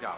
Go.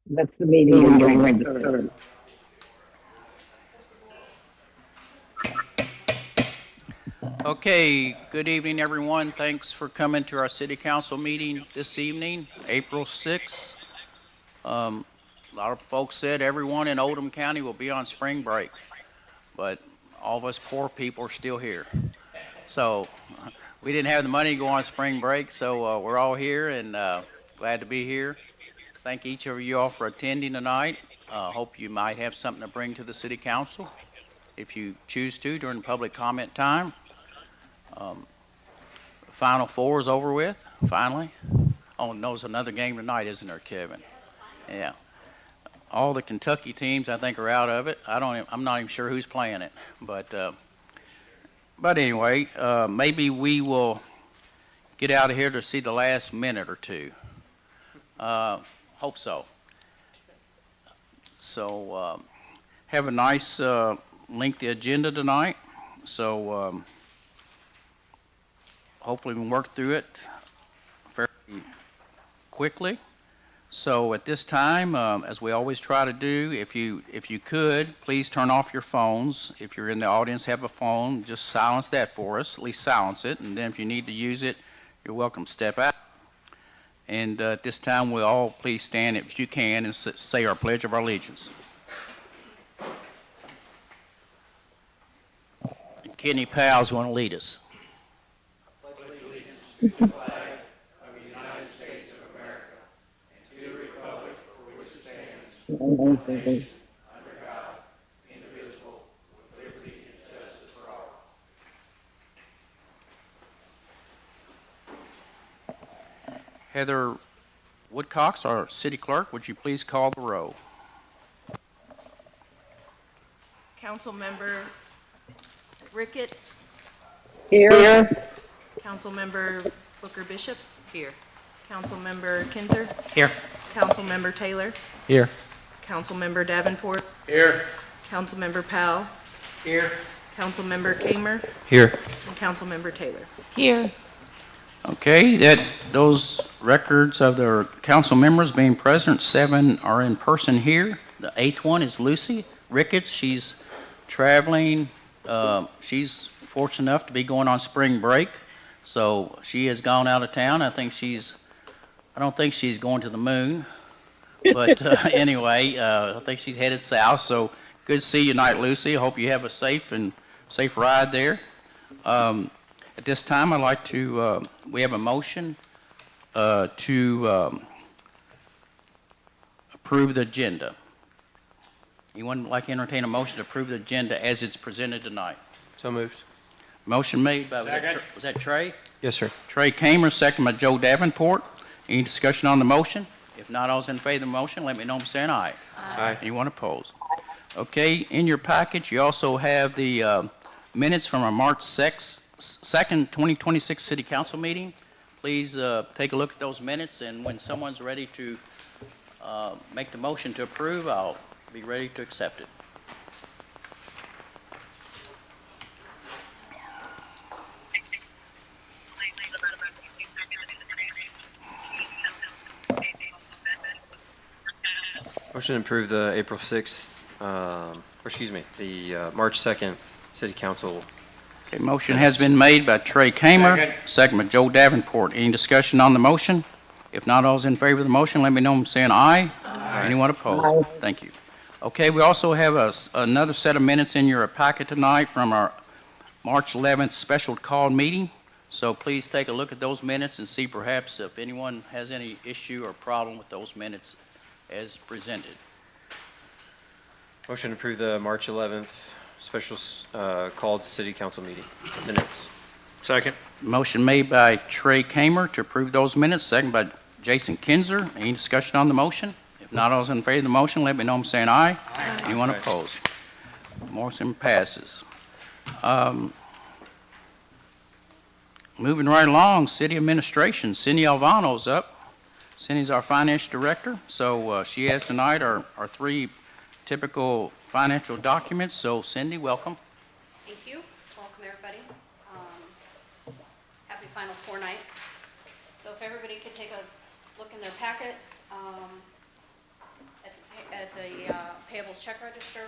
That's the meeting getting ready to start. Okay, good evening, everyone. Thanks for coming to our city council meeting this evening, April 6th. A lot of folks said everyone in Oldham County will be on spring break, but all of us poor people are still here. So we didn't have the money to go on spring break, so we're all here and glad to be here. Thank each of you all for attending tonight. Hope you might have something to bring to the city council if you choose to during public comment time. Final Four is over with, finally. Oh, no, there's another game tonight, isn't there, Kevin? Yeah. All the Kentucky teams, I think, are out of it. I'm not even sure who's playing it, but anyway, maybe we will get out of here to see the last minute or two. Hope so. So, have a nice lengthy agenda tonight. So, hopefully we can work through it very quickly. So at this time, as we always try to do, if you could, please turn off your phones. If you're in the audience, have a phone, just silence that for us, at least silence it. And then if you need to use it, you're welcome to step out. And at this time, we'll all please stand if you can and say our Pledge of Allegiance. Kenny Powell's going to lead us. To the flag of the United States of America and to the republic for which it stands, one nation, under God, indivisible, with liberty and justice for all. Heather Woodcox, our city clerk, would you please call the roll? Councilmember Ricketts. Here. Councilmember Booker Bishop. Here. Councilmember Kinzer. Here. Councilmember Taylor. Here. Councilmember Davenport. Here. Councilmember Powell. Here. Councilmember Kamer. Here. And Councilmember Taylor. Here. Okay, those records of the council members being present, 7 are in person here. The 8th one is Lucy Ricketts. She's traveling. She's fortunate enough to be going on spring break, so she has gone out of town. I don't think she's going to the moon, but anyway, I think she's headed south. So good to see you tonight, Lucy. I hope you have a safe ride there. At this time, I'd like to, we have a motion to approve the agenda. Anyone would like to entertain a motion to approve the agenda as it's presented tonight? So moved. Motion made by, was that Trey? Yes, sir. Trey Kamer, second by Joe Davenport. Any discussion on the motion? If not, all those in favor of the motion, let me know by saying aye. Aye. Anyone opposed? Okay, in your package, you also have the minutes from our March 2nd, 2026 City Council meeting. Please take a look at those minutes, and when someone's ready to make the motion to approve, I'll be ready to accept it. Motion to approve the April 6th, the March 2nd City Council. Okay, motion has been made by Trey Kamer, second by Joe Davenport. Any discussion on the motion? If not, all's in favor of the motion, let me know by saying aye. Anyone opposed? Thank you. Okay, we also have another set of minutes in your packet tonight from our March 11th special call meeting. So please take a look at those minutes and see perhaps if anyone has any issue or problem with those minutes as presented. Motion to approve the March 11th special called City Council meeting minutes. Second. Motion made by Trey Kamer to approve those minutes, second by Jason Kinzer. Any discussion on the motion? If not, all's in favor of the motion, let me know by saying aye. Anyone Aye. opposed? Motion passes. Moving right along, City Administration, Cindy Alvano's up. Cindy's our Finance Director, so she has tonight our three typical financial documents. So Cindy, welcome. Thank you. Welcome, everybody. Happy Final Four night. So if everybody could take a look in their packets, at the payables check register,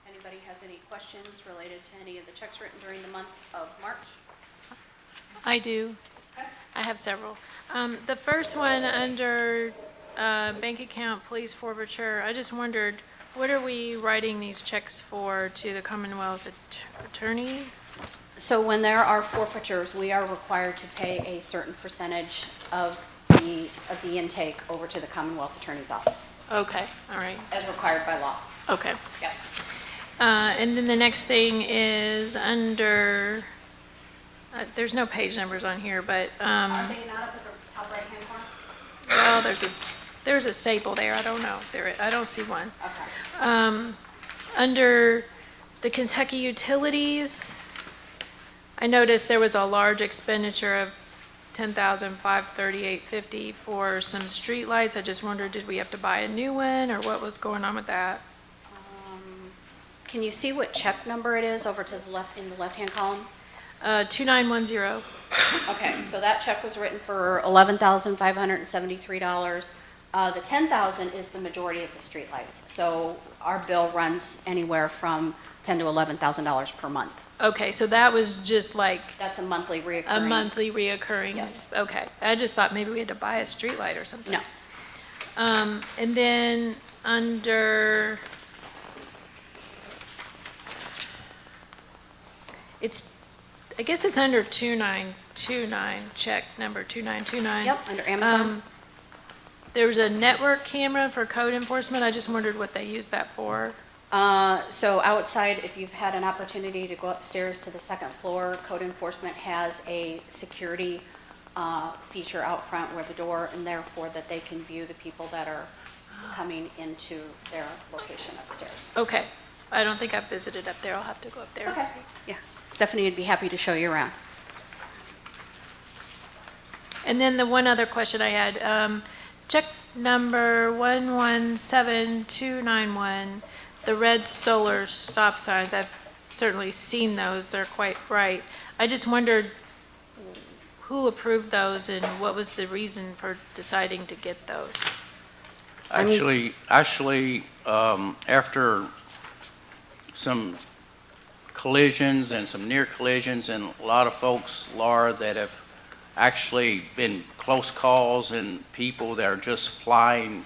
anybody has any questions related to any of the checks written during the month of March? I do. Okay. I have several. The first one under bank account police forfeiture, I just wondered, what are we writing these checks for to the Commonwealth Attorney? So when there are forfeitures, we are required to pay a certain percentage of the intake over to the Commonwealth Attorney's Office, Okay, all right, as required by law. okay. Yep. And then the next thing is under, there's no page numbers on here, but, Are they not up at the top right-hand corner? well, there's a staple there, I don't know, I don't see one. Okay. Under the Kentucky utilities, I noticed there was a large expenditure of $10,538.50 for some streetlights. I just wondered, did we have to buy a new one, or what was going on with that? Can you see what check number it is over to the left, in the left-hand column? 2910. Okay, so that check was written for $11,573. The $10,000 is the majority of the streetlights. So our bill runs anywhere from $10,000 to $11,000 per month. Okay, so that was just like That's a monthly a reoccurring. monthly reoccurring? Yes. Okay, I just thought maybe we had to buy a streetlight or something. No. And then under, I guess it's under 2929, check number 2929. Yep, under Amazon. There was a network camera for code enforcement. I just wondered what they used that for. So outside, if you've had an opportunity to go upstairs to the second floor, code enforcement has a security feature out front where the door, and therefore that they can view the people that are coming into their location upstairs. Okay, I don't think I've visited up there. I'll have to go up there. and Okay. see. Yeah, Stephanie would be happy to show you around. And then the one other question I had, check number 117291, the red solar stop signs. I've certainly seen those. They're quite bright. I just wondered who approved those and what was the reason for deciding to get those? Actually, after some collisions and some near collisions and a lot of folks, Laura, that have actually been close calls and people that are just flying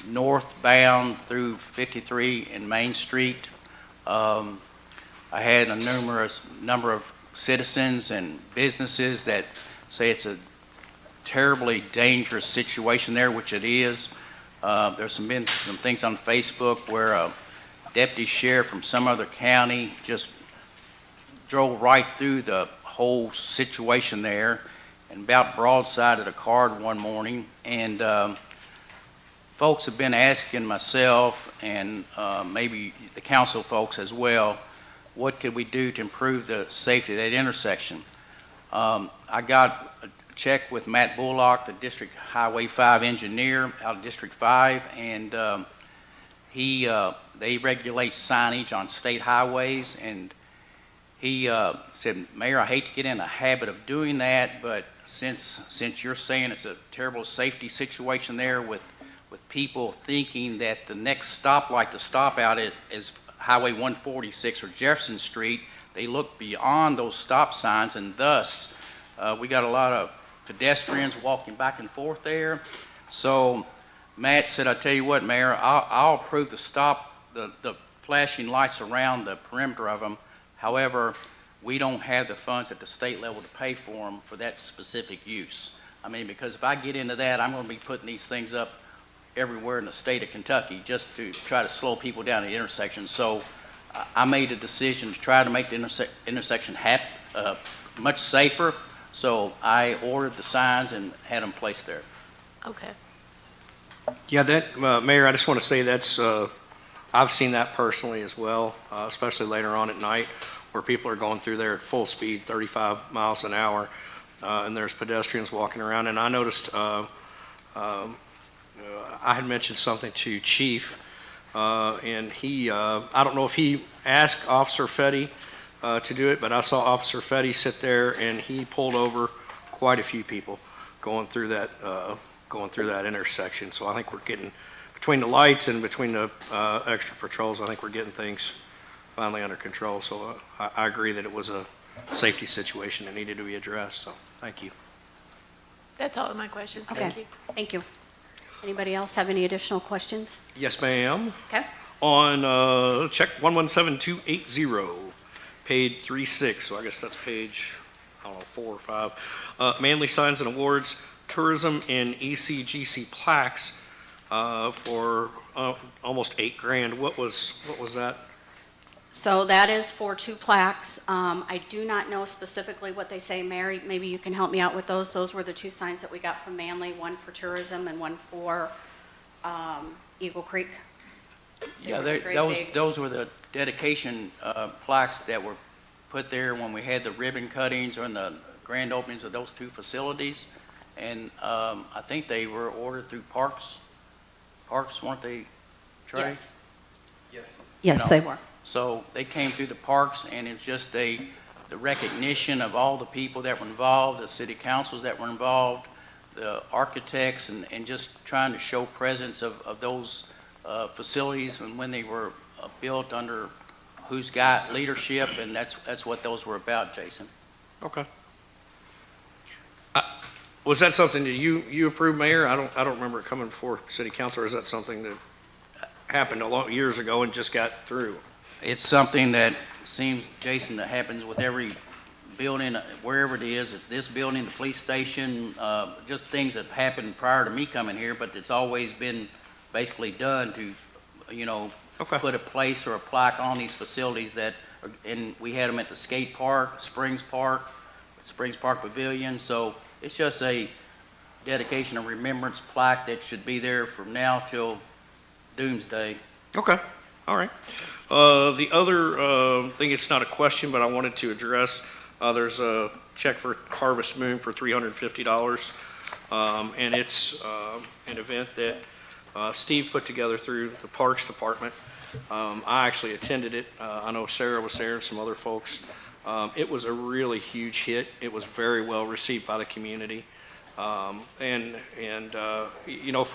northbound through 53 and Main Street. I had a number of citizens and businesses that say it's a terribly dangerous situation there, which it is. There's been some things on Facebook where a deputy sheriff from some other county just drove right through the whole situation there and about broadsided a car one morning. And folks have been asking myself and maybe the council folks as well, what could we do to improve the safety of that intersection? I got checked with Matt Bullock, the District Highway 5 engineer out of District 5, and they regulate signage on state highways, and he said, Mayor, I hate to get in a habit of doing that, but since you're saying it's a terrible safety situation there with people thinking that the next stoplight to stop out at is Highway 146 or Jefferson Street, they look beyond those stop signs, and thus we got a lot of pedestrians walking back and forth there. So Matt said, I tell you what, Mayor, I'll approve the flashing lights around the perimeter of them. However, we don't have the funds at the state level to pay for them for that specific use. I mean, because if I get into that, I'm going to be putting these things up everywhere in the state of Kentucky just to try to slow people down at the intersection. So I made a decision to try to make the intersection much safer. So I ordered the signs and had them placed there. Okay. Yeah, that, Mayor, I just want to say that's, I've seen that personally as well, especially later on at night where people are going through there at full speed, 35 miles an hour, and there's pedestrians walking around. And I noticed, I had mentioned something to Chief, and he, I don't know if he asked Officer Fetty to do it, but I saw Officer Fetty sit there and he pulled over quite a few people going through that intersection. So I think we're getting, between the lights and between the extra patrols, I think we're getting things finally under control. So I agree that it was a safety situation that needed to be addressed. So thank you. That's all of my questions. Thank you. Thank you. Anybody else have any additional questions? Yes, ma'am. Okay. On check 117280, paid 36, so I guess that's page, I don't know, 4 or 5. Manly Signs and Awards, Tourism and ECGC plaques for almost $8,000. What was that? So that is for 2 plaques. I do not know specifically what they say. Mary, maybe you can help me out with those. Those were the 2 signs that we got from Manly, one for tourism and one for Eagle Creek. Yeah, They were very big. those were the dedication plaques that were put there when we had the ribbon cuttings or in the grand openings of those 2 facilities. And I think they were ordered through Parks. Parks, weren't they, Trey? Yes. Yes. Yes, they were. So they came through the Parks, and it's just the recognition of all the people that were involved, the city councils that were involved, the architects, and just trying to show presence of those facilities when they were built under who's got leadership, and that's what those were about, Jason. Okay. Was that something that you approved, Mayor? I don't remember it coming before City Council, or is that something that happened years ago and just got through? It's something that seems, Jason, that happens with every building, wherever it is. It's this building, the police station, just things that happened prior to me coming here, but it's always been basically done to, Okay. put a place or a plaque on these facilities and we had them at the skate park, Springs Park Pavilion. So it's just a dedication, a remembrance plaque that should be there from now till doomsday. Okay, all right. The other thing, it's not a question, but I wanted to address, there's a check for Harvest Moon for $350. And it's an event that Steve put together through the Parks Department. I actually attended it. I know Sarah was there and some other folks. It was a really huge hit. It was very well received by the community. For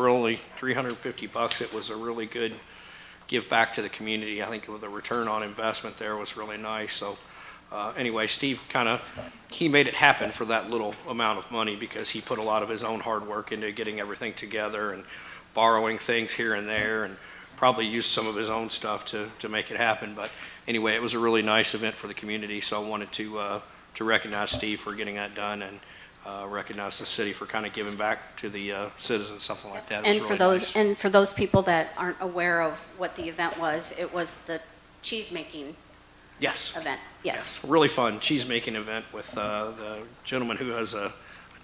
only $350, it was a really good give back to the community. I think the return on investment there was really nice. So anyway, Steve he made it happen for that little amount of money because he put a lot of his own hard work into getting everything together and borrowing things here and there, and probably used some of his own stuff to make it happen. But anyway, it was a really nice event for the community, so I wanted to recognize Steve for getting that done, and recognize the city for giving back to the citizens, something like that. It was really nice. And for those people that aren't aware of what the event was, it was the cheese making Yes. event. Yes. Really fun cheese making event with the gentleman who has a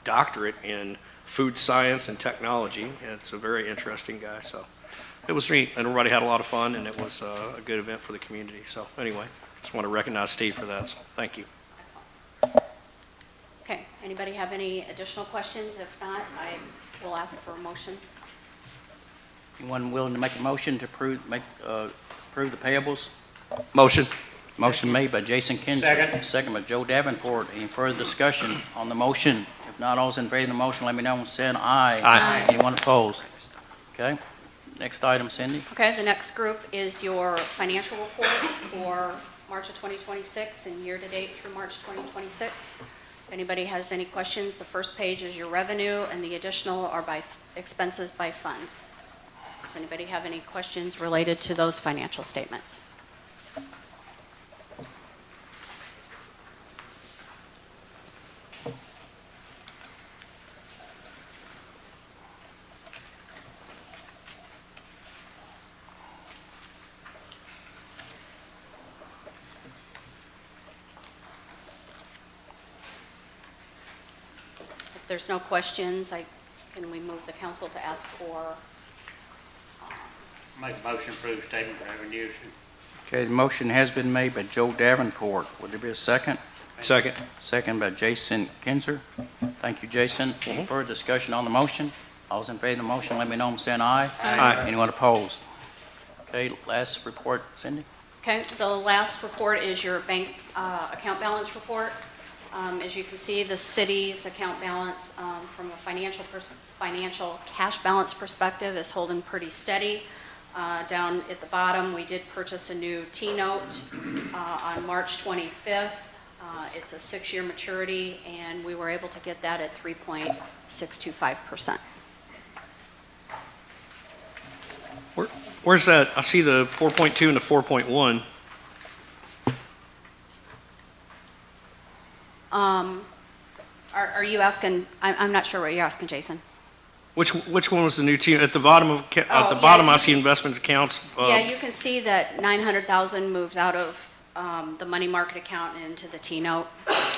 doctorate in food science and technology. And it's a very interesting guy. So it was neat, and everybody had a lot of fun, and it was a good event for the community. So anyway, just want to recognize Steve for that. So thank you. Okay, anybody have any additional questions? If not, I will ask for a motion. Anyone willing to make a motion to approve the payables? Motion. Motion made by Jason Kinzer. Second. Second by Joe Davenport. Any further discussion on the motion? If not, all those in favor of the motion, let me know by saying aye. Aye. Anyone opposed? Okay. Next item, Cindy. Okay, the next group is your financial report for March of 2026 and year-to-date through March 2026. If anybody has any questions, the first page is your revenue, and the additional are by expenses by funds. Does anybody have any questions related to those financial statements? If there's no questions, can we move the council to ask for, Make a motion to approve statement of revenues. Okay, the motion has been made by Joe Davenport. Would there be a second? Second. Second by Jason Kinzer. Thank you, Jason. Any further discussion on the motion? All those in favor of the motion, let me know by saying aye. Aye. Anyone opposed? Okay, last report, Cindy. okay, the last report is your bank account balance report. As you can see, the city's account balance from a financial cash balance perspective is holding pretty steady. Down at the bottom, we did purchase a new T-note on March 25th. It's a 6-year maturity, and we were able to get that at 3.625%. Where's that? I see the 4.2 and the 4.1. Are you asking, I'm not sure what you're asking, Jason. Which one was the new team? At the bottom of, at Oh, the yeah, bottom, you I see investments accounts. Yeah, you can see that 900,000 moves out of the money market account and into the T-note.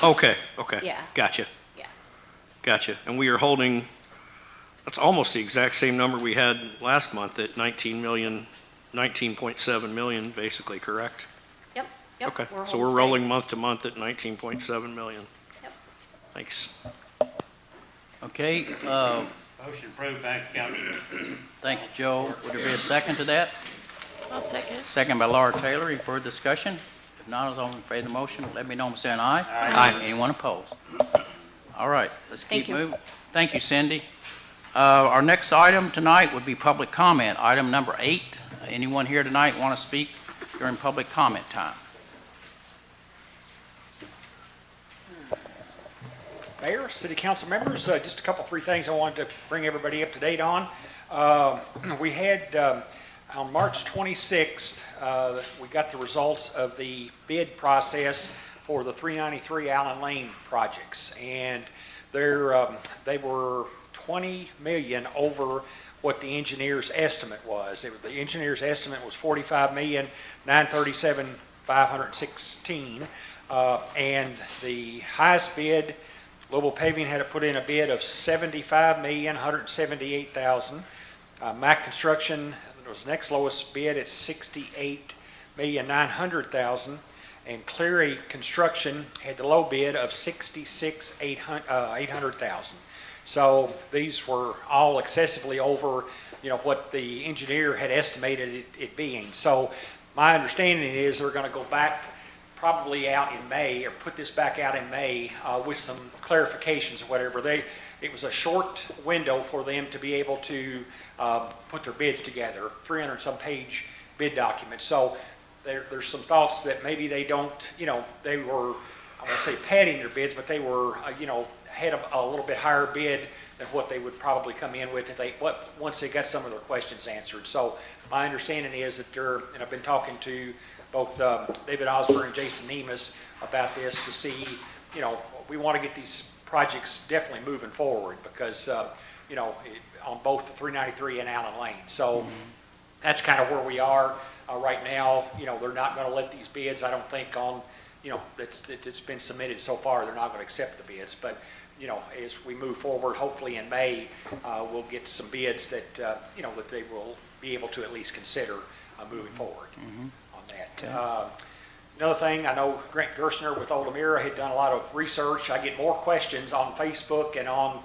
Okay. Yeah. Gotcha. Yeah. Gotcha. And we are holding, that's almost the exact same number we had last month at 19.7 million, basically, correct? Yep. Okay. So holding we're steady. rolling month to month at 19.7 million. Yep. Thanks. Okay, Motion approved bank account. thank you, Joe. Would there be a second to that? I'll second. Second by Laura Taylor. Any further discussion? If not, all those in favor of the motion, let me know by saying aye. Aye. Anyone opposed? All right, let's Thank keep you. moving. Thank you, Cindy. Our next item tonight would be public comment. Item number 8. Anyone here tonight want to speak during public comment time? Mayor, city council members, just a couple, 3 things I wanted to bring everybody up to date on. We had, on March 26th, we got the results of the bid process for the 393 Allen Lane projects. And they were 20 million over what the engineer's estimate was. The engineer's estimate was 45,937,516. And the highest bid, Louisville Paving had to put in a bid of $75,178,000. Mack Construction was the next lowest bid at $68,900,000. And Cleary Construction had the low bid of $66,800,000. So these were all excessively over, what the engineer had estimated it being. So my understanding is they're going to go back probably out in May, or put this back out in May with some clarifications or whatever. It was a short window for them to be able to put their bids together, 300-some page bid document. So there's some thoughts that maybe they don't, they were, I won't say padding their bids, but they were, had a little bit higher bid than what they would probably come in with if once they got some of their questions answered. So my understanding is that and I've been talking to both David Osborne and Jason Nemus about this to see, we want to get these projects definitely moving forward because, on both the 393 and Allen Lane. So that's kind of where we are right now. They're not going to let these bids, I don't think, on, it's been submitted so far, they're not going to accept the bids. But, as we move forward, hopefully in May, we'll get some bids that, that they will be able to at least consider moving forward on that. Another thing, I know Grant Gerstner with Old Amira had done a lot of research. I get more questions on Facebook and on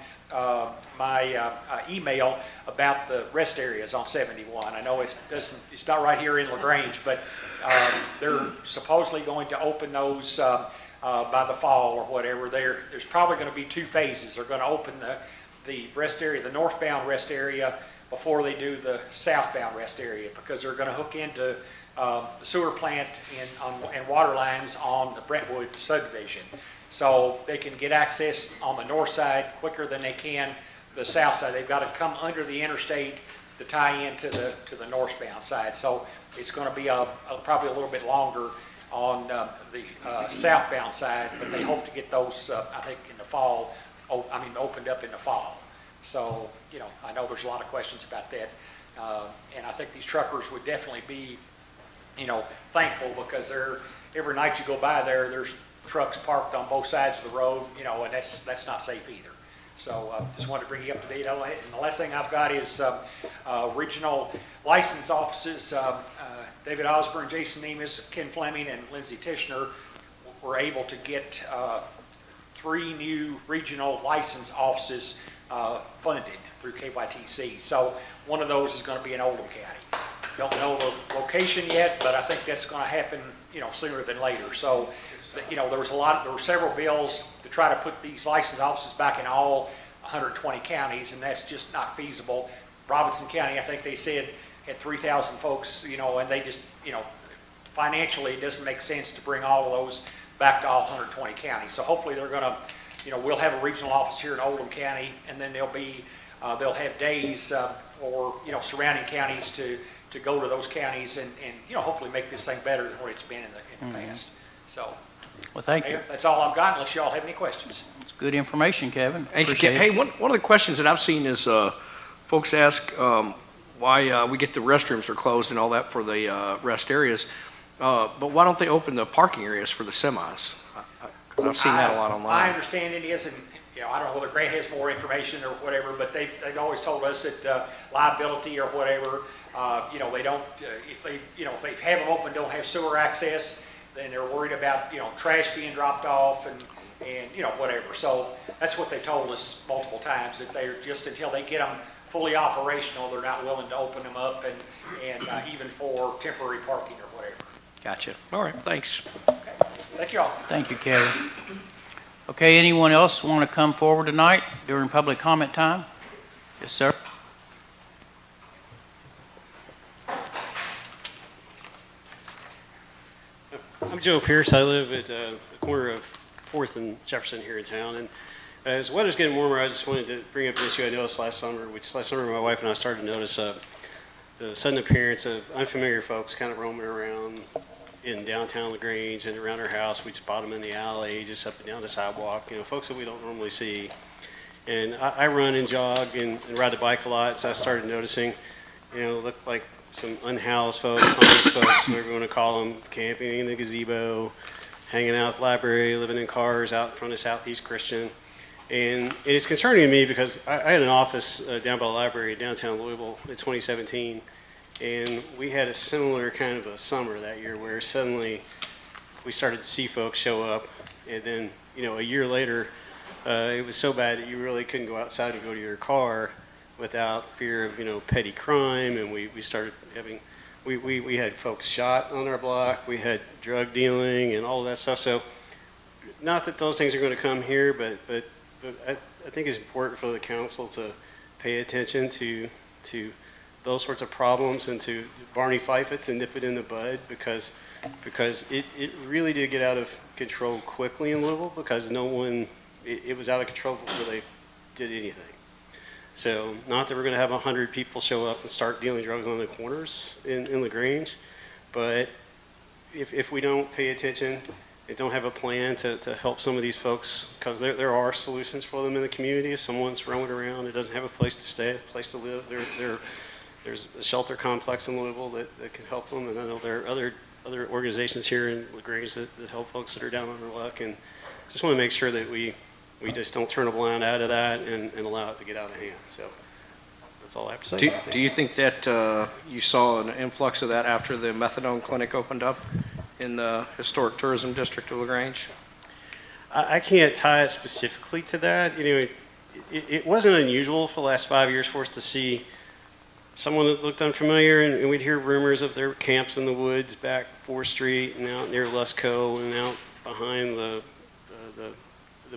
my email about the rest areas on 71. I know it's not right here in LaGrange, but they're supposedly going to open those by the fall or whatever. There's probably going to be 2 phases. They're going to open the rest area, the northbound rest area, before they do the southbound rest area, because they're going to hook into the sewer plant and water lines on the Brentwood subdivision. So they can get access on the north side quicker than they can the south side. They've got to come under the interstate to tie into the northbound side. So it's going to be probably a little bit longer on the southbound side, but they hope to get those, I think, in the fall, opened up in the fall. So, I know there's a lot of questions about that. And I think these truckers would definitely be, thankful, because every night you go by there's trucks parked on both sides of the road, and that's not safe either. So just wanted to bring you up to date on it. And the last thing I've got is regional license offices. David Osborne, Jason Nemus, Ken Fleming, and Lindsay Tishner were able to get 3 new regional license offices funded through KYTC. So one of those is going to be in Oldham County. Don't know the location yet, but I think that's going to happen, sooner than later. So, there were several bills to try to put these license offices back in all 120 counties, and that's just not feasible. Robinson County, I think they said, had 3,000 folks, and they just, financially, it doesn't make sense to bring all of those back to all 120 counties. So hopefully they're going to, we'll have a regional office here in Oldham County, and then they'll have days for, surrounding counties to go to those counties and hopefully make this thing better than what it's been in the past. So, Well, thank you. that's all I've got, unless y'all have any questions. It's good information, Kevin. Hey, Appreciate it. hey, one of the questions that I've seen is folks ask why we get the restrooms are closed and all that for the rest areas, but why don't they open the parking areas for the semis? I've seen that a lot My online. understanding is, and I don't know whether Grant has more information or whatever, but they've always told us that liability or whatever, they don't, if they have them open, don't have sewer access, then they're worried about, trash being dropped off and whatever. So that's what they told us multiple times, that they're just, until they get them fully operational, they're not willing to open them up and even for temporary parking or whatever. Gotcha. All right, thanks. Okay. Thank you all. Thank you, Kevin. Okay, anyone else want to come forward tonight during public comment time? Yes, sir. I'm Joe Pierce. I live at the corner of 4th and Jefferson here in town. And as the weather's getting warmer, I just wanted to bring up an issue I noticed last summer, my wife and I started to notice the sudden appearance of unfamiliar folks kind of roaming around in downtown LaGrange and around our house. We'd spot them in the alley, just up and down the sidewalk, folks that we don't normally see. And I run and jog and ride the bike a lot, so I started noticing, look like some unhoused folks, homeless folks, whatever you want to call them, camping in the gazebo, hanging out at the library, living in cars out in front of Southeast Christian. And it's concerning to me because I had an office down by the library in downtown Louisville in 2017, and we had a similar kind of a summer that year where suddenly we started to see folks show up, and then, a year later, it was so bad that you really couldn't go outside and go to your car without fear of, petty crime, and we started having, we had folks shot on our block, we had drug dealing and all of that stuff. So not that those things are going to come here, but I think it's important for the council to pay attention to those sorts of problems and to Barney Fife it, to nip it in the bud, because it really did get out of control quickly in Louisville, because it was out of control before they did anything. So not that we're going to have 100 people show up and start dealing drugs on the corners in LaGrange, but if we don't pay attention and don't have a plan to help some of these folks, because there are solutions for them in the community. If someone's roaming around and doesn't have a place to stay, a place to live, there's a shelter complex in Louisville that can help them, and I know there are other organizations here in LaGrange that help folks that are down on their luck, and just want to make sure that we just don't turn a blind eye to that and allow it to get out of hand. So that's all I have to say. Do you think that you saw an influx of that after the methadone clinic opened up? in the Historic Tourism District of LaGrange? I can't tie it specifically to that. You know, it wasn't unusual for the last 5 years for us to see someone that looked unfamiliar, and we'd hear rumors of their camps in the woods back 4th Street and out near Lusco and out behind the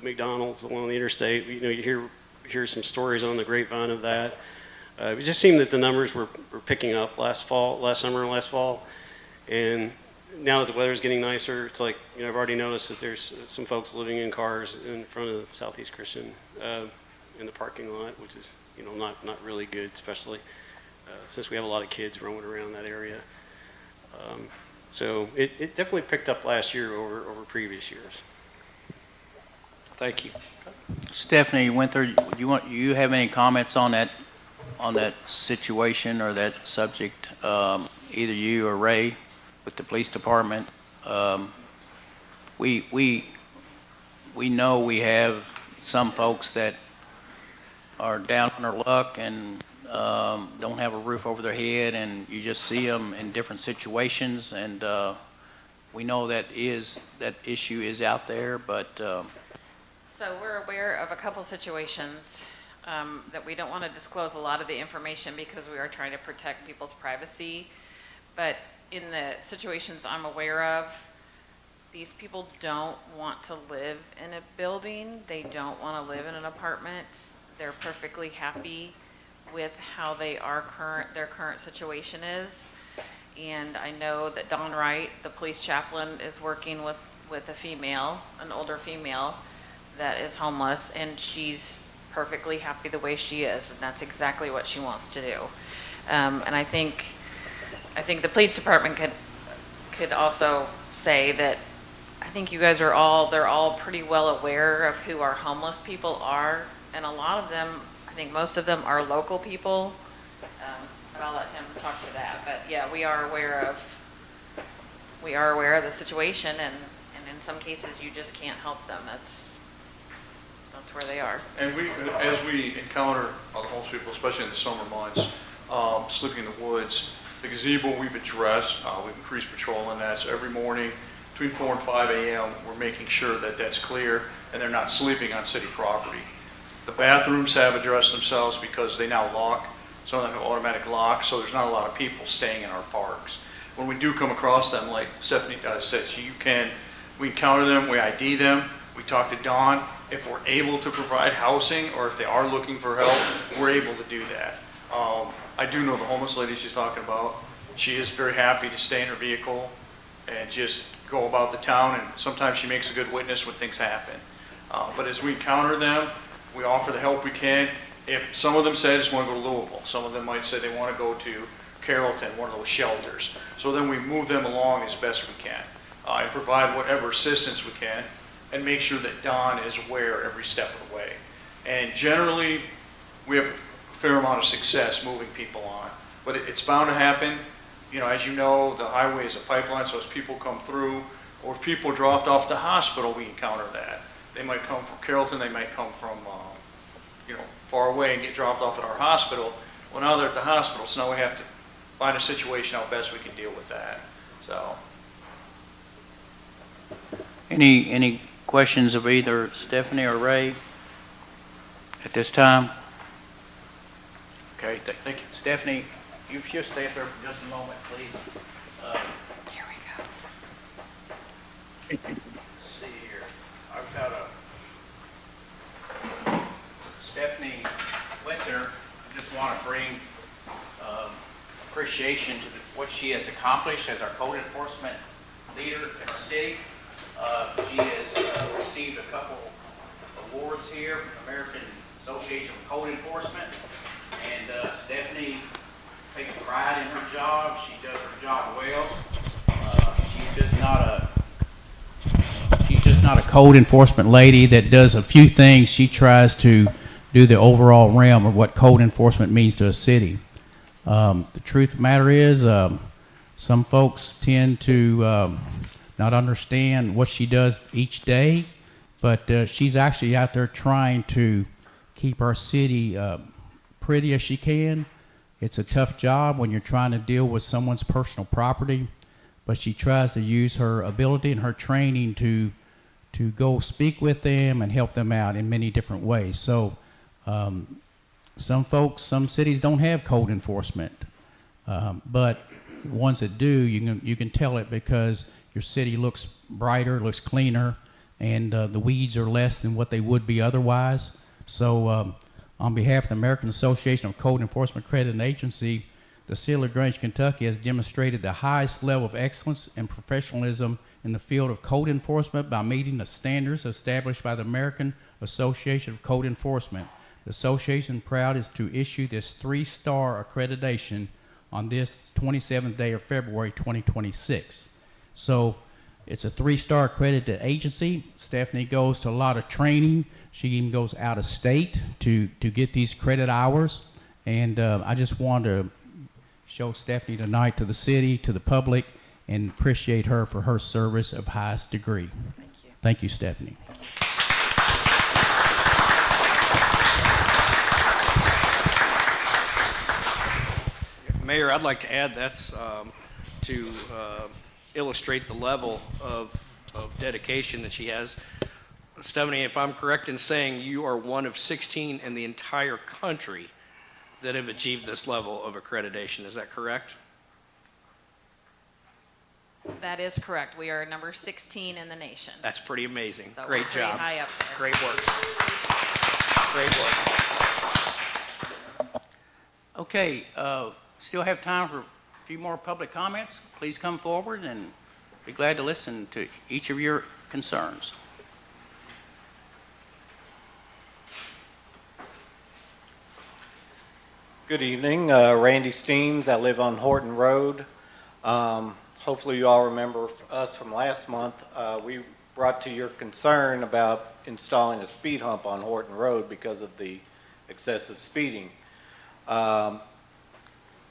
McDonald's along the interstate. You know, you hear some stories on the grapevine of that. It just seemed that the numbers were picking up last summer and last fall. And now that the weather's getting nicer, it's like, you know, I've already noticed that there's some folks living in cars in front of Southeast Christian in the parking lot, which is, you know, not really good, especially since we have a lot of kids roaming around that area. So it definitely picked up last year over previous years. Thank you. Stephanie Winther, you have any comments on that situation or that subject? Either you or Ray with the police department. We know we have some folks that are down on their luck and don't have a roof over their head, and you just see them in different situations, and we know that issue is out there, but So we're aware of a couple situations that we don't want to disclose a lot of the information because we are trying to protect people's privacy. But in the situations I'm aware of, these people don't want to live in a building. They don't want to live in an apartment. They're perfectly happy with how their current situation is. And I know that Don Wright, the police chaplain, is working with a female, an older female, that is homeless, and she's perfectly happy the way she is, and that's exactly what she wants to do. And I think the police department could also say that I think you guys they're all pretty well aware of who our homeless people are, and a lot of them, I think most of them are local people, but I'll let him talk to that. But yeah, we are aware of the situation, and in some cases you just can't help them. That's where they are. And as we encounter other homeless people, especially in the summer months, sleeping in the woods, the gazebo we've addressed, we've increased patrol in that. So every morning between 4 and 5 a.m., we're making sure that that's clear and they're not sleeping on city property. The bathrooms have addressed themselves because they now lock. Some of them have automatic locks, so there's not a lot of people staying in our parks. When we do come across them, like Stephanie said, we encounter them, we ID them, we talk to Dawn. If we're able to provide housing or if they are looking for help, we're able to do that. I do know the homeless lady she's talking about. She is very happy to stay in her vehicle and just go about the town, and sometimes she makes a good witness when things happen. But as we encounter them, we offer the help we can. If some of them say, I just want to go to Louisville. Some of them might say they want to go to Carrollton, one of those shelters. So then we move them along as best we can and provide whatever assistance we can and make sure that Don is aware every step of the way. And generally, we have a fair amount of success moving people on. But it's bound to happen. You know, as you know, the highway is a pipeline, so as people come through, or if people are dropped off the hospital, we encounter that. They might come from Carrollton, they might come from, far away and get dropped off at our hospital. Well, now they're at the hospital, so now we have to find a situation how best we can deal with that. So. any questions of either Stephanie or Ray at this time? Okay, thank you. Stephanie, you just stay up there for just a moment, please. Here we go. Let's see here. I've got Stephanie Winther. I just want to bring appreciation to what she has accomplished as our code enforcement leader in our city. She has received a couple awards here from the American Association of Code Enforcement, and Stephanie takes pride in her job. She does her job well. She's just not a code enforcement lady that does a few things. She tries to do the overall realm of what code enforcement means to a city. The truth of the matter is, some folks tend to not understand what she does each day, but she's actually out there trying to keep our city pretty as she can. It's a tough job when you're trying to deal with someone's personal property, but she tries to use her ability and her training to go speak with them and help them out in many different ways. So some cities don't have code enforcement, but ones that do, you can tell it because your city looks brighter, looks cleaner, and the weeds are less than what they would be otherwise. So on behalf of the American Association of Code Enforcement Accredited Agency, the City of Grange, Kentucky has demonstrated the highest level of excellence and professionalism in the field of code enforcement by meeting the standards established by the American Association of Code Enforcement. The association proud is to issue this 3-star accreditation on this 27th day of February 2026. So it's a 3-star accredited agency. Stephanie goes to a lot of training. She even goes out of state to get these credit hours. And I just want to show Stephanie tonight to the city, to the public, and appreciate her for her service of highest degree. Thank you. Thank you, Stephanie. Mayor, I'd like to add that's to illustrate the level of dedication that she has. Stephanie, if I'm correct in saying you are one of 16 in the entire country that have achieved this level of accreditation, is that correct? That is correct. We are number 16 in the nation. That's pretty amazing. So Great we're pretty job. high up there. Great work. Great work. Okay, still have time for a few more public comments. Please come forward and be glad to listen to each of your concerns. Good evening, Randy Steams. I live on Horton Road. Hopefully you all remember us from last month. We brought to your concern about installing a speed hump on Horton Road because of the excessive speeding.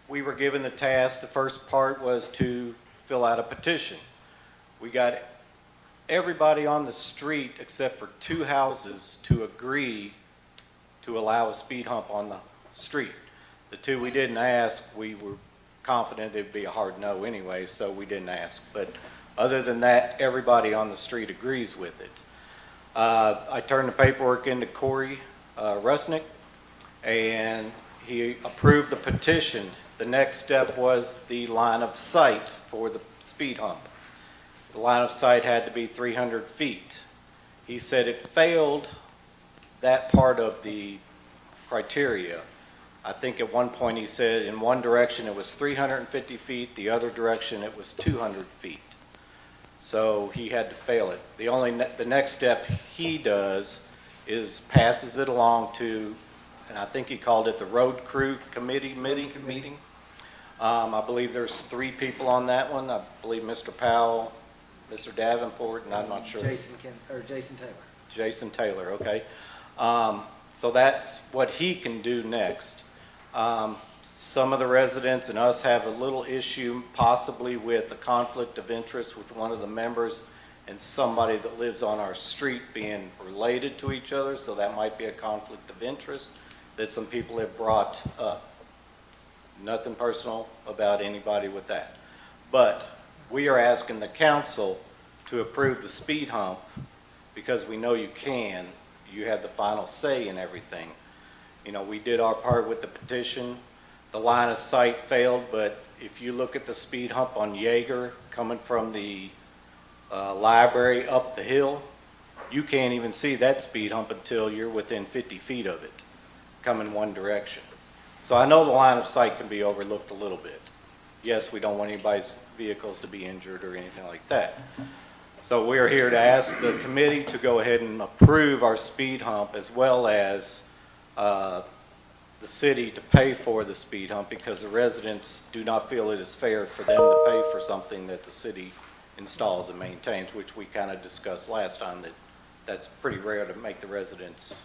We were given the task, the first part was to fill out a petition. We got everybody on the street except for 2 houses to agree to allow a speed hump on the street. The 2 we didn't ask, we were confident it'd be a hard no anyway, so we didn't ask. But other than that, everybody on the street agrees with it. I turned the paperwork into Corey Rusnick, and he approved the petition. The next step was the line of sight for the speed hump. The line of sight had to be 300 feet. He said it failed that part of the criteria. I think at one point he said in one direction it was 350 feet, the other direction it was 200 feet. So he had to fail it. The next step he does is passes it along to, and I think he called it the road crew committee meeting. I believe there's 3 people on that one. I believe Mr. Powell, Mr. Davenport, and I'm not sure. Jason Taylor. Jason Taylor, okay. So that's what he can do next. Some of the residents and us have a little issue possibly with a conflict of interest with one of the members and somebody that lives on our street being related to each other, so that might be a conflict of interest that some people have brought up. Nothing personal about anybody with that. But we are asking the council to approve the speed hump because we know you can. You have the final say in everything. You know, we did our part with the petition. The line of sight failed, but if you look at the speed hump on Yeager coming from the library up the hill, you can't even see that speed hump until you're within 50 feet of it, coming one direction. So I know the line of sight can be overlooked a little bit. Yes, we don't want anybody's vehicles to be injured or anything like that. So we are here to ask the committee to go ahead and approve our speed hump as well as the city to pay for the speed hump because the residents do not feel it is fair for them to pay for something that the city installs and maintains, which we kind of discussed last time that that's pretty rare to make the residents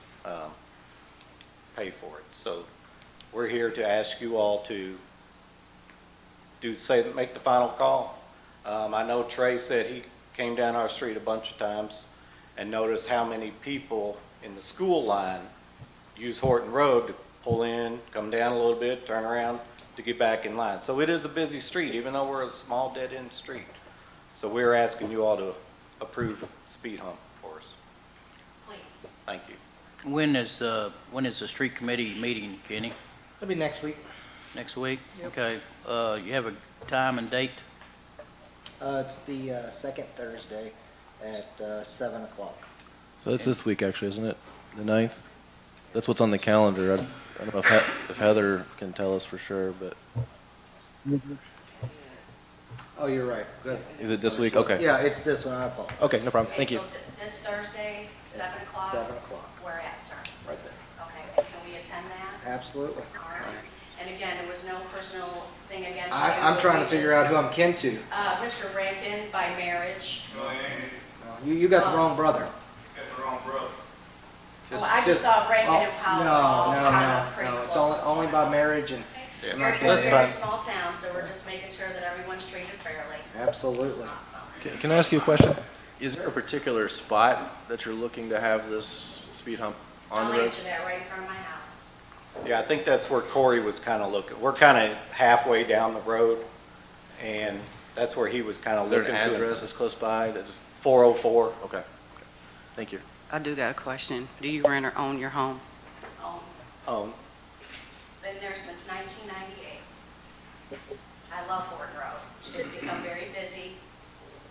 pay for it. So we're here to ask you all to make the final call. I know Trey said he came down our street a bunch of times and noticed how many people in the school line use Horton Road to pull in, come down a little bit, turn around to get back in line. So it is a busy street, even though we're a small dead-end street. So we're asking you all to approve speed hump for us. Please. Thank you. When is the street committee meeting, Kenny? It'll be next week. Next week? Okay. You have a time and date? It's the second Thursday at 7 o'clock. So that's this week, actually, isn't it? The 9th? That's what's on the calendar. I don't know if Heather can tell us for sure, but Oh, you're right. That's- is it this week? Okay. Yeah, it's this one. I apologize. Okay, no problem. Thank you. So this Thursday, 7 o'clock? 7 o'clock, Where at, sir? right there. Okay, and can we attend that? Absolutely. All right. And again, it was no personal thing against you. I'm trying to figure out who I'm kin to. Mr. Rankin by marriage. You got the wrong brother. Well, I just thought Rankin and Powell were all kind of pretty No, it's close. only by marriage and, We're not we're a kidding. very small town, so we're just making sure that everyone's treated fairly. Absolutely. Awesome. Can I ask you a question? Is there a particular spot that you're looking to have this speed hump on I'll the road? answer that right in front of my house. Yeah, I think that's where Corey was kind of looking. We're kind of halfway down the road, and that's where he was kind of Is there looking an to. address that's close by that just, 404. okay. Thank you. I do got a question. Do you rent or own your home? Own. Been there since 1998. I love Ford Road. It's just become very busy.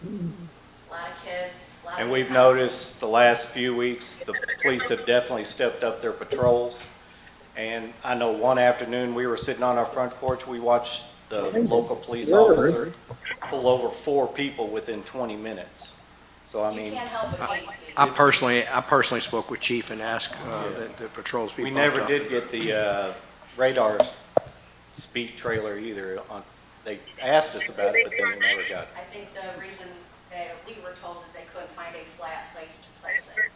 A lot of kids, a lot of And new we've houses. noticed the last few weeks, the police have definitely stepped up their patrols. And I know one afternoon, we were sitting on our front porch, we watched the local police officer pull over 4 people within 20 minutes. So, I You mean, can't help but hate speed. I personally spoke with Chief and asked that the patrols be we bumped never up. did get the radar speed trailer either. They asked us about it, but then we never got it. I think the reason that we were told is they couldn't find a flat place to place it.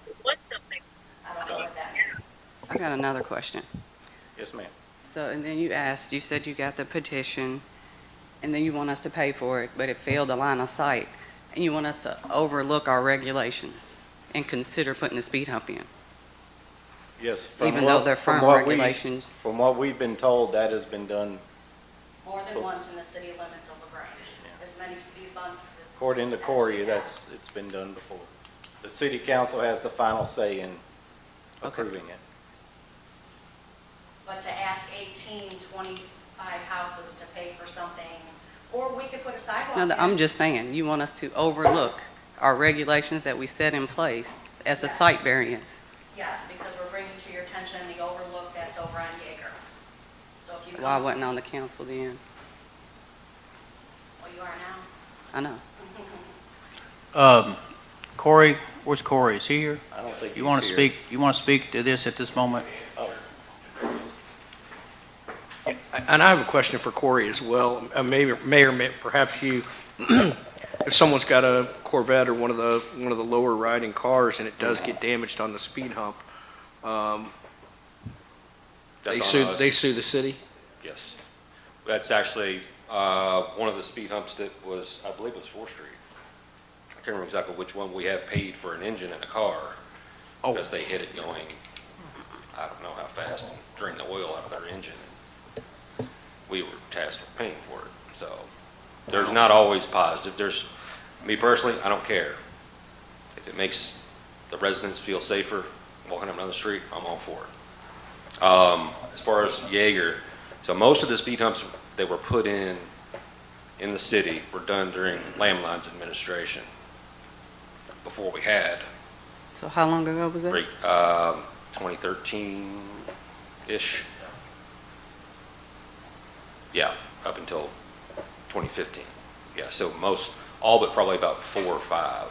I don't know what that means. I got another question. Yes, ma'am. So, and then you said you got the petition, and then you want us to pay for it, but it failed the line of sight, and you want us to overlook our regulations and consider putting the speed hump in, Yes. even though they're firm regulations. From what we've been told, that has been done More than once in the city limits of LaGrange. As many speed bumps as. according to as Corey. we have. It's been done before. The city council has the final say in approving it. But to ask 18, 25 houses to pay for something, or we could put a sidewalk in. No, I'm just saying, you want us to overlook our regulations that we set in place as a Yes. site variance. Yes, because we're bringing to your attention the overlook that's over on Yeager. So if you. Why I wasn't on the council then? Well, you are now. I know. Corey, where's Corey? Is he here? I don't think You want to he's here. speak, you want to speak to this at this moment? Oh, And I have a question for Corey as well. Perhaps you, if someone's got a Corvette or one of the lower riding cars and it does get damaged on the speed hump, they That's on us. sue the city? Yes. That's actually one of the speed humps that was, I believe it was 4th Street. I can't remember exactly which one. We have paid for an engine in a car because they hit it going, I don't know how fast, and drained the oil out of their engine. We were tasked with paying for it. So there's not always positive. Me personally, I don't care. If it makes the residents feel safer walking up and down the street, I'm all for it. As far as Yeager, so most of the speed humps that were put in the city were done during Landline's administration, before we had, So how long ago was that? 2013-ish. Yeah, up until 2015. Yeah, so all but probably about 4 or 5.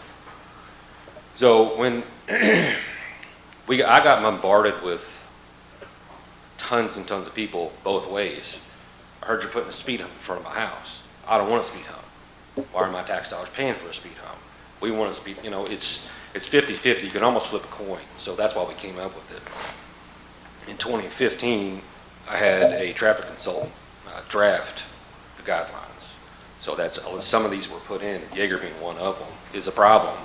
So when I got bombarded with tons and tons of people both ways. I heard you're putting a speed hump in front of my house. I don't want a speed hump. Why are my tax dollars paying for a speed hump? We want a speed, it's 50-50. You can almost flip a coin. So that's why we came up with it. In 2015, I had a traffic consultant draft the guidelines. So some of these were put in. Yeager being one of them is a problem.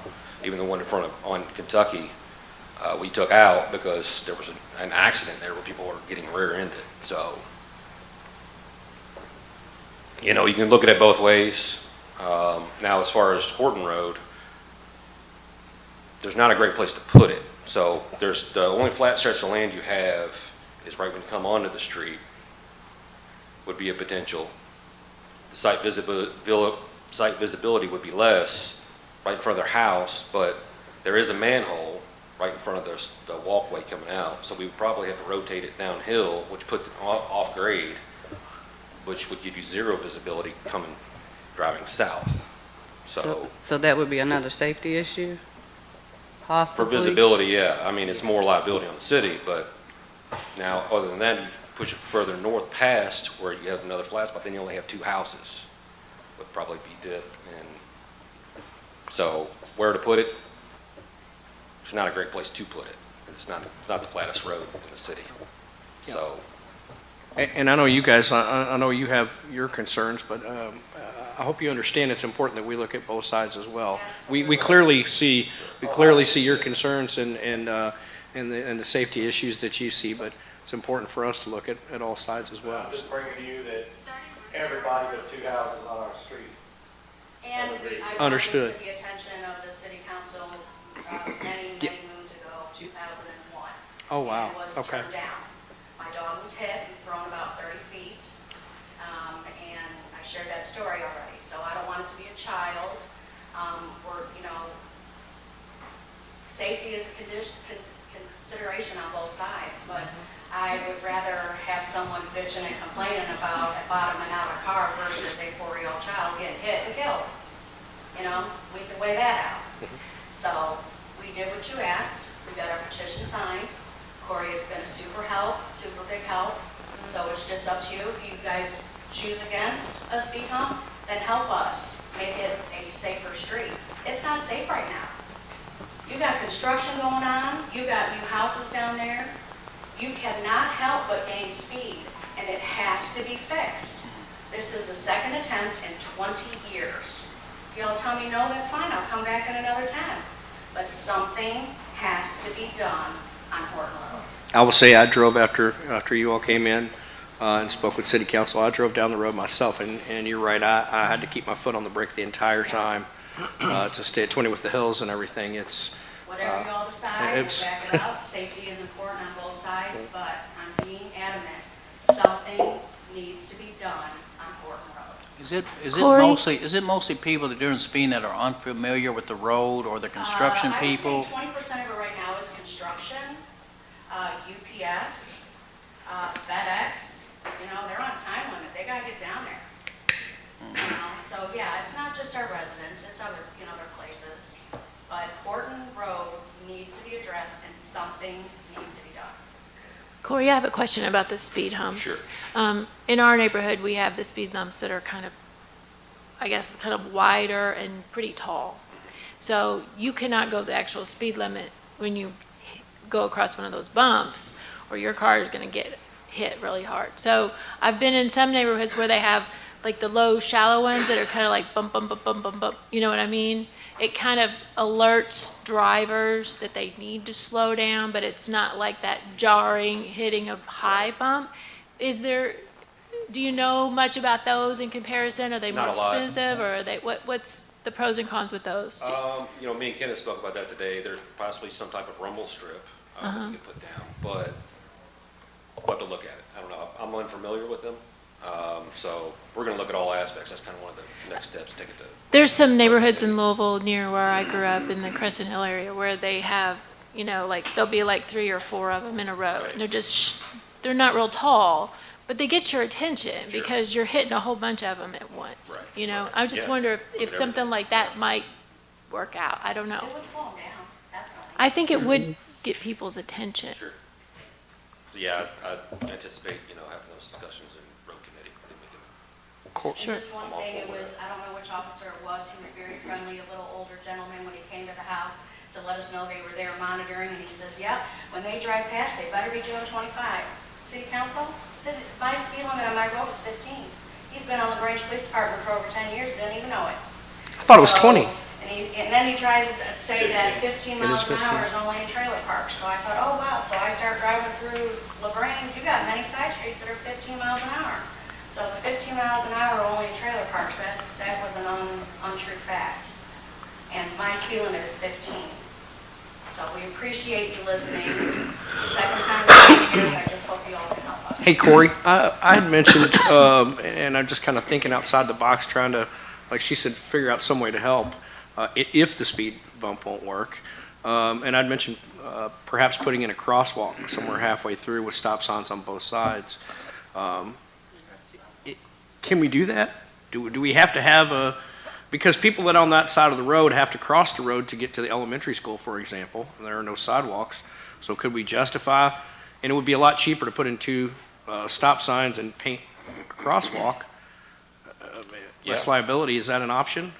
Even the one on Kentucky, we took out because there was an accident there where people were getting rear-ended. So, you can look at it both ways. Now, as far as Horton Road, there's not a great place to put it. So there's, the only flat stretch of land you have is right when you come onto the street, would be a potential. The site visibility would be less right in front of their house, but there is a manhole right in front of the walkway coming out. So we would probably have to rotate it downhill, which puts it off grade, which would give you zero visibility driving south. So that would be another safety issue? For Possibly? visibility, yeah. I mean, it's more liability on the city, but now, other than that, you push it further north past where you have another flat spot, then you only have two houses. Would probably be dip. And so where to put it? It's not a great place to put it. It's not the flattest road in the city. So, And I know you guys, I know you have your concerns, but I hope you understand it's important that we look at both sides as well. We clearly see your concerns and the safety issues that you see, but it's important for us to look at all sides as well. I'm just bringing to you that everybody with two houses on our street. And I brought this Understood. to the attention of the city council many moons ago, 2001. Oh, wow. And it was Okay. turned down. My dog was hit and thrown about 30 feet, and I shared that story already. So I don't want it to be a child. Safety is a consideration on both sides, but I would rather have someone bitching and complaining about bottoming out a car versus a 4-year-old child getting hit and killed. We could weigh that out. So we did what you asked. We got our petition signed. Corey has been a super big help. So it's just up to you. If you guys choose against a speed hump, then help us make it a safer street. It's not safe right now. You got construction going on. You got new houses down there. You cannot help but gain speed, and it has to be fixed. This is the second attempt in 20 years. If y'all tell me no, that's fine. I'll come back in another 10. But something has to be done on Horton Road. I will say I drove after you all came in and spoke with city council. I drove down the road myself, and you're right. I had to keep my foot on the brake the entire time to stay at 20 with the hills and everything. It's Whatever you all decide, we'll back it up. Safety is important on both sides, but I'm being adamant. Something needs to be done on Horton Road. Is it mostly people that are doing speeding that are unfamiliar with the road or the construction people? I would say 20% of it right now is construction, UPS, FedEx. They're on a time limit. They gotta get down there. So yeah, it's not just our residents, it's other places. But Horton Road needs to be addressed and something needs to be done. Corey, I have a question about the speed humps. Sure. In our neighborhood, we have the speed humps that are kind of wider and pretty tall. So you cannot go the actual speed limit when you go across one of those bumps, or your car is going to get hit really hard. So I've been in some neighborhoods where they have like the low, shallow ones that are kind of like bump, bump, bump, bump, bump, bump. You know what I mean? It kind of alerts drivers that they need to slow down, but it's not like that jarring hitting a high bump. Do you know much about those in comparison? Are they more Not a lot. expensive, or are they, what's the pros and cons with those? Me and Kenneth spoke about that today. There's possibly some type of rumble strip that we could put down, but we'll have to look at it. I don't know. I'm unfamiliar with them. So we're going to look at all aspects. That's kind of one of the next steps. Take it to. There's some neighborhoods in Louisville near where I grew up in the Crescent Hill area where they have, there'll be like 3 or 4 of them in a row. Right. And they're not real tall, but they get your attention Sure. because you're hitting a whole bunch of them at once. Right. I just Yeah. wonder if Whatever. something like that might work out. I don't know. It would slow them down, definitely. I think it would get people's attention. Sure. So yeah, I anticipate, having those discussions in road committee. And just one thing, I don't know which officer it was, he was very friendly, a little older gentleman, when he came to the house to let us know they were there monitoring, and he says, yep, when they drive past, they better be doing 25. City council, my speed limit on my road is 15. He's been on the Grange Police Department for over 10 years, didn't even know it. I thought it was 20. And then he tried to say that 15 It miles is an hour 15. is only in trailer parks. So I thought, oh wow, so I start driving through LaGrange, you got many side streets that are 15 miles an hour. So the 15 miles an hour only trailer parks, that was an untrue fact. And my speed limit is 15. So we appreciate you listening. Second time in 10 years, I just hope you all can help us. Hey, Corey, I had mentioned, and I'm just kind of thinking outside the box, trying to, like she said, figure out some way to help if the speed bump won't work. And I'd mentioned perhaps putting in a crosswalk somewhere halfway through with stop signs on both sides. Can we do that? Do we have to have because people that on that side of the road have to cross the road to get to the elementary school, for example, and there are no sidewalks. So could we justify, and it would be a lot cheaper to put in 2 stop signs and paint a crosswalk, less liability. Is that an option?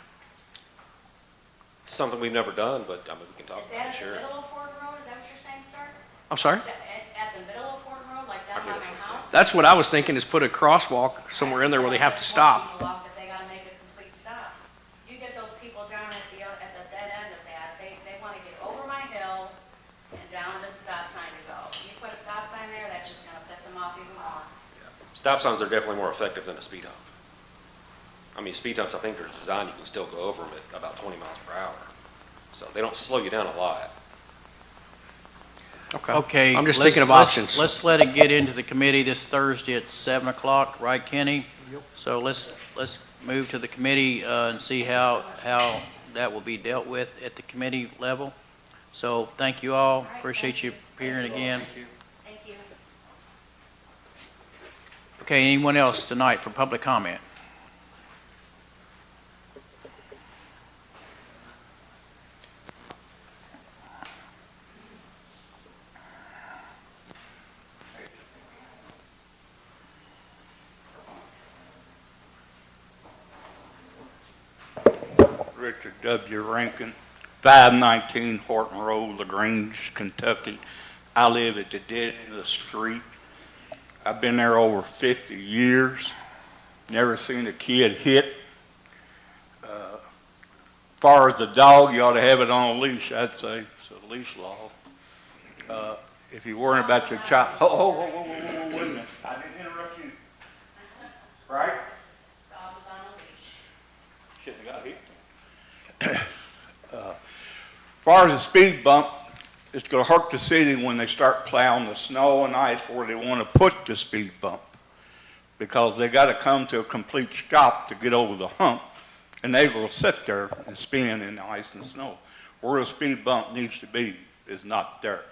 Something we've never done, but I mean, we can talk Is about that it, at sure. the middle of Ford Road? Is that what you're saying, sir? I'm sorry? At the middle of Ford Road, like down by my house? That's what I was thinking, is put a crosswalk somewhere in there where they have to stop. People off that they gotta make a complete stop. You get those people down at the dead end of that, they wanna get over my hill and down to the stop sign to go. You put a stop sign there, that's just gonna piss them off even more. Stop signs are definitely more effective than a speed hump. I mean, speed humps, I think they're designed, you can still go over them at about 20 miles per hour. So they don't slow you down a lot. Okay. I'm just let's- thinking of let's- options. Let's let it get into the committee this Thursday at 7 o'clock, right, Kenny? So let's move to the committee and see how that will be dealt with at the committee level. So thank you all. Appreciate you appearing again. Thank you. Okay, anyone else tonight for public comment? Richard W. Rankin, 519 Horton Road, Grange, Kentucky. I live at the dead end of the street. I've been there over 50 years. Never seen a kid hit. Far as the dog, you ought to have it on a leash, I'd say. It's a leash law. If you're worrying about your child, wait a minute. I didn't interrupt you. Right? Dog was on a leash. Shouldn't have got hit. Far as the speed bump, it's going to hurt the city when they start plowing the snow and ice where they want to put the speed bump, because they got to come to a complete stop to get over the hump, and they will sit there and spin in the ice and snow. Where the speed bump needs to be is not there.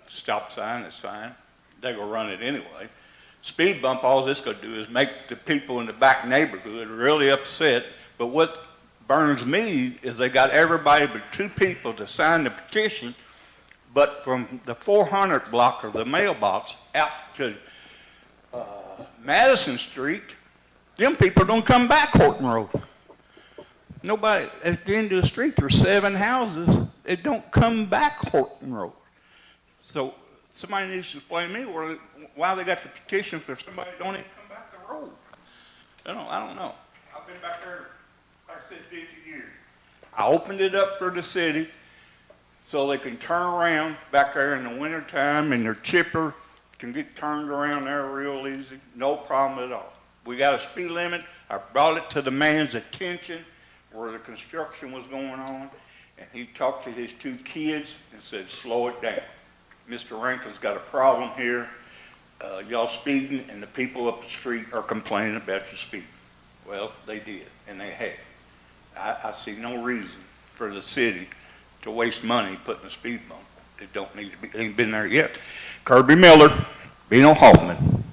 Stop sign is fine. They're going to run it anyway. Speed bump, all it's going to do is make the people in the back neighborhood really upset. But what burns me is they got everybody but 2 people to sign the petition, but from the 400 block of the mailbox out to Madison Street, them people don't come back Horton Road. Nobody, at the end of the street, there's 7 houses. It don't come back Horton Road. So somebody needs to explain to me why they got the petition for somebody that don't even come back the road. I don't know. I've been back there, like I said, 50 years. I opened it up for the city so they can turn around back there in the wintertime, and their chipper can get turned around there real easy. No problem at all. We got a speed limit. I brought it to the man's attention where the construction was going on, and he talked to his 2 kids and said, slow it down. Mr. Rankin's got a problem here. Y'all speeding, and the people up the street are complaining about your speed. Well, they did, and they had. I see no reason for the city to waste money putting a speed bump. It don't need to be, it ain't been there yet. Kirby Miller, Bino Hoffman,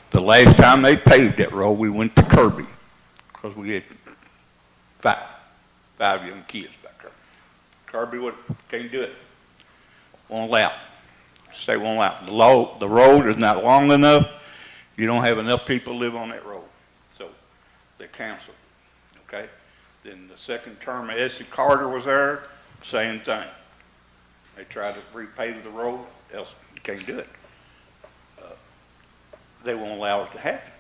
the last time they paved that road, we went to Kirby, because we had five young kids back there. Kirby can't do it. Won't allow. State won't allow. The road is not long enough. You don't have enough people live on that road. So they canceled. Okay? Then the second term of Essie Carter was there, same thing. They tried to repave the road, else you can't do it. They won't allow it to happen.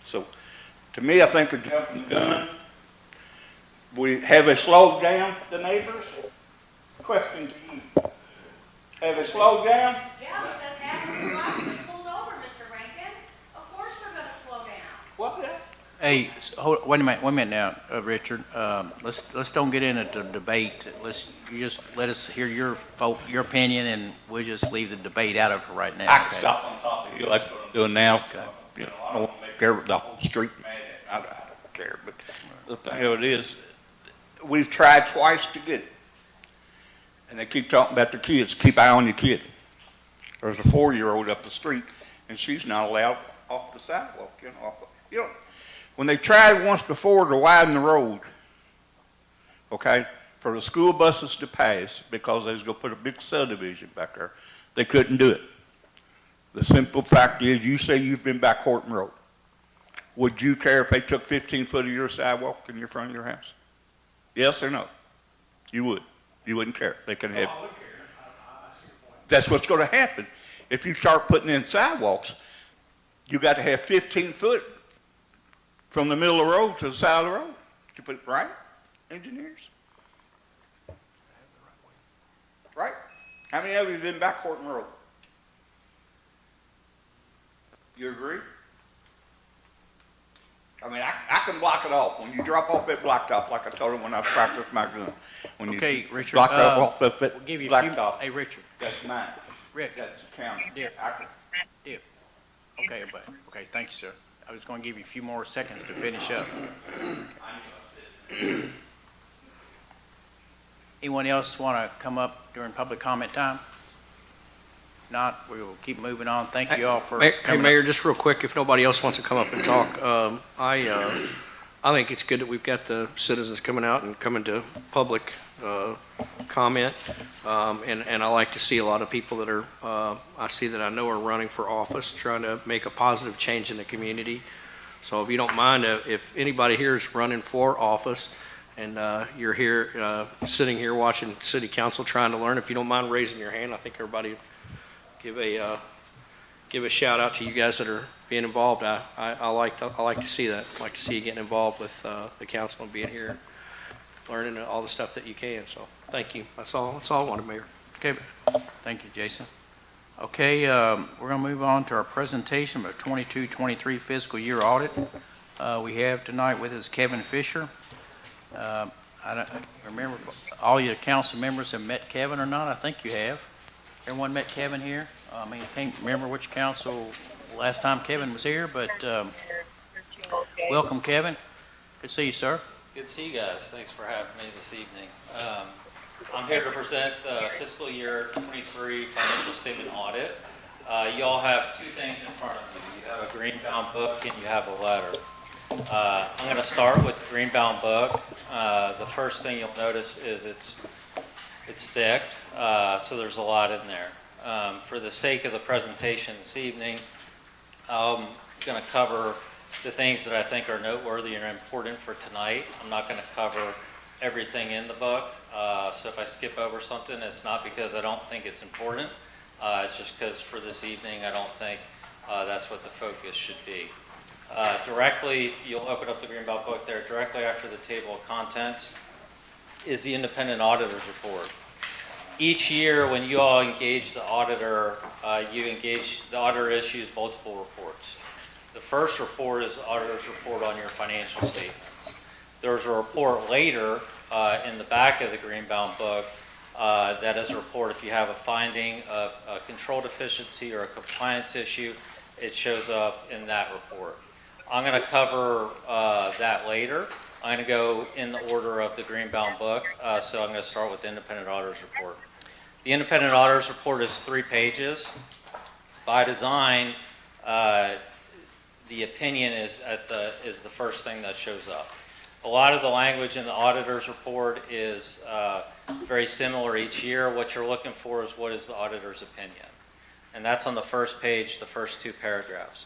So to me, I think they're jumping the gun. Have they slowed down the neighbors? Question to you. Have they slowed down? Yeah, because half of the blocks was pulled over, Mr. Rankin. Of course we're gonna slow Well, Hey, wait a minute now, Richard. Let's don't get into the debate. You just let us hear your opinion, and we'll just leave the debate out of it right now. I can okay? stop on top of you. That's what I'm doing now. You know, I don't want to make the whole street mad. I don't care. But the thing of it is, we've tried twice to get it. And they keep talking about their kids. Keep eye on your kid. There's a 4-year-old up the street, and she's not allowed off the sidewalk. You know, when they tried once before to widen the road, okay, for the school buses to pass because they was going to put a big subdivision back there, they couldn't do it. The simple fact is, you say you've been back Horton Road. Would you care if they took 15 foot of your sidewalk in your front of your house? Yes or no? You would. You wouldn't care. They can have. I would care. I see your point. That's what's going to happen. If you start putting in sidewalks, you got to have 15 foot from the middle of the road to the side of the road. You put it right, engineers? Right? How many of you have been back Horton Road? You agree? I mean, I can block it off. When you drop off that blacktop, like I told him when I practiced my gun. When you Okay, Richard, block off that we'll give you a few. blacktop, Hey, Richard. that's mine. Rick. That's the county. Dear. Dear. Okay, everybody. Okay, thank you, sir. I was going to give you a few more seconds to finish up. Anyone else want to come up during public comment time? Not, we will keep moving on. Thank you all for Hey, coming. Mayor, just real quick, if nobody else wants to come up and talk, I think it's good that we've got the citizens coming out and coming to public comment. And I like to see a lot of people that are, I know are running for office, trying to make a positive change in the community. So if you don't mind, if anybody here is running for office and you're here, sitting here watching city council trying to learn, if you don't mind raising your hand, I think everybody give a shout out to you guys that are being involved. I like to see that. I like to see you getting involved with the council and being here, learning all the stuff that you can. So thank you. That's all I wanted, Mayor. Okay, thank you, Jason. Okay, we're going to move on to our presentation of 22-23 fiscal year audit. We have tonight with us Kevin Fisher. I don't remember if all your council members have met Kevin or not. I think you have. Everyone met Kevin here? I mean, I can't remember which council last time Kevin was here, but welcome, Kevin. Good to see you, sir. Good to see you guys. Thanks for having me this evening. I'm here to present the fiscal year 23 financial statement audit. You all have two things in front of you. You have a green-bound book and you have a letter. I'm going to start with the green-bound book. The first thing you'll notice is it's thick, so there's a lot in there. For the sake of the presentation this evening, I'm going to cover the things that I think are noteworthy and important for tonight. I'm not going to cover everything in the book, so if I skip over something, it's not because I don't think it's important. It's just because for this evening, I don't think that's what the focus should be. Directly, you'll open up the Greenbelt book there, directly after the table of contents is the independent auditor's report. Each year when you all engage the auditor, the auditor issues multiple reports. The first report is the auditor's report on your financial statements. There's a report later in the back of the Greenbound book that is a report if you have a finding of a control deficiency or a compliance issue, it shows up in that report. I'm going to cover that later. I'm going to go in the order of the Greenbound book, so I'm going to start with the independent auditor's report. The independent auditor's report is 3 pages. By design, the opinion is the first thing that shows up. A lot of the language in the auditor's report is very similar each year. What you're looking for is what is the auditor's opinion. And that's on the first page, the first 2 paragraphs.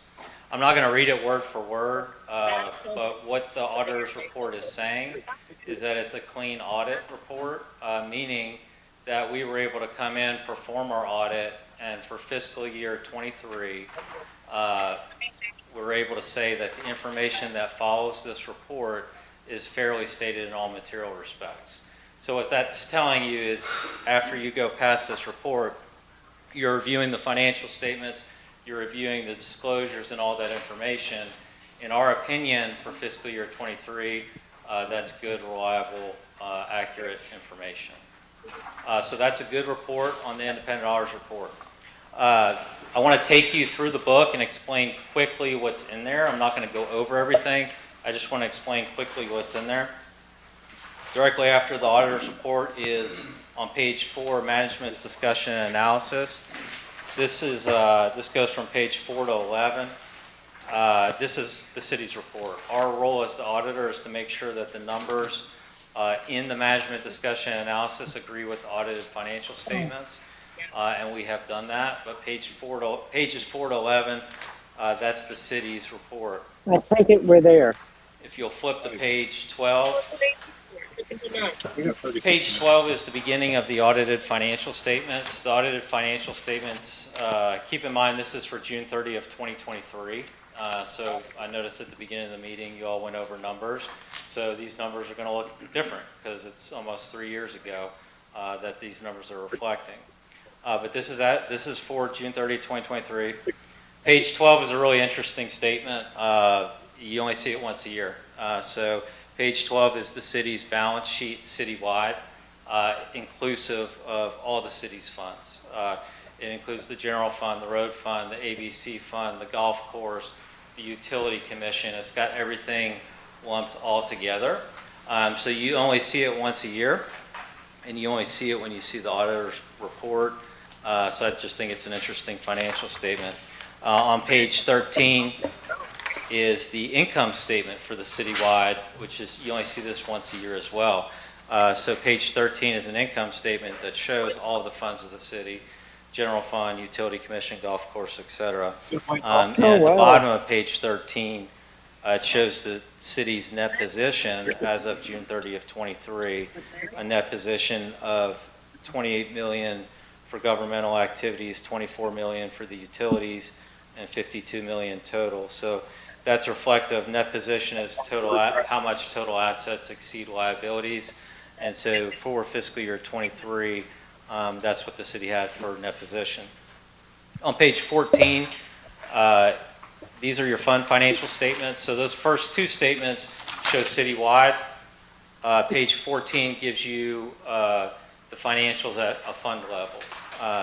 I'm not going to read it word for word, but what the auditor's report is saying is that it's a clean audit report, meaning that we were able to come in, perform our audit, and for fiscal year 23, we're able to say that the information that follows this report is fairly stated in all material respects. So what that's telling you is after you go past this report, you're reviewing the financial statements, you're reviewing the disclosures and all that information, in our opinion, for fiscal year '23, that's good, reliable, accurate information. So that's a good report on the independent auditor's report. I want to take you through the book and explain quickly what's in there. I'm not going to go over everything. I just want to explain quickly what's in there. Directly after the auditor's report is on page 4, management's discussion and analysis. This goes from page 4 to 11. This is the city's report. Our role as the auditor is to make sure that the numbers in the management discussion and analysis agree with the audited financial statements, and we have done that. But pages 4 to 11, that's the city's report. I take it we're there. If you'll flip to page 12. Page 12 is the beginning of the audited financial statements. The audited financial statements, keep in mind this is for June 30 of 2023. So I noticed at the beginning of the meeting you all went over numbers. So these numbers are going to look different because it's almost 3 years ago that these numbers are reflecting. But this is for June 30, 2023. Page 12 is a really interesting statement. You only see it once a year. So page 12 is the city's balance sheet citywide, inclusive of all the city's funds. It includes the general fund, the road fund, the ABC fund, the golf course, the utility commission. It's got everything lumped all together. So you only see it once a year, and you only see it when you see the auditor's report. So I just think it's an interesting financial statement. On page 13 is the income statement for the citywide, which is, you only see this once a year as well. So page 13 is an income statement that shows all of the funds of the city, general fund, utility commission, golf course, et cetera. And at the bottom of page 13, it shows the city's net position as of June 30 of 23, a net position of $28 million for governmental activities, $24 million for the utilities, and $52 million total. So that's reflective. Net position is total, how much total assets exceed liabilities. And so for fiscal year 23, that's what the city had for net position. On page 14, these are your fund financial statements. So those first two statements show citywide. Page 14 gives you the financials at a fund level.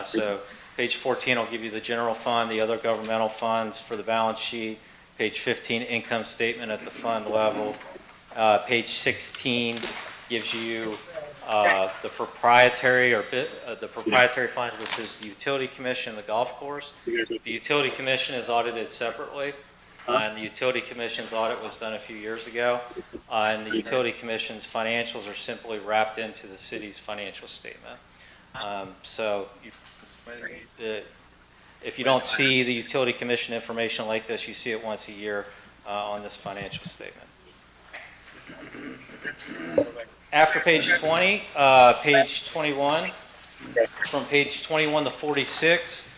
So page 14 will give you the general fund, the other governmental funds for the balance sheet. Page 15, income statement at the fund level. Page 16 gives you the proprietary fund, which is the utility commission, the golf course. The utility commission is audited separately, and the utility commission's audit was done a few years ago. And the utility commission's financials are simply wrapped into the city's financial statement. If you don't see the utility commission information like this, you see it once a year on this financial statement. After page 20, page 21, from page 21 to 46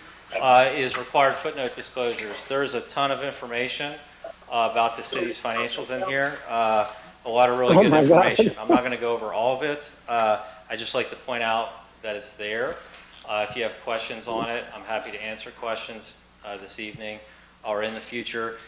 is required footnote disclosures. There's a ton of information about the city's financials in here. A lot of really good information. I'm not going to go over all of it. I just like to point out that it's there. If you have questions on it, I'm happy to answer questions this evening or in the future.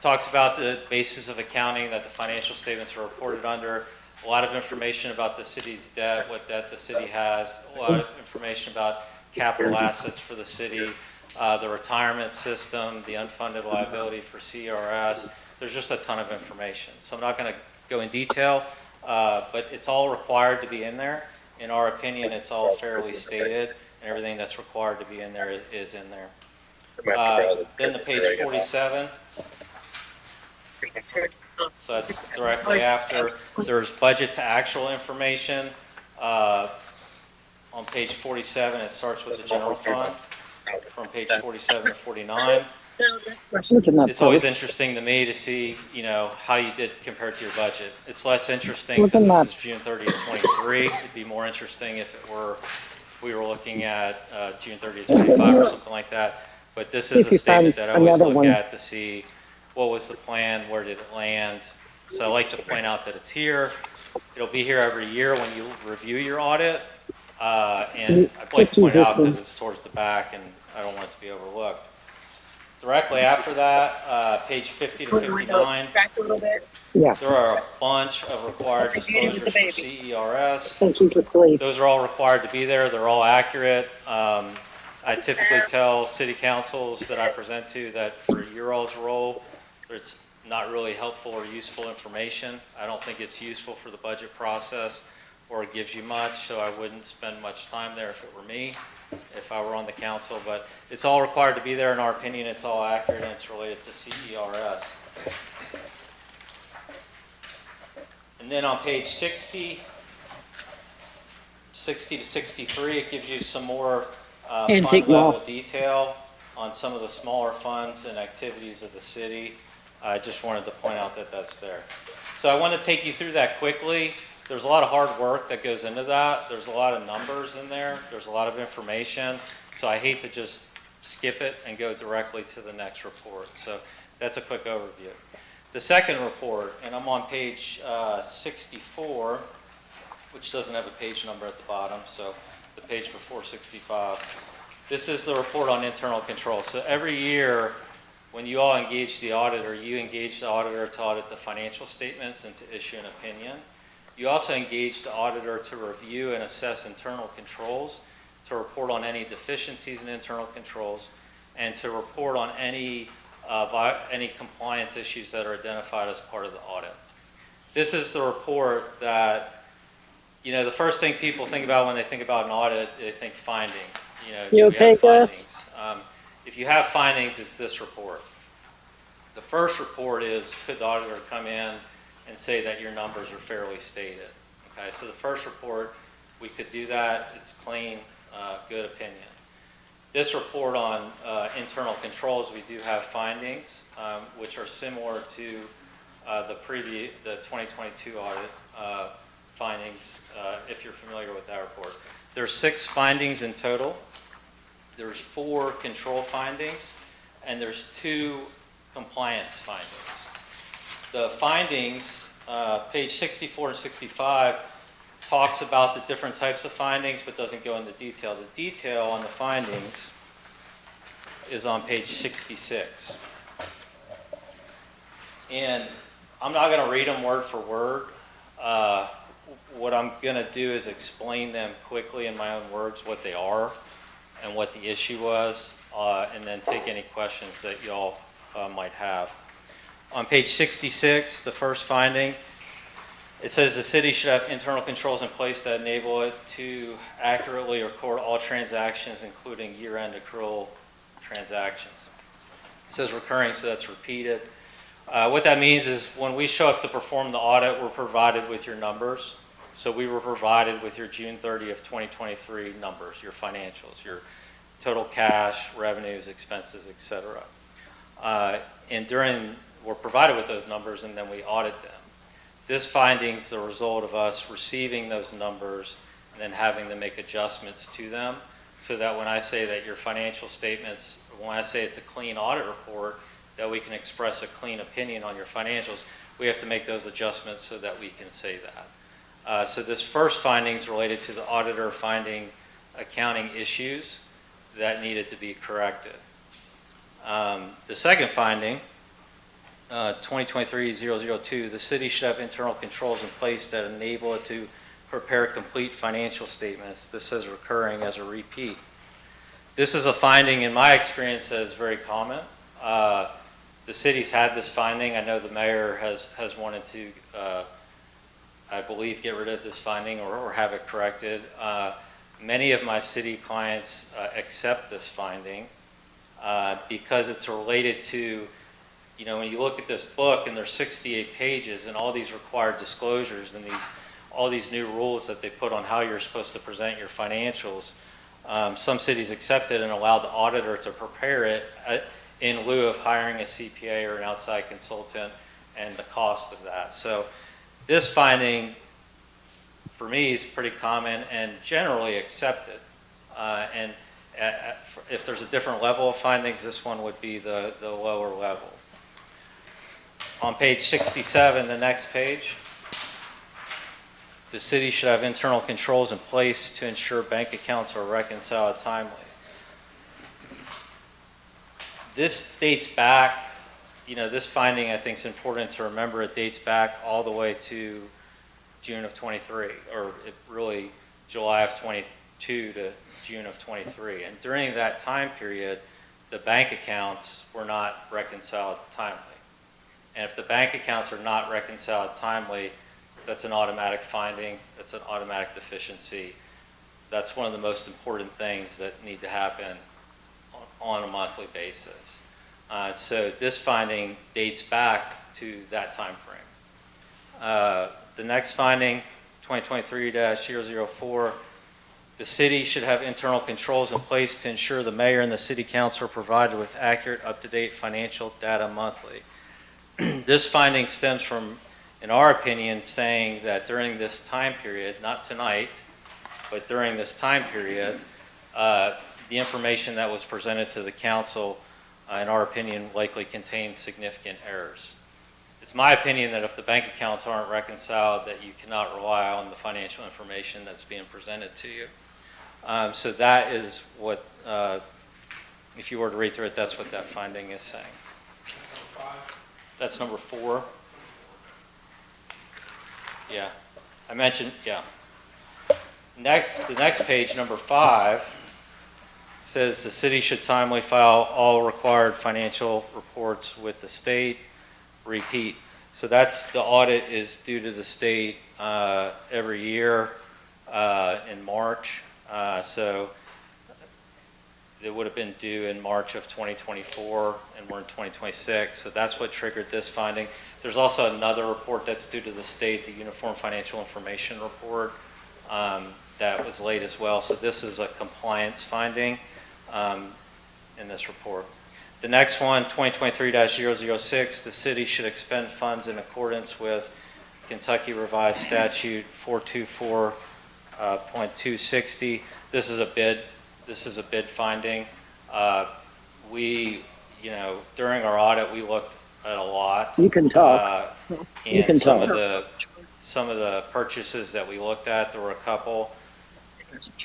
Talks about the basis of accounting that the financial statements are reported under. A lot of information about the city's debt, what debt the city has. A lot of information about capital assets for the city, the retirement system, the unfunded liability for CRS. There's just a ton of information. So I'm not going to go in detail, but it's all required to be in there. In our opinion, it's all fairly stated. Everything that's required to be in there is in there. Then the page 47. So that's directly after. There's budget to actual information. On page 47, it starts with the general fund. From page 47 to 49. It's always interesting to me to see, how you did compared to your budget. It's less interesting because this is June 30 of 23. It'd be more interesting if we were looking at June 30th, 25 or something like that. But this is a statement that I always look at to see what was the plan, where did it land. So I like to point out that it's here. It'll be here every year when you review your audit. And I'd like to point out because it's towards the back and I don't want it to be overlooked. Directly after that, page 50 to 59, Back a little bit. Yeah, there are a bunch of required disclosures for CERS. I think he's asleep. Those are all required to be there. They're all accurate. I typically tell city councils that I present to that for your all's role, it's not really helpful or useful information. I don't think it's useful for the budget process or it gives you much, so I wouldn't spend much time there if it were me, if I were on the council. But it's all required to be there. In our opinion, it's all accurate and it's related to CERS. And then on page 60 to 63, it gives you some more fund level detail on some of the smaller funds and activities of the city. I just wanted to point out that that's there. So I want to take you through that quickly. There's a lot of hard work that goes into that. There's a lot of numbers in there. There's a lot of information. So I hate to just skip it and go directly to the next report. So that's a quick overview. The second report, and I'm on page 64, which doesn't have a page number at the bottom, so the page before 65. This is the report on internal control. So every year, when you all engage the auditor, you engage the auditor to audit the financial statements and to issue an opinion. You also engage the auditor to review and assess internal controls, to report on any deficiencies in internal controls, and to report on any compliance issues that are identified as part of the audit. This is the report that, you know, the first thing people think about when they think about an audit, they think finding. You know, You okay, Gus? If you have findings, it's this report. The first report is, could the auditor come in and say that your numbers are fairly stated? Okay, so the first report, we could do that. It's clean, good opinion. This report on internal controls, we do have findings, which are similar to the 2022 audit findings, if you're familiar with that report. There's 6 findings in total. There's 4 control findings, and there's 2 compliance findings. The findings, page 64 and 65, talks about the different types of findings, but doesn't go into detail. The detail on the findings is on page 66. And I'm not going to read them word for word. What I'm going to do is explain them quickly in my own words, what they are and what the issue was, and then take any questions that y'all might have. On page 66, the first finding, it says the city should have internal controls in place that enable it to accurately record all transactions, including year-end accrual transactions. It says recurring, so that's repeated. What that means is when we show up to perform the audit, we're provided with your numbers. So we were provided with your June 30th, 2023 numbers, your financials, your total cash, revenues, expenses, et cetera. And we're provided with those numbers and then we audit them. This finding's the result of us receiving those numbers and then having to make adjustments to them so that when I say that your financial statements, when I say it's a clean audit report, that we can express a clean opinion on your financials, we have to make those adjustments so that we can say that. So this first finding is related to the auditor finding accounting issues that needed to be corrected. The second finding, 2023-002, the city should have internal controls in place that enable it to prepare complete financial statements. This says recurring as a repeat. This is a finding, in my experience, that is very common. The city's had this finding. I know the mayor has wanted to, I believe, get rid of this finding or have it corrected. Many of my city clients accept this finding because it's related to, you know, when you look at this book and there's 68 pages and all these required disclosures and all these new rules that they put on how you're supposed to present your financials, some cities accept it and allow the auditor to prepare it in lieu of hiring a CPA or an outside consultant and the cost of that. So this finding, for me, is pretty common and generally accepted. And if there's a different level of findings, this one would be the lower level. On page 67, the next page, the city should have internal controls in place to ensure bank accounts are reconciled timely. This dates back, this finding, I think, is important to remember. It dates back all the way to June of '23, or really July of '22 to June of '23. And during that time period, the bank accounts were not reconciled timely. And if the bank accounts are not reconciled timely, that's an automatic finding, that's an automatic deficiency. That's one of the most important things that need to happen on a monthly basis. So this finding dates back to that time frame. The next finding, 2023-004, the city should have internal controls in place to ensure the mayor and the city council are provided with accurate, up-to-date financial data monthly. This finding stems from, in our opinion, saying that during this time period, not tonight, but during this time period, the information that was presented to the council, in our opinion, likely contained significant errors. It's my opinion that if the bank accounts aren't reconciled, that you cannot rely on the financial information that's being presented to you. So that is what, if you were to read through it, that's what that finding is saying. That's number 4. Yeah, I mentioned, yeah. Next, the next page, number 5, says the city should timely file all required financial reports with the state. Repeat. So that's, the audit is due to the state every year in March. So it would have been due in March of 2024, and we're in 2026. So that's what triggered this finding. There's also another report that's due to the state, the Uniform Financial Information Report, that was late as well. So this is a compliance finding in this report. The next one, 2023-006, the city should expend funds in accordance with Kentucky Revised Statute 424.260. This is a bid. This is a bid finding. We, during our audit, we looked at a lot. You can talk. You And can some talk. of the purchases that we looked at, there were a couple.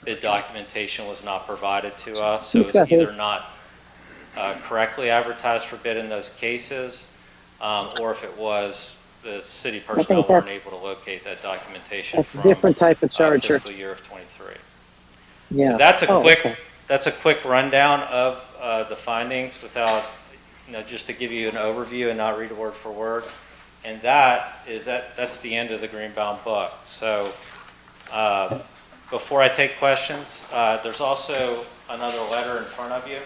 Bid documentation was not provided to us, so it's either not correctly advertised for bid in those cases, or if it was, the city personnel weren't able to locate that documentation That's from a different type of charger. fiscal year of '23. Yeah. So that's a quick, okay. that's a quick rundown of the findings without, just to give you an overview and not read word for word. And that's the end of the Greenbound book. So before I take questions, there's also another letter in front of you.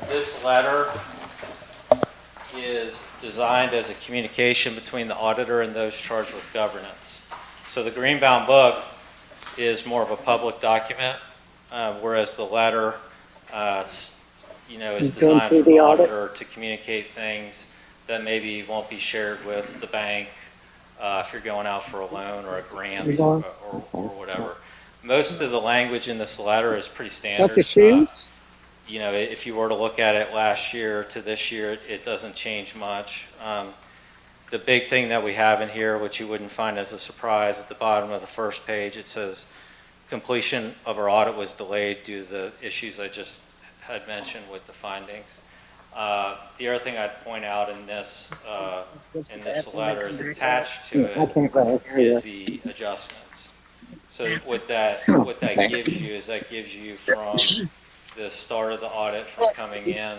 This letter is designed as a communication between the auditor and those charged with governance. So the Greenbound book is more of a public document, whereas the letter, is designed for the auditor to communicate things that maybe won't be shared with the bank if you're going out for a loan or a grant or whatever. Most of the language in this letter is pretty standard. Got your shoes? If you were to look at it last year to this year, it doesn't change much. The big thing that we have in here, which you wouldn't find as a surprise, at the bottom of the first page, it says completion of our audit was delayed due to the issues I just had mentioned with the findings. The other thing I'd point out in this letter is attached to it is the adjustments. So what that gives you is that gives you from the start of the audit, from coming in,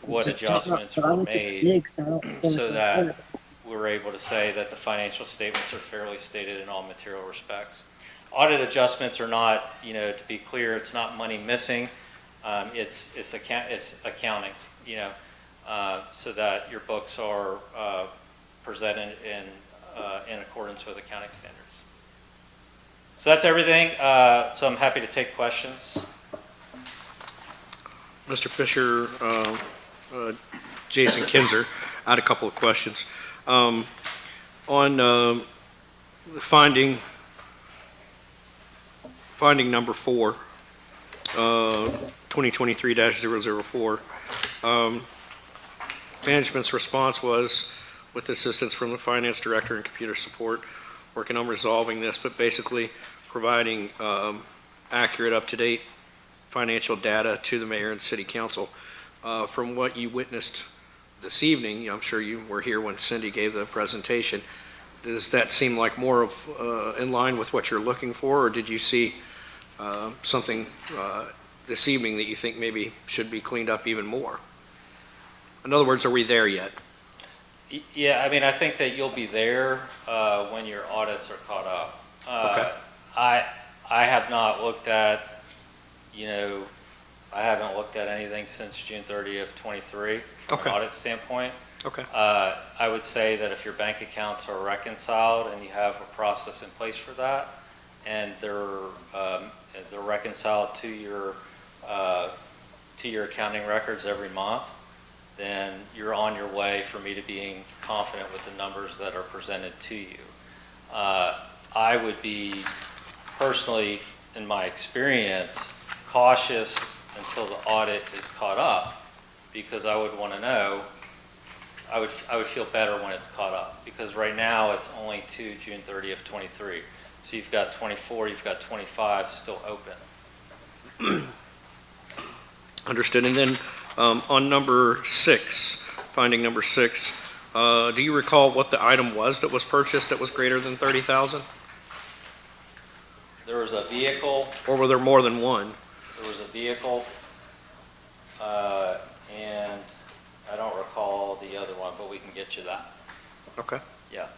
what adjustments were made so that we're able to say that the financial statements are fairly stated in all material respects. Audit adjustments are not, to be clear, it's not money missing. It's accounting, so that your books are presented in accordance with accounting standards. So that's everything. So I'm happy to take questions. Mr. Fisher, Jason Kinzer, I had a couple of questions. On finding number 4, 2023-004, management's response was, with assistance from the finance director and computer support, working on resolving this, but basically providing accurate, up-to-date financial data to the mayor and city council. From what you witnessed this evening, I'm sure you were here when Cindy gave the presentation, does that seem like more of in line with what you're looking for, or did you see something this evening that you think maybe should be cleaned up even more? In other words, are we there yet? Yeah, I mean, I think that you'll be there when your audits are caught up. Okay. I have not looked at, I haven't looked at anything since June 30th, 23 from Okay. an audit standpoint. Okay. I would say that if your bank accounts are reconciled and you have a process in place for that, and they're reconciled to your accounting records every month, then you're on your way for me to being confident with the numbers that are presented to you. I would be personally, in my experience, cautious until the audit is caught up, because I would want to know, I would feel better when it's caught up, because right now it's only to June 30th, 23. So you've got 24, you've got 25 still open. Understood. And then on number 6, finding number 6, do you recall what the item was that was purchased that was greater than 30,000? There was a vehicle. Or were there more than one? There was a vehicle, and I don't recall the other one, but we can get you that. Okay. Yeah.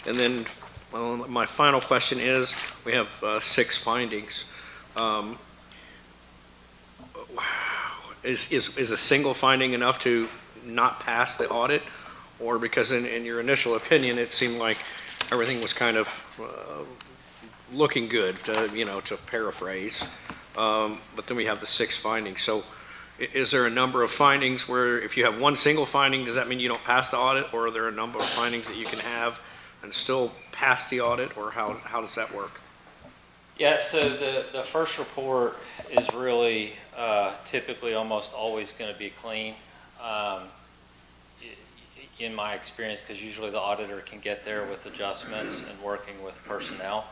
And then, well, my final question is, we have 6 findings. Is a single finding enough to not pass the audit? Or because in your initial opinion, it seemed like everything was kind of looking good, to paraphrase. But then we have the 6 findings. So is there a number of findings where if you have one single finding, does that mean you don't pass the audit? Or are there a number of findings that you can have and still pass the audit? Or how does that work? Yeah, so the first report is really typically almost always going to be clean. In my experience, because usually the auditor can get there with adjustments and working with personnel.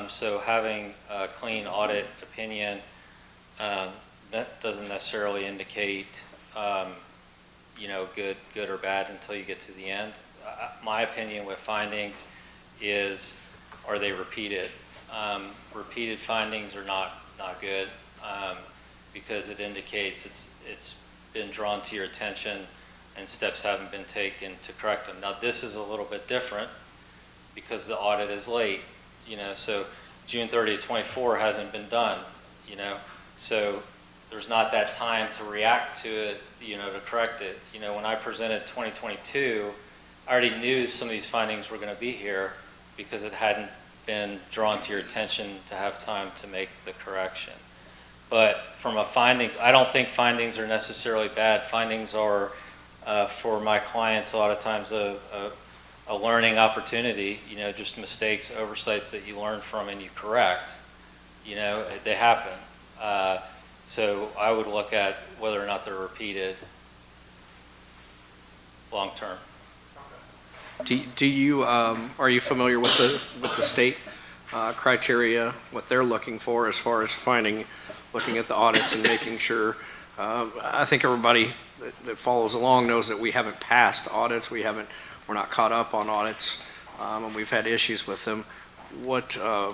So having a clean audit opinion, that doesn't necessarily indicate, good or bad until you get to the end. My opinion with findings is, are they repeated? Repeated findings are not good, because it indicates it's been drawn to your attention and steps haven't been taken to correct them. Now, this is a little bit different because the audit is late, so June 30th, 24 hasn't been done, so there's not that time to react to it, to correct it. When I presented 2022, I already knew some of these findings were going to be here because it hadn't been drawn to your attention to have time to make the correction. But from a findings, I don't think findings are necessarily bad. Findings are, for my clients, a lot of times a learning opportunity, just mistakes, oversights that you learn from and you correct. They happen. So I would look at whether or not they're repeated long term. Do you are you familiar with the state criteria, what they're looking for as far as looking at the audits and making sure? I think everybody that follows along knows that we haven't passed audits. We're not caught up on audits, and we've had issues with them. What are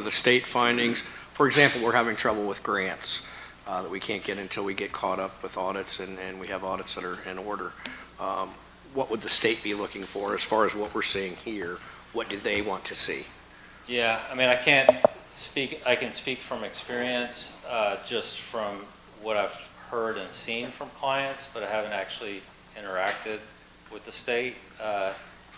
the state findings? For example, we're having trouble with grants that we can't get until we get caught up with audits, and we have audits that are in order. What would the state be looking for as far as what we're seeing here? What do they want to see? Yeah, I mean, I can speak from experience, just from what I've heard and seen from clients, but I haven't actually interacted with the state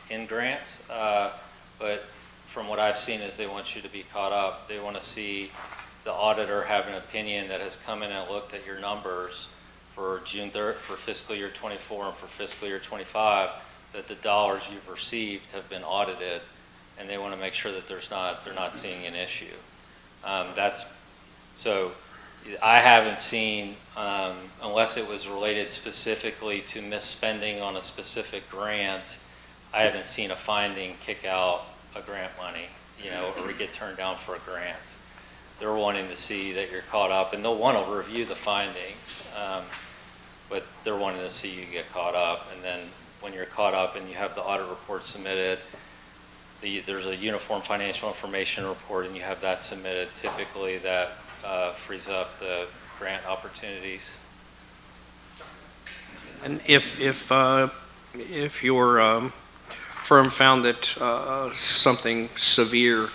in grants. But from what I've seen is they want you to be caught up. They want to see the auditor have an opinion that has come in and looked at your numbers for June 3rd, for fiscal year 24 and for fiscal year 25, that the dollars you've received have been audited, and they want to make sure that they're not seeing an issue. So I haven't seen, unless it was related specifically to misspending on a specific grant, I haven't seen a finding kick out a grant money, or get turned down for a grant. they're wanting to see that you're caught up, and they'll want to review the findings, but they're wanting to see you get caught up. And then when you're caught up and you have the audit report submitted, there's a uniform financial information report, and you have that submitted. Typically, that frees up the grant opportunities. And if your firm found that something severe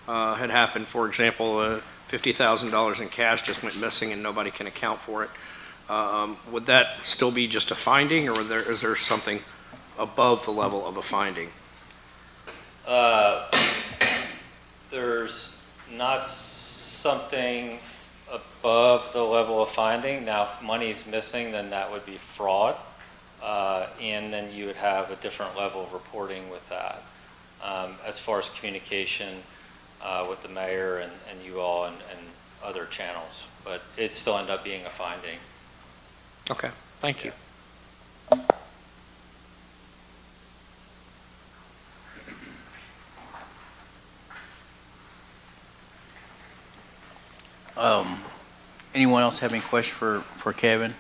had happened, for example, $50,000 in cash just went missing and nobody can account for it, would that still be just a finding, or is there something above the level of a finding? There's not something above the level of finding. Now, if money's missing, then that would be fraud, and then you would have a different level of reporting with that. As far as communication with the mayor and you all and other channels, but it still ended up being a finding. Okay, thank you. Anyone else have any question for Kevin?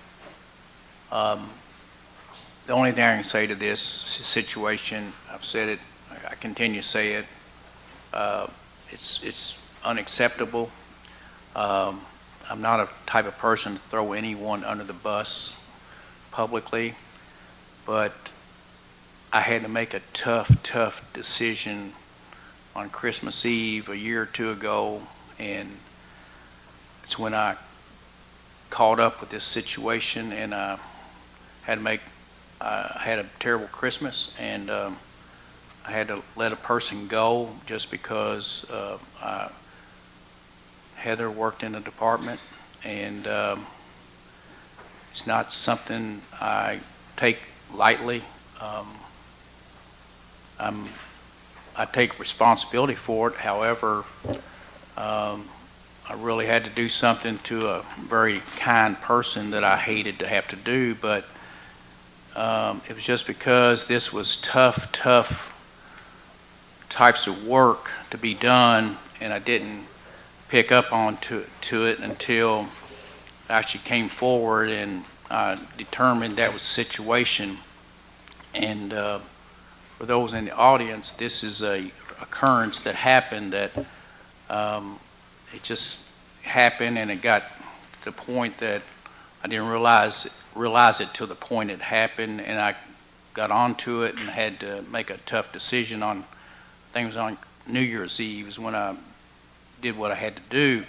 The only thing I can say to this situation, I've said it, I continue to say it, it's unacceptable. I'm not a type of person to throw anyone under the bus publicly, but I had to make a tough decision on Christmas Eve a year or two ago, and it's when I caught up with this situation, and I had a terrible Christmas, and I had to let a person go just because Heather worked in the department, and it's not something I take lightly. I take responsibility for it. However, I really had to do something to a very kind person that I hated to have to do, but it was just because this was tough types of work to be done, and I didn't pick up on to it until I actually came forward and determined that was the situation. And for those in the audience, this is a occurrence that happened that it just happened, and it got to the point that I didn't realize it till the point it happened, and I got onto it and had to make a tough decision on things. On New Year's Eve is when I did what I had to do.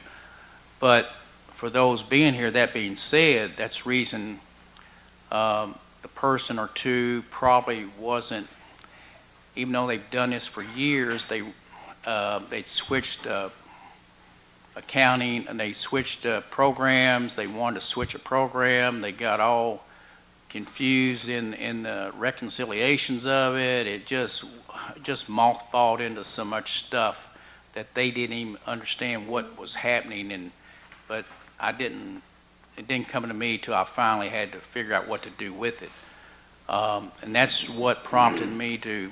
But for those being here, that being said, that's reason the person or two probably wasn't, even though they've done this for years, they'd switched accounting, and they switched programs. They wanted to switch a program. They got all confused in the reconciliations of it. It just mothballed into so much stuff that they didn't even understand what was happening. But it didn't come to me till I finally had to figure out what to do with it. And that's what prompted me to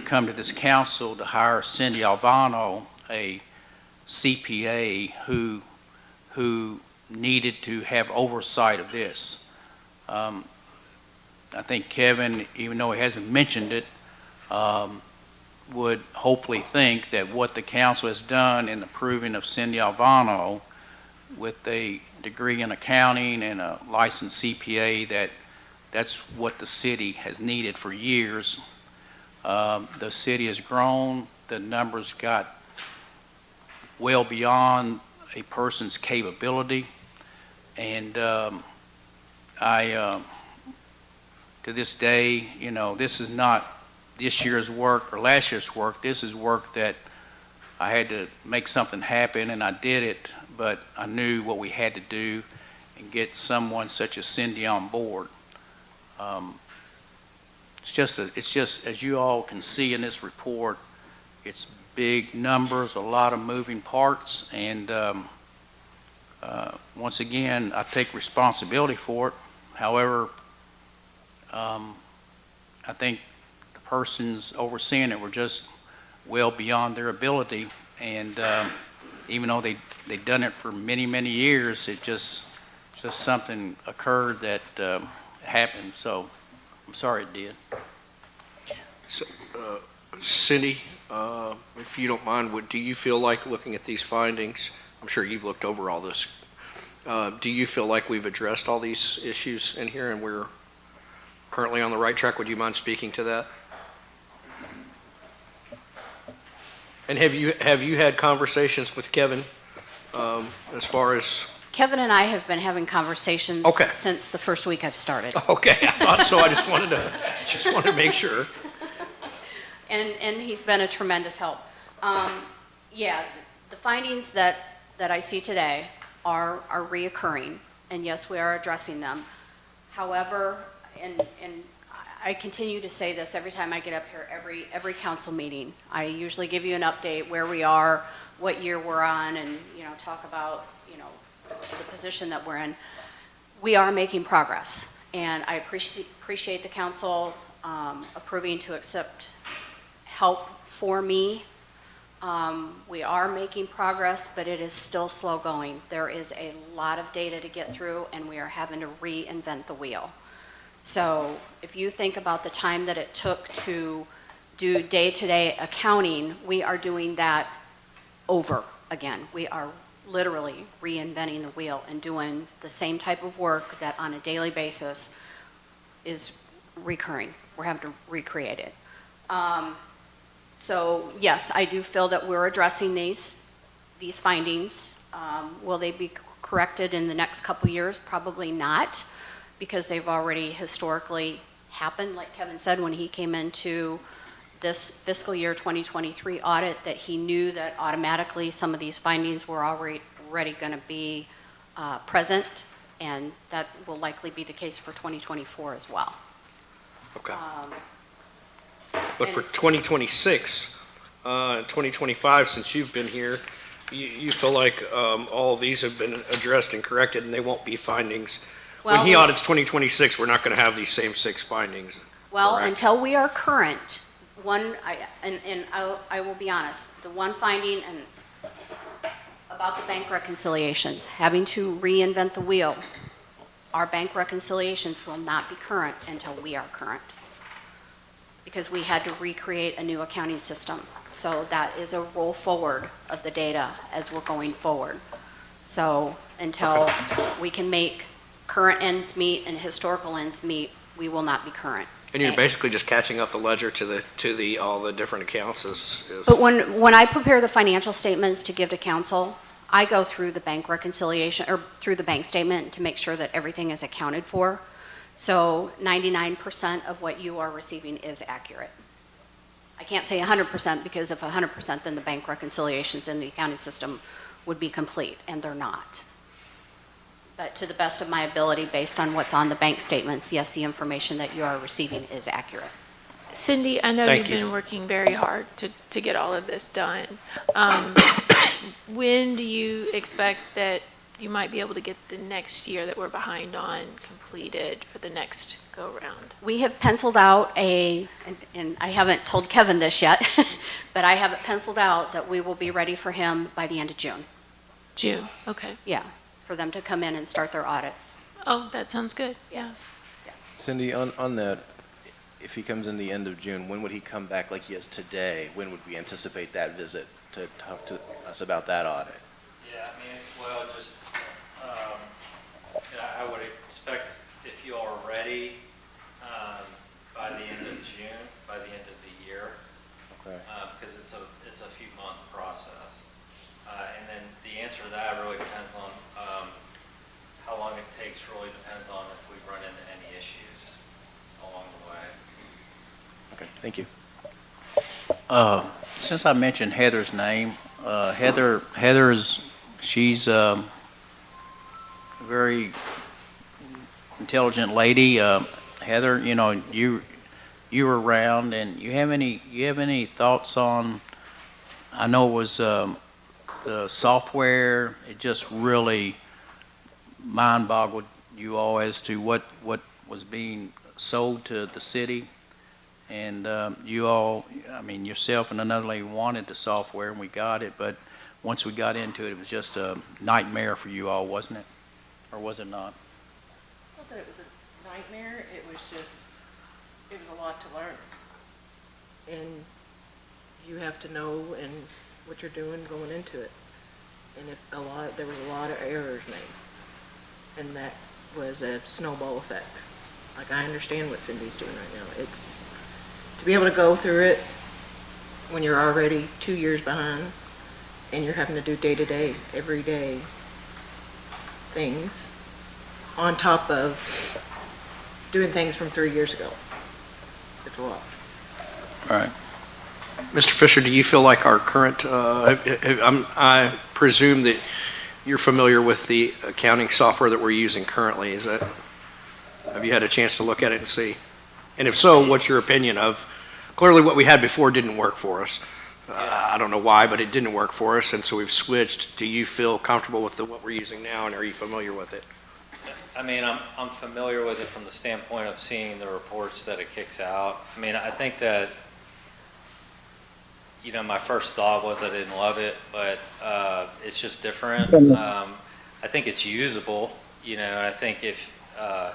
come to this council to hire Cindy Alvano, a CPA who needed to have oversight of this. I think Kevin, even though he hasn't mentioned it, would hopefully think that what the council has done in approving of Cindy Alvano with a degree in accounting and a licensed CPA, that's what the city has needed for years. The city has grown. The numbers got well beyond a person's capability. And to this day, this is not this year's work or last year's work. This is work that I had to make something happen, and I did it, but I knew what we had to do and get someone such as Cindy on board. It's just, as you all can see in this report, it's big numbers, a lot of moving parts, and once again, I take responsibility for it. However, I think the persons overseeing it were just well beyond their ability, and even though they they've done it for many, many years. It just something occurred that happened, so I'm sorry it did. So, Cindy, if you don't mind, do you feel like, looking at these findings, I'm sure you've looked over all this, do you feel like we've addressed all these issues in here and we're currently on the right track? Would you mind speaking to that? And have you had conversations with Kevin as far as? Kevin and I have been having conversations Okay. since the first week I've started. Okay, I thought so. I just wanted to make sure. And he's been a tremendous help. Yeah, the findings that I see today are reoccurring, and yes, we are addressing them. However, and I continue to say this every time I get up here, every council meeting. I usually give you an update where we are, what year we're on, and, talk about, the position that we're in. We are making progress, and I appreciate the council approving to accept help for me. We are making progress, but it is still slow going. There is a lot of data to get through, and we are having to reinvent the wheel. So if you think about the time that it took to do day-to-day accounting, we are doing that over again. We are literally reinventing the wheel and doing the same type of work that on a daily basis is recurring. We're having to recreate it. So yes, I do feel that we're addressing these findings. Will they be corrected in the next couple years? Probably not, because they've already historically happened. Like Kevin said, when he came into this fiscal year 2023 audit, that he knew that automatically some of these findings were already going to be present, and that will likely be the case for 2024 as well. Okay. But for 2026, 2025, since you've been here, you feel like all of these have been addressed and corrected, and they won't be findings. When he audits 2026, we're not going to have these same 6 findings. Well, correct? until we are current, I will be honest, the one finding about the bank reconciliations, having to reinvent the wheel, our bank reconciliations will not be current until we are current, because we had to recreate a new accounting system. So that is a roll forward of the data as we're going forward. So until we can make current ends meet and historical ends meet, we will not be current. And you're basically just catching up the ledger to all the different accounts. But when I prepare the financial statements to give to council, I go through the bank reconciliation, or through the bank statement, to make sure that everything is accounted for. So 99% of what you are receiving is accurate. I can't say 100%, because if 100%, then the bank reconciliations in the accounting system would be complete, and they're not. But to the best of my ability, based on what's on the bank statements, yes, the information that you are receiving is accurate. Cindy, I know Thank you've you. been working very hard to get all of this done. When do you expect that you might be able to get the next year that we're behind on completed for the next go-round? We have penciled out and I haven't told Kevin this yet, but I have it penciled out that we will be ready for him by the end of June. June, okay. Yeah, for them to come in and start their audits. Oh, that sounds good, yeah. Cindy, on that, if he comes in the end of June, when would he come back like he is today? When would we anticipate that visit to talk to us about that audit? Yeah, I mean, well, just, I would expect if you are ready by the end of June, by the end of the year, Okay. because it's a few month process. And then the answer to that really depends on how long it takes, really depends on if we run into any issues along the way. Okay, thank you. Since I mentioned Heather's name, she's a very intelligent lady. Heather, you were around, and you have any thoughts on? I know it was the software. It just really mind-boggled you all as to what was being sold to the city. And you all, I mean, yourself and another lady wanted the software, and we got it. But once we got into it, it was just a nightmare for you all, wasn't it? Or was it not? Not that it was a nightmare, it was a lot to learn. And you have to know and what you're doing going into it. And there was a lot of errors made. And that was a snowball effect. Like, I understand what Cindy's doing right now. It's, to be able to go through it when you're already 2 years behind and you're having to do day-to-day, everyday things on top of doing things from 3 years ago. It's a lot. All right. Mr. Fisher, do you feel like our current, I presume that you're familiar with the accounting software that we're using currently, is that, have you had a chance to look at it and see? And if so, what's your opinion of, clearly what we had before didn't work for us. I don't know why, but it didn't work for us, and so we've switched. Do you feel comfortable with what we're using now, and are you familiar with it? I mean, I'm familiar with it from the standpoint of seeing the reports that it kicks out. I mean, I think that, you know, my first thought was I didn't love it, but it's just different. I think it's usable, you know, and I think if I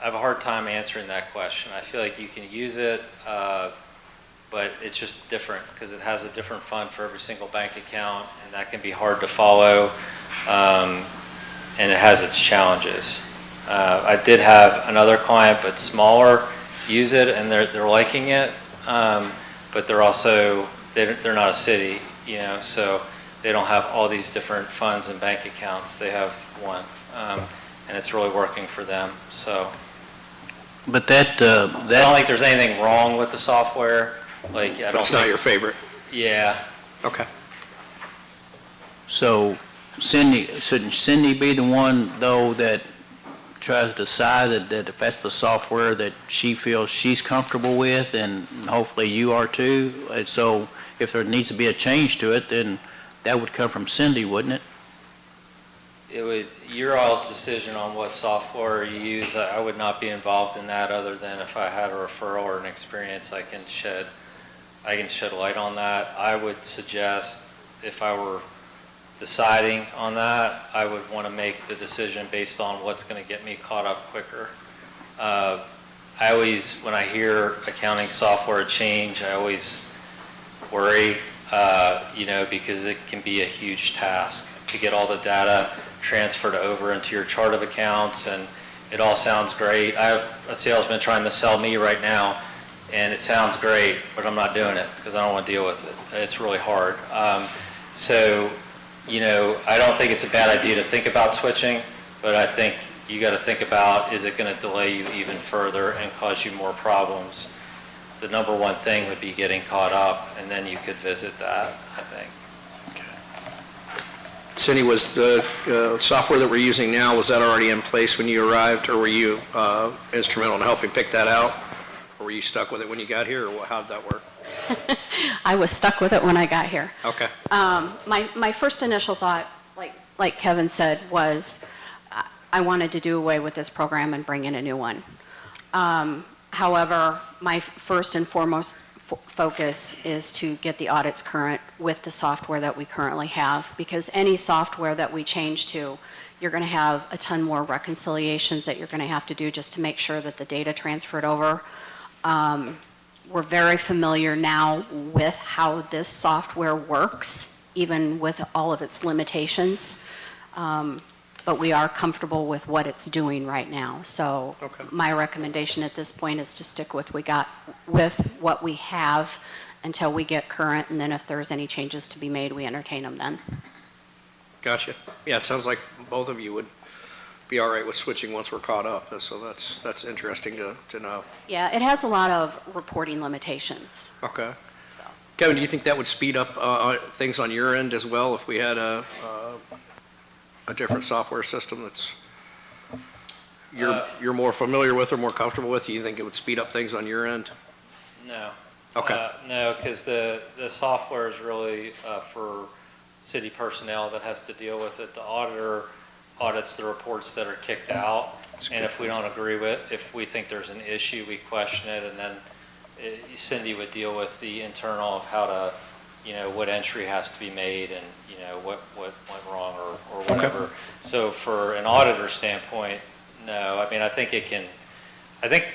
have a hard time answering that question. I feel like you can use it, but it's just different because it has a different fund for every single bank account, and that can be hard to follow, and it has its challenges. I did have another client, but smaller, use it, and they're liking it, but they're also, they're not a city, you know, so they don't have all these different funds and bank accounts. They have one, and it's really working for them, so. But that, I don't think there's anything wrong with the software. Like, I don't. It's not your favorite. Yeah. Okay. so Cindy, shouldn't Cindy be the one, though, that tries to decide that if that's the software that she feels she's comfortable with, and hopefully you are too? And so if there needs to be a change to it, then that would come from Cindy, wouldn't it? It would, your all's decision on what software you use. I would not be involved in that, other than if I had a referral or an experience, I can shed light on that. I would suggest, if I were deciding on that, I would want to make the decision based on what's going to get me caught up quicker. I always, when I hear accounting software change, I always worry, you know, because it can be a huge task to get all the data transferred over into your chart of accounts, and it all sounds great. I have a salesman trying to sell me right now, and it sounds great, but I'm not doing it because I don't want to deal with it. It's really hard. So, you know, I don't think it's a bad idea to think about switching, but I think you got to think about, is it going to delay you even further and cause you more problems? The number one thing would be getting caught up, and then you could visit that, I think. Cindy, was the software that we're using now, was that already in place when you arrived, or were you instrumental in helping pick that out? Or were you stuck with it when you got here, or how did that work? I was stuck with it when I got here. Okay. My first initial thought, like Kevin said, was I wanted to do away with this program and bring in a new one. However, my first and foremost focus is to get the audits current with the software that we currently have, because any software that we change to, you're going to have a ton more reconciliations that you're going to have to do just to make sure that the data transferred over. We're very familiar now with how this software works, even with all of its limitations. But we are comfortable with what it's doing right now. So my recommendation at this point is to stick with what we have until we get current, and then if there's any changes to be made, we entertain them then. Gotcha. Yeah, it sounds like both of you would be all right with switching once we're caught up, so that's interesting to know. Yeah, it has a lot of reporting limitations. Okay. Kevin, do you think that would speed up things on your end as well if we had a different software system that's you're more familiar with or more comfortable with? Do you think it would speed up things on your end? No. Okay. No, because the software is really for city personnel that has to deal with it. The auditor audits the reports that are kicked out, and if we don't agree with, if we think there's an issue, we question it, and then Cindy would deal with the internal of how to, what entry has to be made and, what went wrong or whatever. So for an auditor standpoint, no, I mean, I think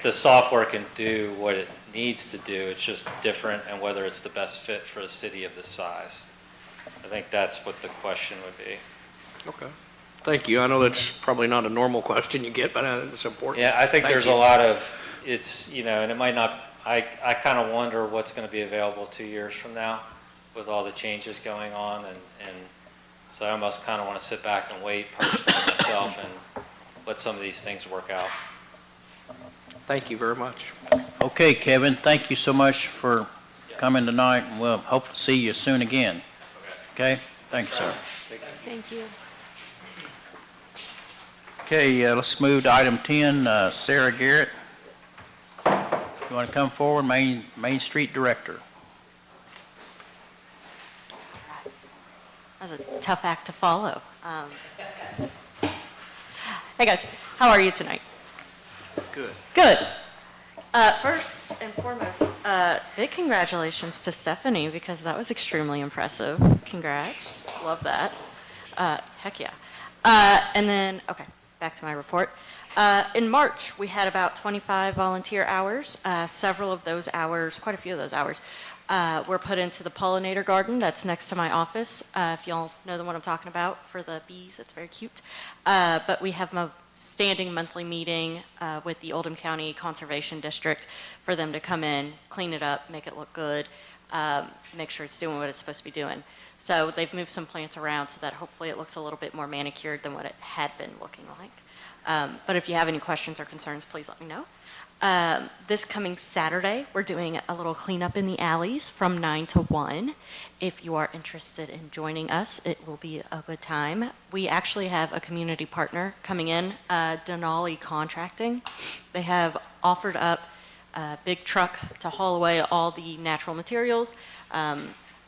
the software can do what it needs to do. It's just different and whether it's the best fit for a city of this size. I think that's what the question would be. Okay. Thank you. I know that's probably not a normal question you get, but it's important. Yeah, I think Thank there's you. a lot of, and it might not, I kind of wonder what's going to be available 2 years from now with all the changes going on. And so I almost kind of want to sit back and wait personally myself and let some of these things work out. Thank you very much. Okay, Kevin, thank you so much for coming tonight, and we'll hope to see you soon again. Okay? Thanks, sir. Thank you. Okay, let's move to item 10, Sarah Garrett. You want to come forward, Main Street Director? That was a tough act to follow. Hey guys, how are you tonight? Good. Good. First and foremost, big congratulations to Stephanie because that was extremely impressive. Congrats. Love that. Heck yeah. And then, okay, back to my report. In March, we had about 25 volunteer hours. Several of those hours, quite a few of those hours, were put into the pollinator garden that's next to my office. If y'all know the one I'm talking about for the bees, it's very cute. But we have a standing monthly meeting with the Oldham County Conservation District for them to come in, clean it up, make it look good, make sure it's doing what it's supposed to be doing. So they've moved some plants around so that hopefully it looks a little bit more manicured than what it had been looking like. But if you have any questions or concerns, please let me know. This coming Saturday, we're doing a little cleanup in the alleys from 9 to 1. If you are interested in joining us, it will be a good time. We actually have a community partner coming in, Denali Contracting. They have offered up a big truck to haul away all the natural materials.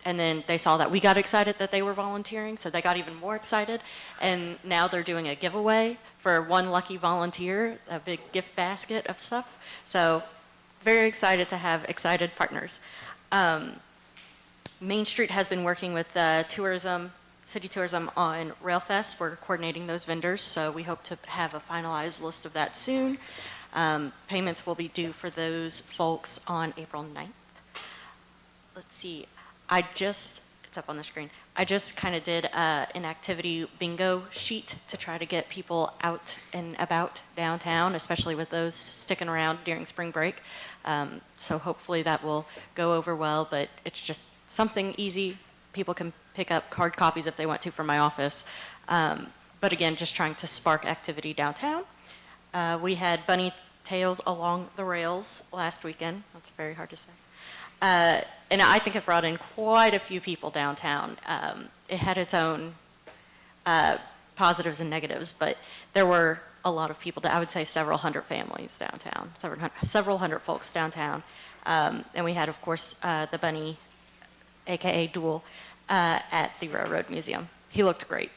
And then they saw that we got excited that they were volunteering, so they got even more excited. And now they're doing a giveaway for one lucky volunteer, a big gift basket of stuff. So very excited to have excited partners. Main Street has been working with City Tourism on Railfest. We're coordinating those vendors, so we hope to have a finalized list of that soon. Payments will be due for those folks on April 9th. Let's see. It's up on the screen. I just kind of did an activity bingo sheet to try to get people out and about downtown, especially with those sticking around during spring break. So hopefully that will go over well, but it's just something easy. People can pick up hard copies if they want to from my office. But again, just trying to spark activity downtown. We had bunny tails along the rails last weekend. That's very hard to say. And I think it brought in quite a few people downtown. It had its own positives and negatives, but there were a lot of people, I would say several hundred families downtown, several hundred folks downtown. And we had, of course, the bunny, AKA Duel, at the Railroad Museum. He looked great.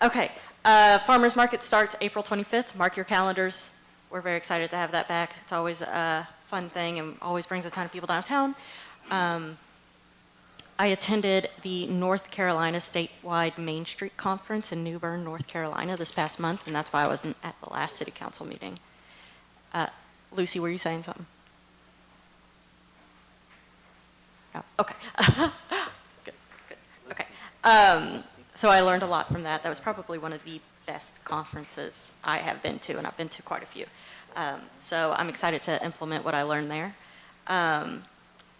Okay, Farmers Market starts April 25th. Mark your calendars. We're very excited to have that back. It's always a fun thing and always brings a ton of people downtown. I attended the North Carolina statewide Main Street Conference in New Bern, North Carolina this past month, and that's why I wasn't at the last city council meeting. Lucy, were you saying something? No, okay. Good. Okay. So I learned a lot from that. That was probably one of the best conferences I have been to, and I've been to quite a few. So I'm excited to implement what I learned there. And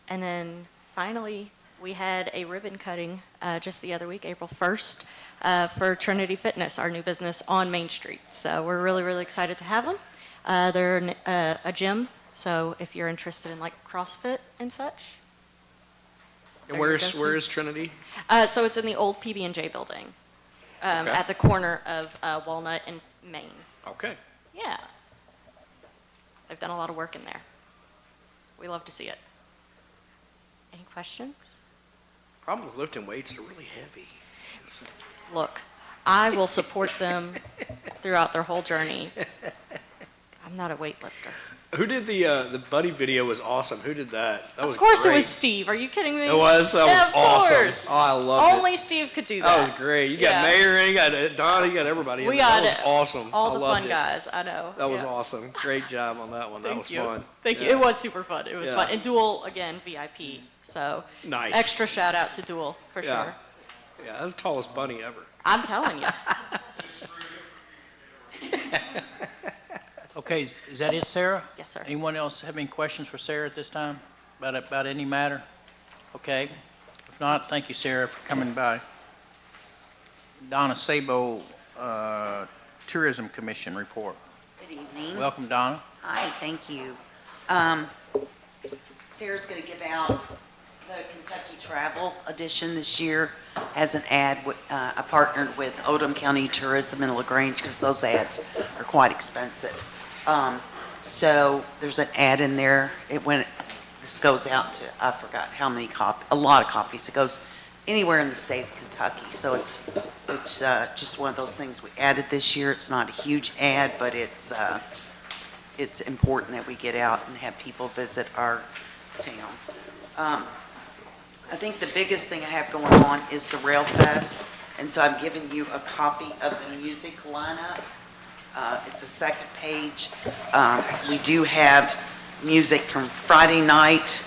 then finally, we had a ribbon cutting just the other week, April 1st, for Trinity Fitness, our new business on Main Street. So we're really, really excited to have them. They're a gym, so if you're interested in like CrossFit and such. And where is Trinity? So it's in the old PB&J building, Okay. at the corner of Walnut and Main. Okay. Yeah. They've done a lot of work in there. We love to see it. Any questions? Problem with lifting weights, they're really heavy. Look, I will support them throughout their whole journey. I'm not a weightlifter. Who did the bunny video was awesome. Who did that? That was Of course it great. was Steve. Are you kidding me? It was? That Yeah, was of awesome. course. Oh, I loved Only Steve could do it. that. That was great. You got Yeah. Mayor in, you got Donna, you got everybody in We there. That got was awesome. all I the loved fun it. guys. I know. That was Yeah. awesome. Great job on that one. That Thank was you. fun. Thank you. Yeah. It was super fun. It was Yeah. fun. And Duel, again, VIP. So Nice. extra shout out to Duel for Yeah. sure. Yeah, that's the tallest bunny ever. I'm telling you. Okay, is that it, Sarah? Yes, sir. Anyone else have any questions for Sarah at this time about any matter? Okay. If not, thank you, Sarah, for coming by. Donna Sabo, Tourism Commission report. Good evening. Welcome, Donna. Hi, thank you. Sarah's going to give out the Kentucky Travel Edition this year as an ad. I partnered with Oldham County Tourism in LaGrange because those ads are quite expensive. So there's an ad in there. This goes out to, I forgot how many a lot of copies. It goes anywhere in the state of Kentucky. So it's just one of those things we added this year. It's not a huge ad, but it's important that we get out and have people visit our town. I think the biggest thing I have going on is the Rail Fest, and so I'm giving you a copy of the music lineup. It's a second page. We do have music from Friday night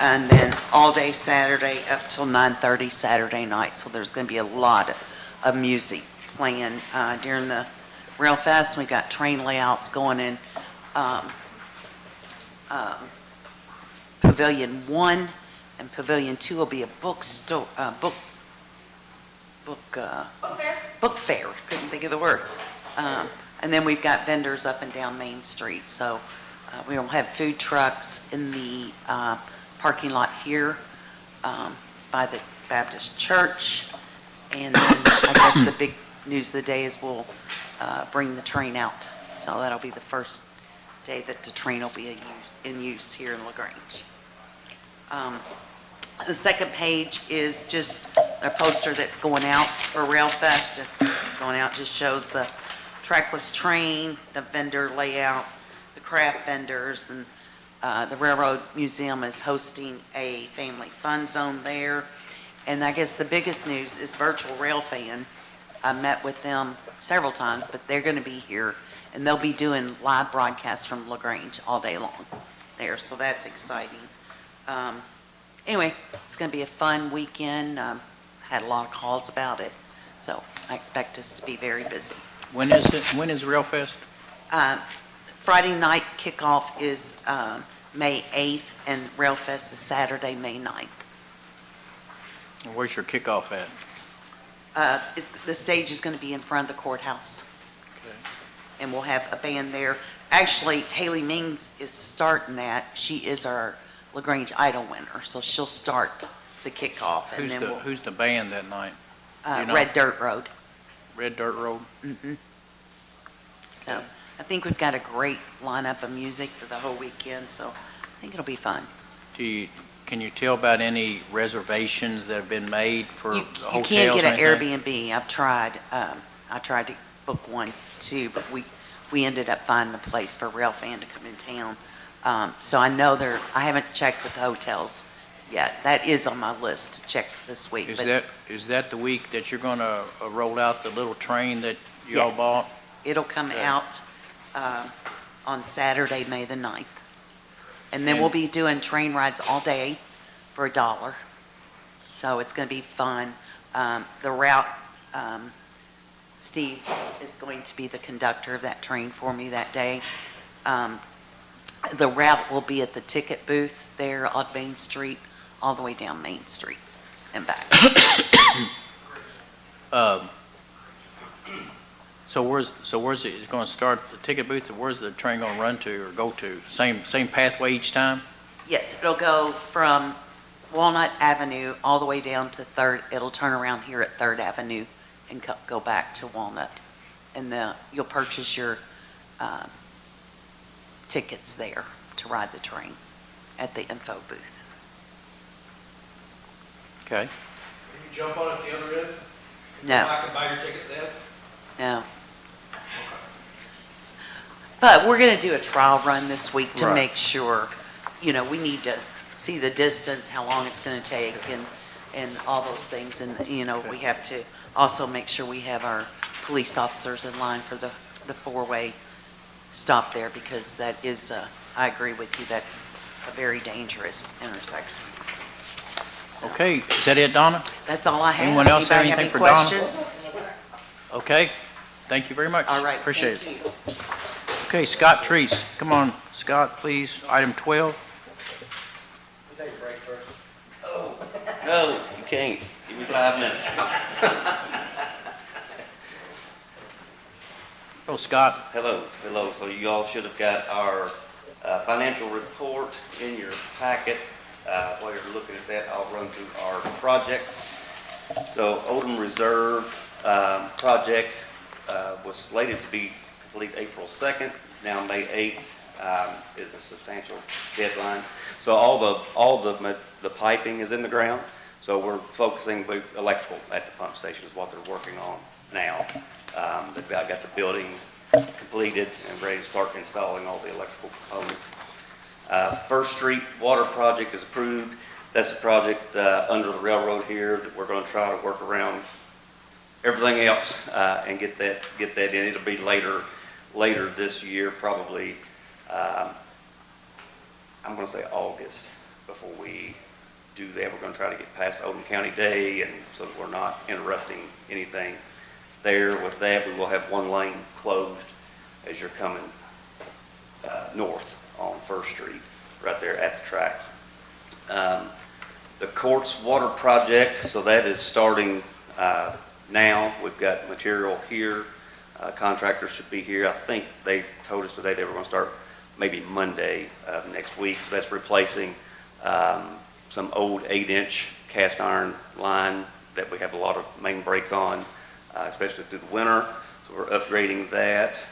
and then all day Saturday up till 9:30 Saturday night. So there's going to be a lot of music playing during the Rail Fest. We've got train layouts going in Pavilion 1, and Pavilion 2 will be a book fair. Couldn't think of the word. And then we've got vendors up and down Main Street. So we will have food trucks in the parking lot here by the Baptist Church. And then I guess the big news of the day is we'll bring the train out. So that'll be the first day that the train will be in use here in LaGrange. The second page is just a poster that's going out for Rail Fest. It's going out, just shows the trackless train, the vendor layouts, the craft vendors, and the Railroad Museum is hosting a family fun zone there. And I guess the biggest news is Virtual Rail Fan. I met with them several times, but they're going to be here, and they'll be doing live broadcasts from LaGrange all day long there, so that's exciting. Anyway, it's going to be a fun weekend. Had a lot of calls about it, so I expect us to be very busy. When is it? When is Rail Fest? Friday night kickoff is May 8th, and Rail Fest is Saturday, May 9th. Where's your kickoff at? The stage is going to be in front of the courthouse. Okay. And we'll have a band there. Actually, Haley Mings is starting that. She is our LaGrange Idol winner, so she'll start the kickoff. And Who's the band that night? You know? Red Dirt Road. Red Dirt Road? Mm-hmm. So I think we've got a great lineup of music for the whole weekend, so I think it'll be fun. Can you tell about any reservations that have been made for You hotels? can't get an or anything? Airbnb. I've tried. I tried to book one too, but we ended up finding a place for Rail Fan to come in town. So I know I haven't checked with the hotels yet. That is on my list to check this week. Is that the week that you're going to roll out the little train that you all bought? It'll come out on Saturday, May the 9th. And then we'll be doing train rides all day for $1. So it's going to be fun. The route, Steve is going to be the conductor of that train for me that day. The route will be at the ticket booth there on Main Street, all the way down Main Street and back. So where's it going to start, the ticket booth, or where's the train going to run to or go to? Same pathway each time? Yes, it'll go from Walnut Avenue all the way down to 3rd. It'll turn around here at 3rd Avenue and go back to Walnut. And you'll purchase your tickets there to ride the train at the info booth. Okay. Can you jump on at the other end? No. I can buy your ticket then? No. But we're going to do a trial run this week to Right. make sure, we need to see the distance, how long it's going to take, and all those things. And, we have to also make sure we have our police officers in line for the four-way stop there, because that is, I agree with you, that's a very dangerous intersection. So, Okay, is that it, Donna? that's all I have. Anyone else have Anybody anything for Donna? questions? Okay, thank you very much. All right, Appreciate thank it. you. Okay, Scott Treese, come on, Scott, please, item 12. No, you can't. Give me 5 minutes. Oh, Scott. Hello. So you all should have got our financial report in your packet. While you're looking at that, I'll run through our projects. So Odom Reserve project was slated to be complete April 2nd. Now May 8th is a substantial deadline. So all the piping is in the ground. So we're focusing with electrical at the pump station is what they're working on now. They've got the building completed and ready to start installing all the electrical components. First Street Water Project is approved. That's the project under the railroad here that we're going to try to work around everything else and get that in. It'll be later this year, probably. I'm going to say August before we do that. We're going to try to get past Odom County Day, and so that we're not interrupting anything there. With that, we will have one lane closed as you're coming north on First Street, right there at the tracks. The Courts Water Project, so that is starting now. We've got material here. Contractors should be here. I think they told us today they were going to start maybe Monday of next week. So that's replacing some old 8-inch cast iron line that we have a lot of main breaks on, especially through the winter. So we're upgrading that.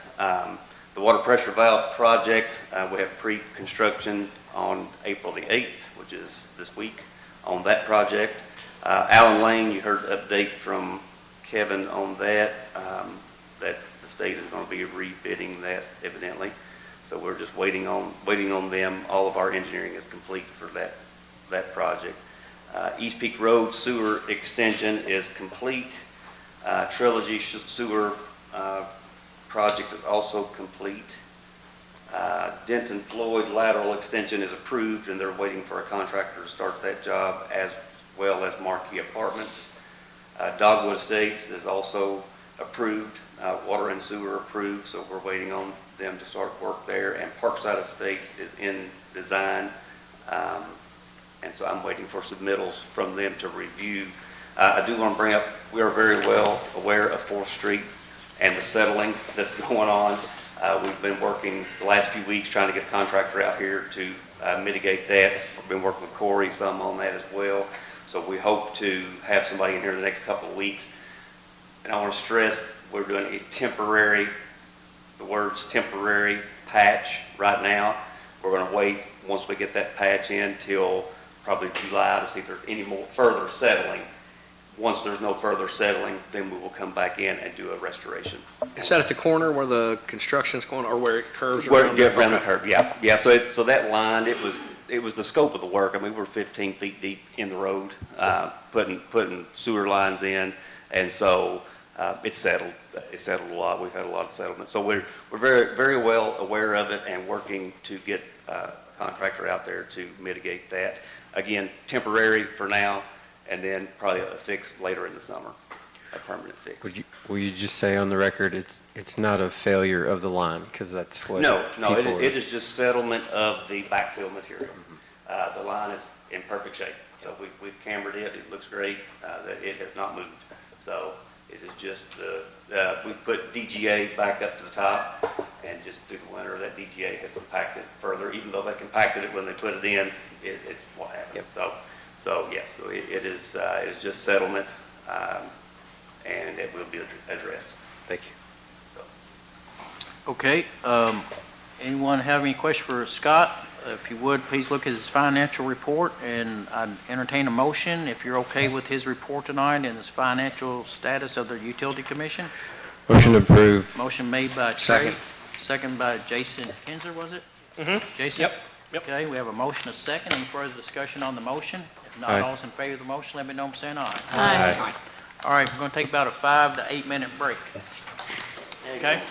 The water pressure valve project, we have pre-construction on April the 8th, which is this week, on that project. Allen Lane, you heard the update from Kevin on that, that the state is going to be rebidding that evidently. So we're just waiting on them. All of our engineering is complete for that project. East Peak Road sewer extension is complete. Trilogy sewer project is also complete. Denton Floyd lateral extension is approved, and they're waiting for a contractor to start that job, as well as Marquee Apartments. Dogwood Estates is also approved, water and sewer approved, so we're waiting on them to start work there. And Parkside Estates is in design, and so I'm waiting for submittals from them to review. I do want to bring up, we are very well aware of 4th Street and the settling that's going on. We've been working the last few weeks trying to get a contractor out here to mitigate that. We've been working with Corey some on that as well. So we hope to have somebody in here in the next couple of weeks. And I want to stress, we're doing a temporary, the words temporary patch right now. We're going to wait, once we get that patch in, till probably July to see if there's any more further settling. Once there's no further settling, then we will come back in and do a restoration. Is that at the corner where the construction's going, or where it curves Where around? it gets around the curve, yeah. Yeah, so that line, it was the scope of the work. I mean, we're 15 feet deep in the road, putting sewer lines in, and so it's settled. It's settled a lot. We've had a lot of settlement. So we're very, very well aware of it and working to get a contractor out there to mitigate that. Again, temporary for now, and then probably a fix later in the summer, a permanent fix. Will you just say on the record, it's not a failure of the line, because that's what No, people it is just settlement of the backfill material. The line is in perfect shape. So we've cambered it. It looks great. It has not moved. So it is just we've put DGA back up to the top, and just through the winter, that DGA has compacted further. Even though they compacted it when they put it in, it's what happened. Yep. So yes, it is just settlement, and it will be addressed. Thank you. Okay, anyone have any questions for Scott? If you would, please look at his financial report, and I'd entertain a motion if you're okay with his report tonight and his financial status of the Utility Commission. Motion approved. Motion made by Trey, Second. second by Jason Kinzer, was it? Jason? Yep. Okay, we have a motion, a second. Any further discussion on the motion? If not, Aye. all's in favor of the motion, let me know by saying aye. Aye. All right, we're going to take about a 5 to 8 minute break. Okay?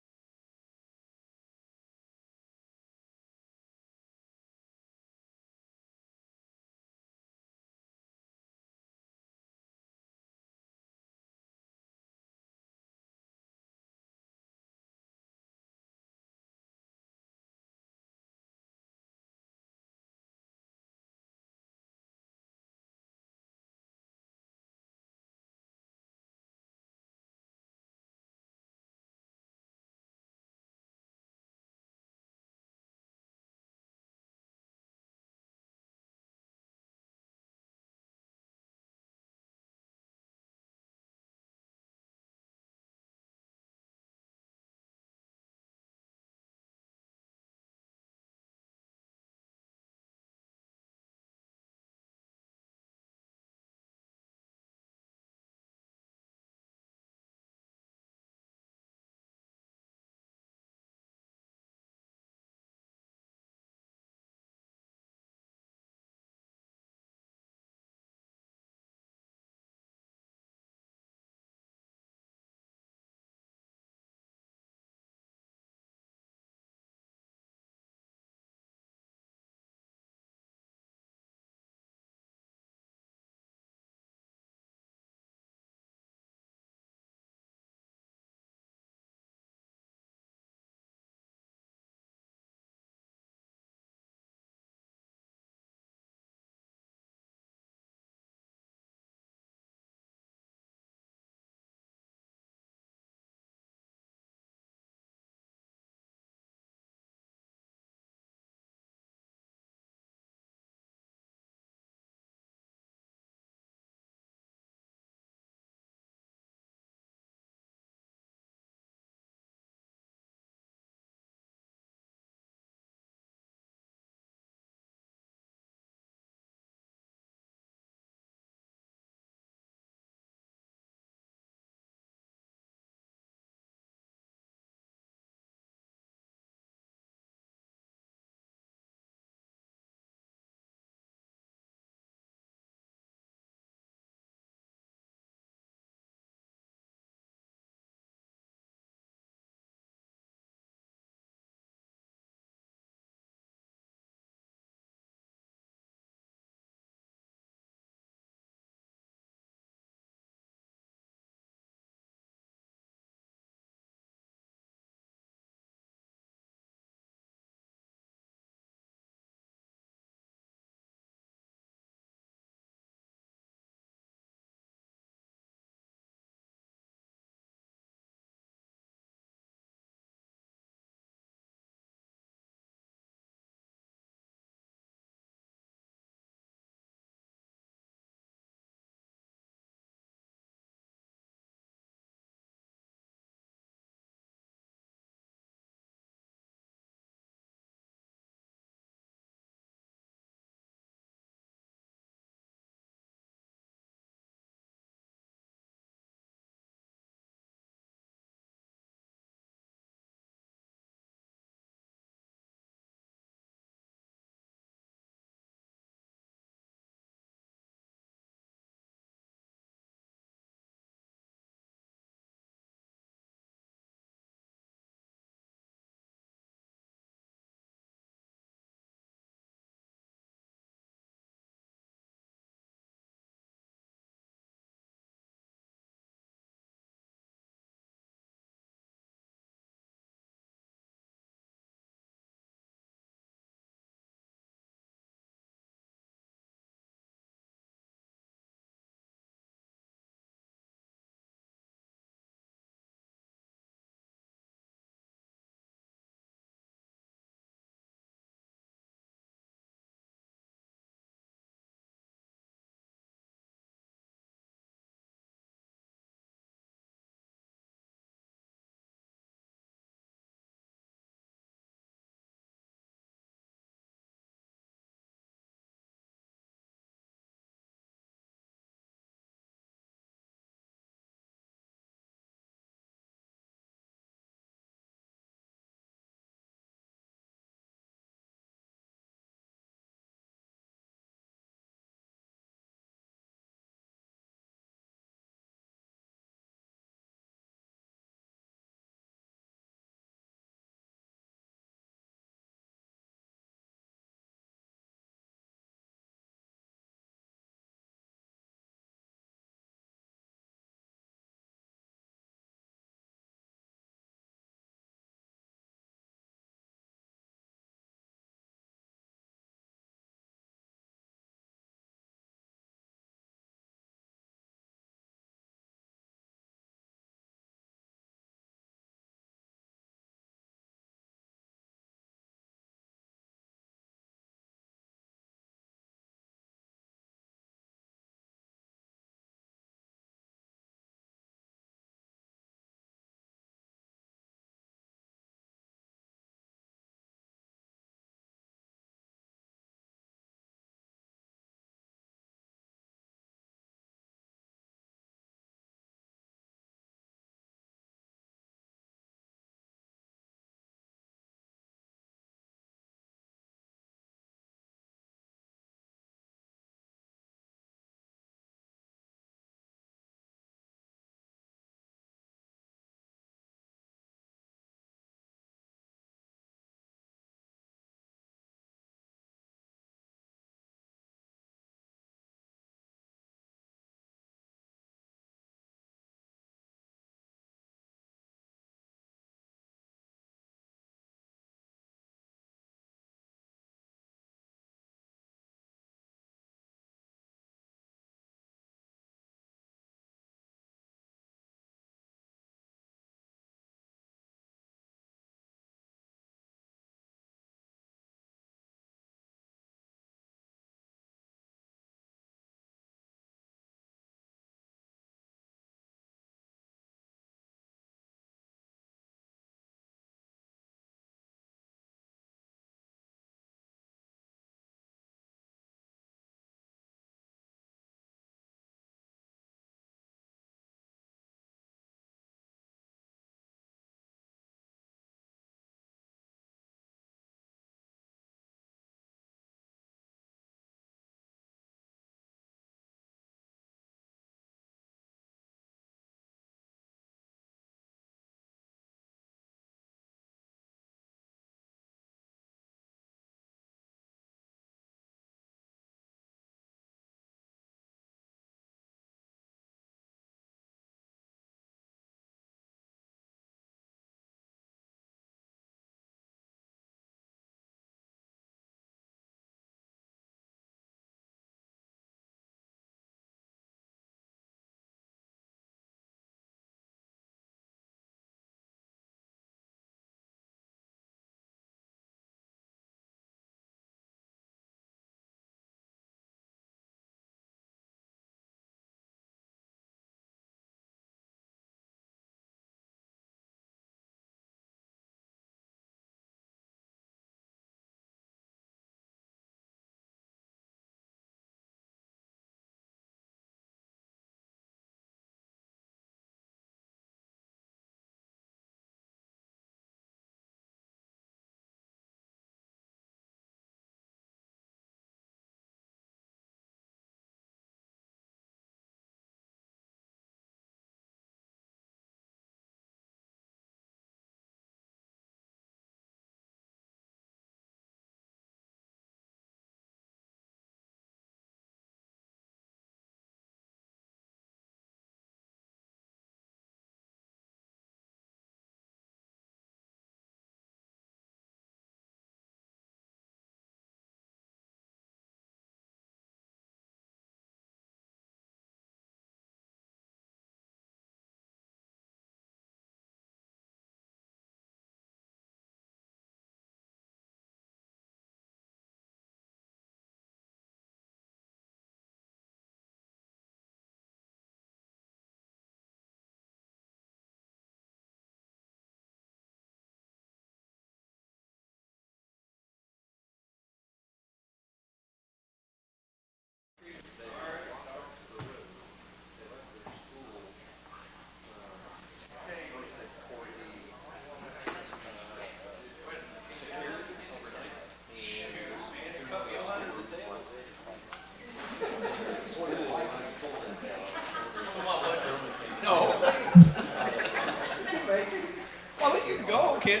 Oh, okay.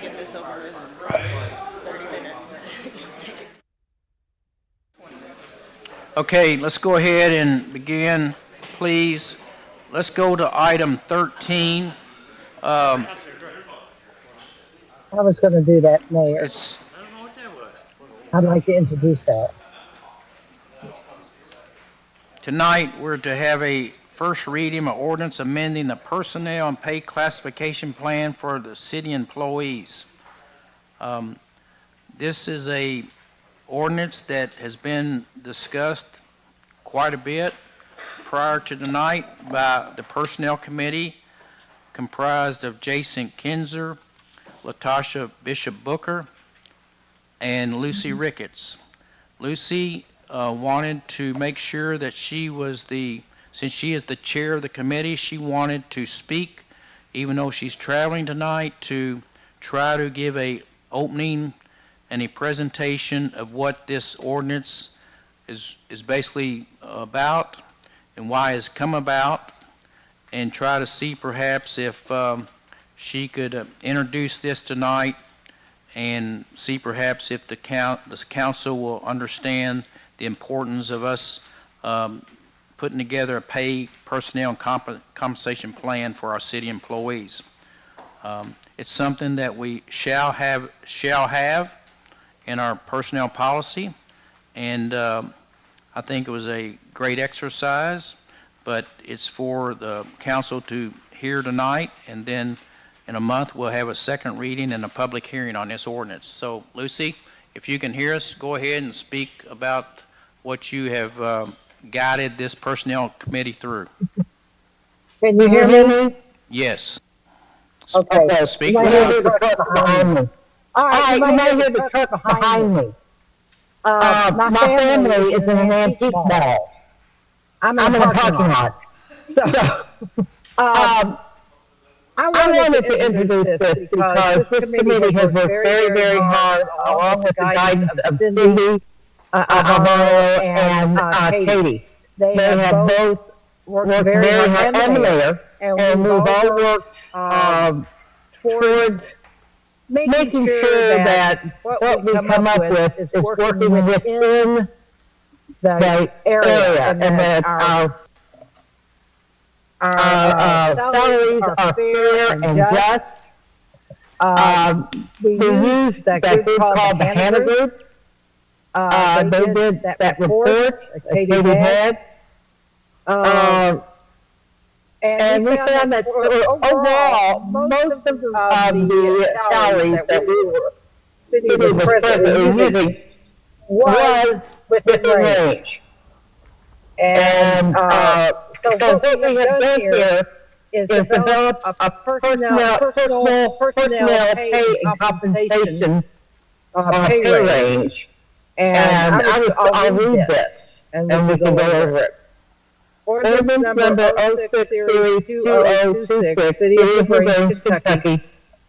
Get this over with in 30 minutes. Okay, let's go ahead and begin, please. Let's go to item 13. I was going to do that, Mayor. I'd like to introduce that. Tonight, we're to have a first reading of ordinance amending the personnel and pay classification plan for the city employees. This is a ordinance that has been discussed quite a bit prior to tonight by the Personnel Committee, comprised of Jason Kinzer, Latasha Bishop Booker, and Lucy Ricketts. Lucy wanted to make sure that since she is the chair of the committee, she wanted to speak, even though she's traveling tonight, to try to give a opening and a presentation of what this ordinance is basically about and why it's come about, and try to see perhaps if she could introduce this tonight and see perhaps if the council will understand the importance of us putting together a pay, personnel, and compensation plan for our city employees. It's something that we shall have in our personnel policy, and I think it was a great exercise, but it's for the council to hear tonight, and then in a month we'll have a second reading and a public hearing on this ordinance. So, Lucy, if you can hear us, go ahead and speak about what you have guided this personnel committee through. Can you hear me? Yes. Okay. Speak You might loud. hear the truck behind me. All right, you might hear the truck behind me. My family is in an antique mall. I'm in a parking lot. So, I wanted to introduce this because this committee has worked very, very hard, along with the guidance of Cindy, Alvaro, and Katie. They have both worked very hard, and the mayor, and we've all worked towards making sure that what we come up with is working within the area, and that our salaries are fair and just. We used that group called the Hannah Group. They did that report that Katie had. And we found that overall, most of the salaries that we were city was presently using was within range. And so what we have done here is develop a personnel pay and compensation pay range. And I'll read this, and we can go over it. Ordinance number 06 series 2026, City of Grange, Kentucky,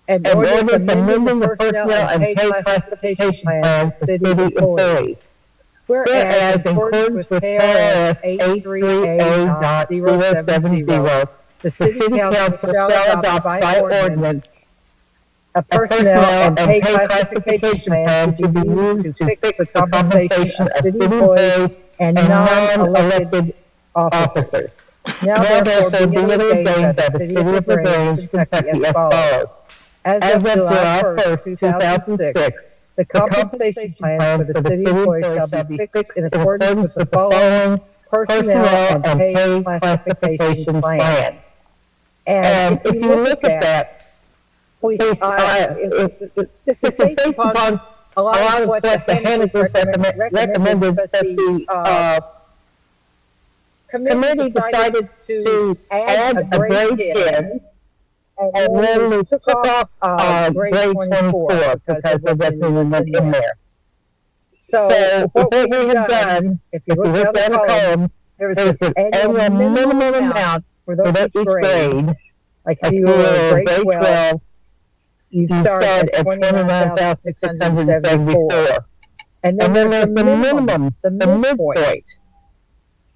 and ordinance amending the personnel and pay classification plans for city employees. Whereas, in accordance with KRS 83A.070, the city council shall adopt by ordinance a personnel and pay classification plan to be used to fix the compensation of city employees and non-elected officers. Now therefore be it ordained by the City of Grange, Kentucky as follows. As of July 1st, 2006, the compensation plan for the city employees shall be fixed in accordance with the following personnel and pay classification plan. And if you look at that, this is based upon a lot of what the Hannah Group recommended, but the committee decided to add a grade 10, and then we took off grade 24 because there wasn't even in there. So what we have done, if you look down the columns, there's an annual minimum amount for each grade. Like if you were grade 12, you start at 29,674. And then there's the minimum, the midpoint.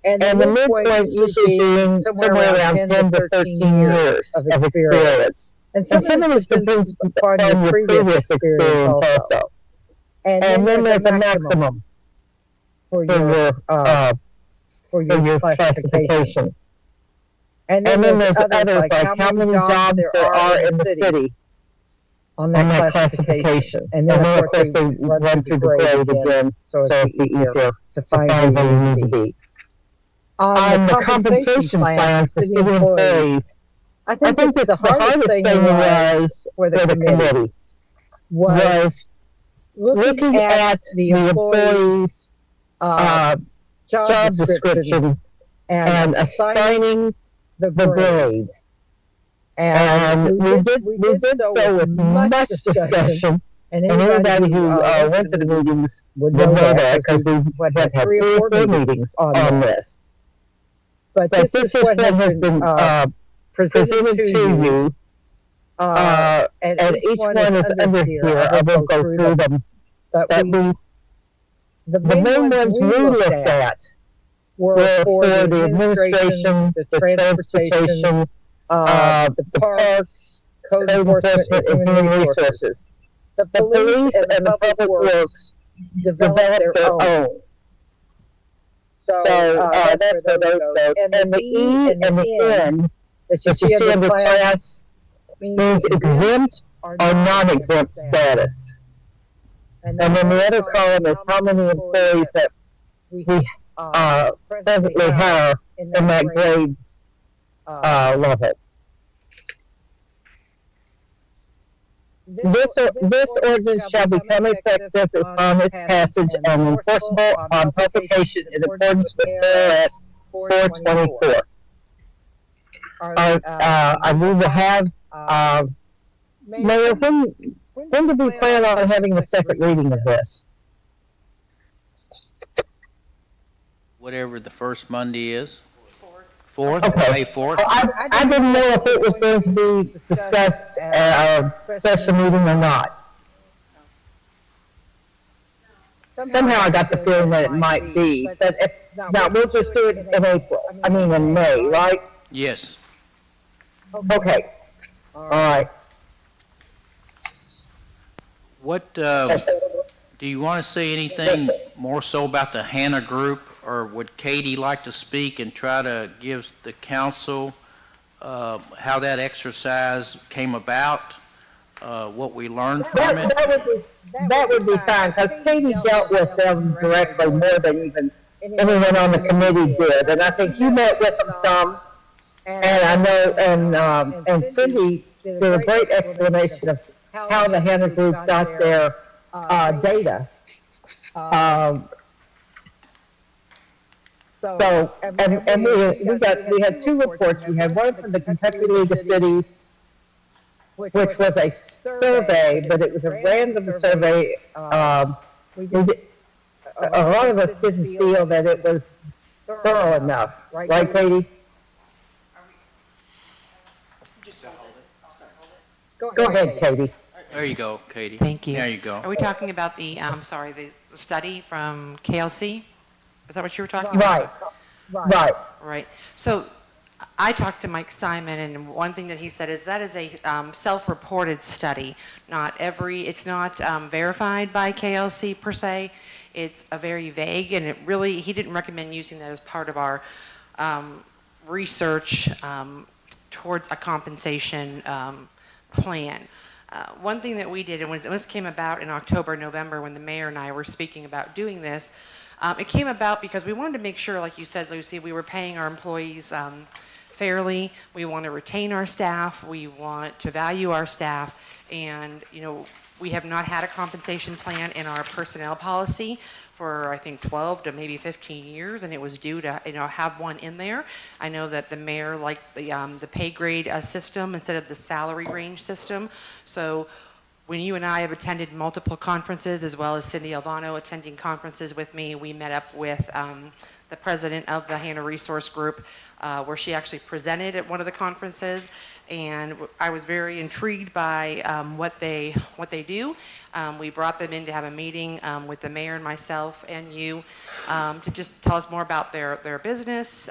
And the midpoint usually being somewhere around 10 to 13 years of experience. And some of this depends upon your previous experience also. And then there's a maximum for your classification. And then there's others like how many jobs there are in the city on that classification. And then of course they run through the grade again, so it'll be easier to find where you need to be. On the compensation plan for city employees, I think the hardest thing was for the committee was looking at the employee's job description and assigning the grade. And we did so with much discussion, and anybody who went to the meetings would know that because we had 3 or 4 meetings on this. But this is what has been presented to you, and each one is under here. I won't go through them, but the main ones we looked at were for the administration, the transportation, the parks, code enforcement, and human resources. The police and the public works developed their own. So that's where those go. And the E and the N that you see under class means exempt or non-exempt status. And then the other column is how many employees that we presently have in that grade level. This ordinance shall become effective upon its passage and enforceable on publication in accordance with KRS 424. I need to have, Mayor, when do we plan on having the second reading of this? Whatever the first Monday is. 4th, Okay. May 4th. I didn't know if it was going to be discussed at a special meeting or not. Somehow I got the feeling that it might be, but if not, we'll just do it in April. I mean in May, right? Yes. Okay. All right. What, do you want to say anything more so about the Hannah Group, or would Katie like to speak and try to give the council how that exercise came about, what we learned from it? That would be fine, because Katie dealt with them directly more than even anyone on the committee did. And I think you met with them some, and I know, and Cindy did a great explanation of how the Hannah Group got their data. So, and we had 2 reports. We had one from the Kentucky League of Cities, which was a survey, but it was a random survey. A lot of us didn't feel that it was thorough enough, right, Katie? Go ahead, Katie. There you go, Katie. Thank you. There you go. Are we talking about the, the study from KLC? Is that what you were talking about? Right. Right. So I talked to Mike Simon, and one thing that he said is that is a self-reported study. It's not verified by KLC per se. It's a very vague, and he didn't recommend using that as part of our research towards a compensation plan. One thing that we did, and when this came about in October, November, when the mayor and I were speaking about doing this, it came about because we wanted to make sure, like you said, Lucy, we were paying our employees fairly. We want to retain our staff. We want to value our staff. And, we have not had a compensation plan in our personnel policy for, I think, 12 to maybe 15 years, and it was due to, have one in there. I know that the mayor liked the pay grade system instead of the salary range system. So when you and I have attended multiple conferences, as well as Cindy Alvano attending conferences with me, we met up with the president of the Hannah Resource Group, where she actually presented at one of the conferences, and I was very intrigued by what they do. We brought them in to have a meeting with the mayor and myself and you to just tell us more about their business,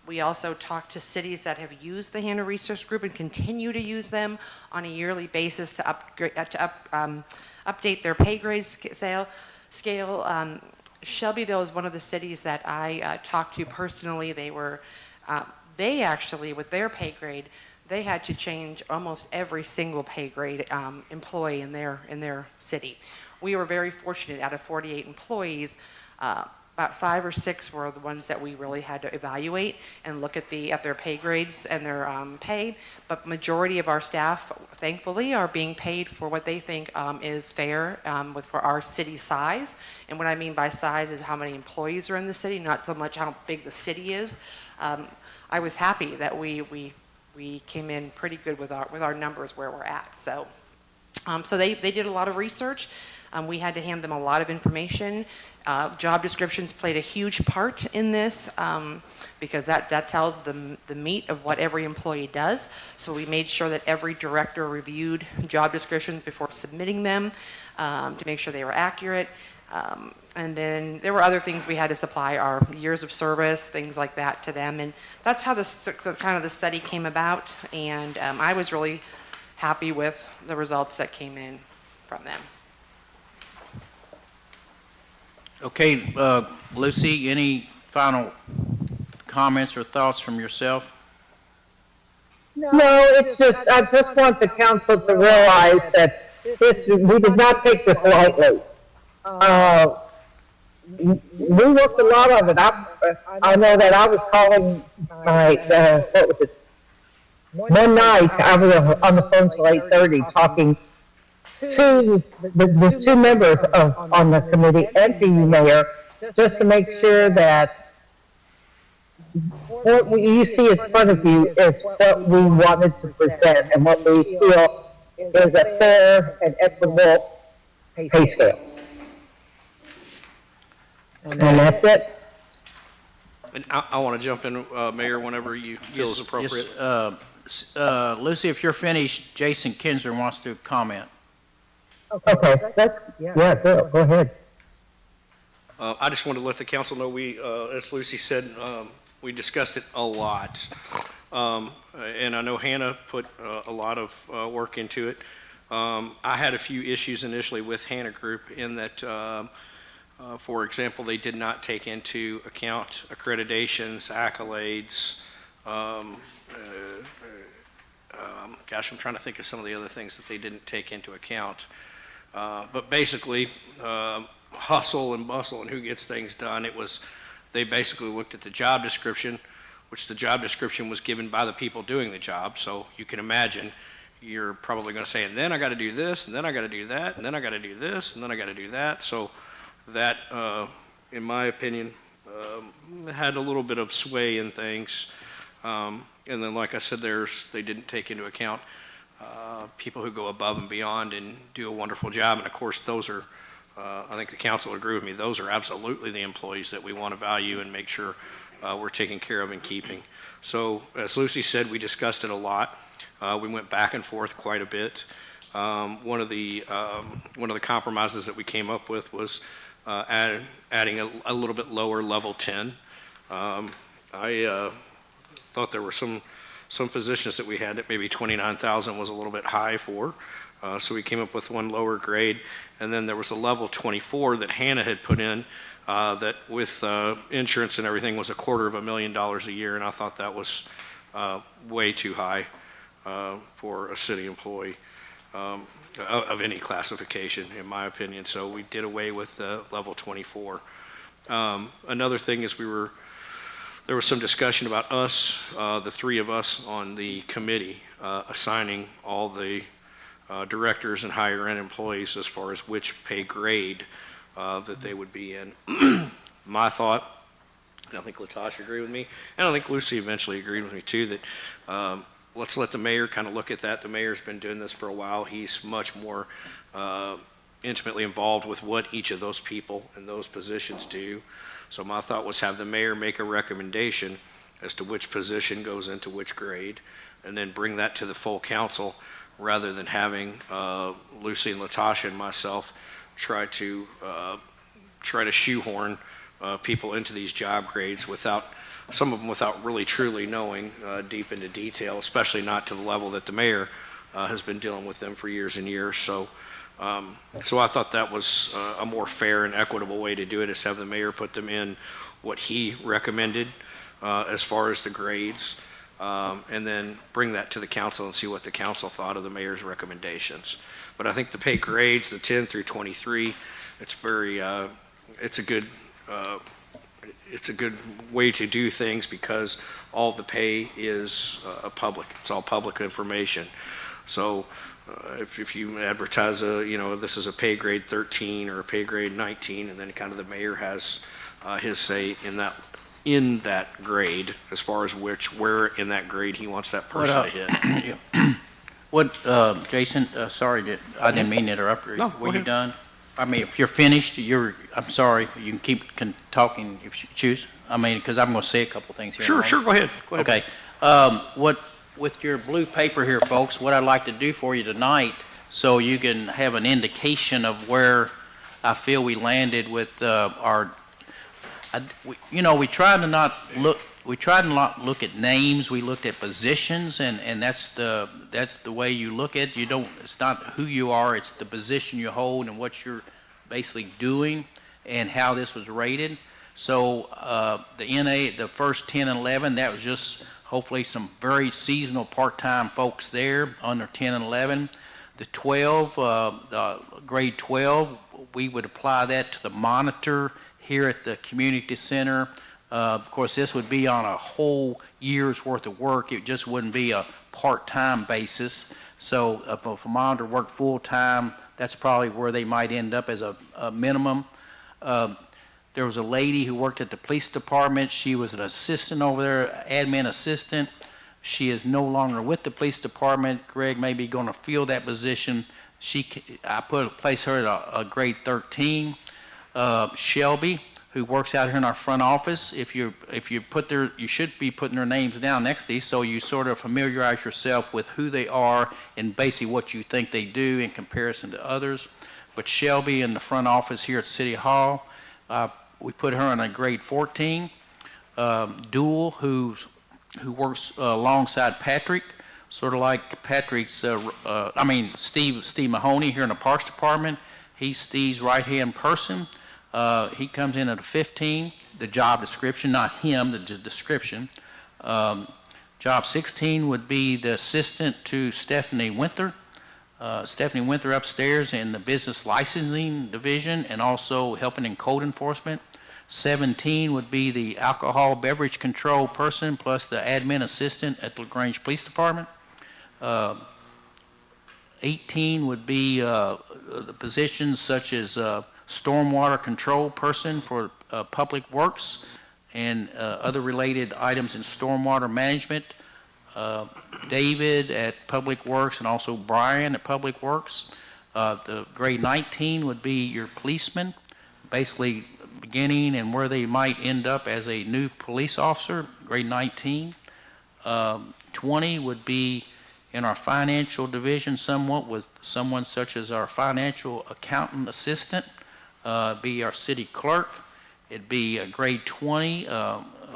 We also talked to cities that have used the Hannah Research Group and continue to use them on a yearly basis to update their pay grade scale. Shelbyville is one of the cities that I talked to personally. They actually, with their pay grade, they had to change almost every single pay grade employee in their city. We were very fortunate. Out of 48 employees, about 5 or 6 were the ones that we really had to evaluate and look at their pay grades and their pay. But majority of our staff, thankfully, are being paid for what they think is fair for our city size. And what I mean by size is how many employees are in the city, not so much how big the city is. I was happy that we came in pretty good with our numbers where we're at. So they did a lot of research. We had to hand them a lot of information. Job descriptions played a huge part in this because that tells the meat of what every employee does. So we made sure that every director reviewed job descriptions before submitting them to make sure they were accurate. And then there were other things we had to supply, our years of service, things like that to them. And that's how the study came about. And I was really happy with the results that came in from them. Okay, Lucy, any final comments or thoughts from yourself? No, it's just, I just want the council to realize that we did not take this lightly. We worked a lot of it. I know that I was calling one night I was on the phone till 8:30 talking to the 2 members on the committee and to you, Mayor, just to make sure that what you see in front of you is what we wanted to present and what we feel is a fair and equitable pay scale. And that's it. And I want to jump in, Mayor, whenever you feel is appropriate. Yes, Lucy, if you're finished, Jason Kinzer wants to comment. Okay, go ahead. I just wanted to let the council know as Lucy said, we discussed it a lot. And I know Hannah put a lot of work into it. I had a few issues initially with Hannah Group in that, for example, they did not take into account accreditations, accolades. Gosh, I'm trying to think of some of the other things that they didn't take into account. But basically, hustle and bustle and who gets things done, they basically looked at the job description, which the job description was given by the people doing the job. So you can imagine you're probably going to say, and then I got to do this, and then I got to do that, and then I got to do this, and then I got to do that. So that, in my opinion, had a little bit of sway in things. And then, like I said, they didn't take into account people who go above and beyond and do a wonderful job. And of course, those are, I think the council would agree with me, those are absolutely the employees that we want to value and make sure we're taking care of and keeping. So as Lucy said, we discussed it a lot. We went back and forth quite a bit. One of the compromises that we came up with was adding a little bit lower level 10. I thought there were some positions that we had that maybe 29,000 was a little bit high for. So we came up with one lower grade. And then there was a level 24 that Hannah had put in that with insurance and everything was $250,000 a year. And I thought that was way too high for a city employee of any classification, in my opinion. So we did away with level 24. Another thing is there was some discussion about us, the 3 of us on the committee, assigning all the directors and higher end employees as far as which pay grade that they would be in. My thought, and I think Latasha agreed with me, and I think Lucy eventually agreed with me too, that let's let the mayor kind of look at that. The mayor's been doing this for a while. He's much more intimately involved with what each of those people in those positions do. So my thought was have the mayor make a recommendation as to which position goes into which grade, and then bring that to the full council rather than having Lucy and Latasha and myself try to shoehorn people into these job grades without some of them without really truly knowing deep into detail, especially not to the level that the mayor has been dealing with them for years and years. So I thought that was a more fair and equitable way to do it, is have the mayor put them in what he recommended as far as the grades, and then bring that to the council and see what the council thought of the mayor's recommendations. But I think the pay grades, the 10 through 23, it's very, it's a good way to do things because all the pay is public. It's all public information. So if you advertise this is a pay grade 13 or a pay grade 19, and then kind of the mayor has his say in that grade as far as where in that grade he wants that person to hit. Jason, sorry, I didn't mean to interrupt you. No, Were you done? I mean, if you're finished, I'm sorry, you can keep talking if you choose. I mean, because I'm going to say a couple things here. Sure, go ahead. Okay. With your blue paper here, folks, what I'd like to do for you tonight, so you can have an indication of where I feel we landed with we tried to not look at names. We looked at positions, and that's the way you look at it. It's not who you are, it's the position you hold and what you're basically doing and how this was rated. So the NA, the first 10 and 11, that was just hopefully some very seasonal part-time folks there under 10 and 11. The 12, the grade 12, we would apply that to the monitor here at the community center. Of course, this would be on a whole year's worth of work. It just wouldn't be a part-time basis. So if a monitor worked full-time, that's probably where they might end up as a minimum. There was a lady who worked at the police department. She was an assistant over there, admin assistant. She is no longer with the police department. Greg may be going to fill that position. I place her at a grade 13. Shelby, who works out here in our front office. If you should be putting their names down next to these, so you sort of familiarize yourself with who they are and basically what you think they do in comparison to others. But Shelby in the front office here at City Hall, we put her in a grade 14. Dual, who works alongside Patrick, sort of like Patrick's, Steve Mahoney here in the Parks Department. He's Steve's right-hand person. He comes in at a 15, the job description, not him, the description. Job 16 would be the assistant to Stephanie Winter. Stephanie Winter upstairs in the business licensing division and also helping in code enforcement. 17 would be the alcohol beverage control person plus the admin assistant at the Grange Police Department. 18 would be the positions such as stormwater control person for public works and other related items in stormwater management. David at Public Works and also Brian at Public Works. The grade 19 would be your policeman, basically beginning and where they might end up as a new police officer, grade 19. 20 would be in our financial division somewhat with someone such as our financial accountant assistant, be our city clerk. It'd be a grade 20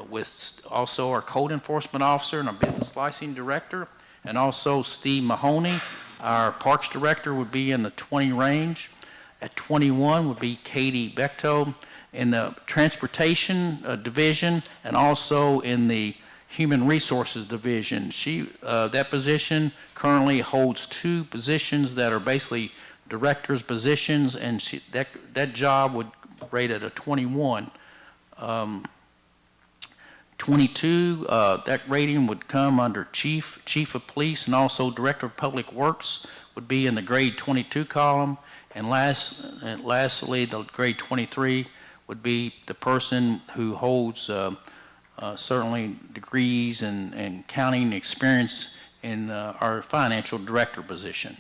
with also our code enforcement officer and our business licensing director, and also Steve Mahoney, our parks director, would be in the 20 range. At 21 would be Katie Bechtold in the transportation division and also in the human resources division. That position currently holds 2 positions that are basically director's positions, and that job would rate at a 21. 22, that rating would come under chief of police and also director of public works would be in the grade 22 column. And lastly, the grade 23 would be the person who holds certainly degrees and counting experience in our financial director position.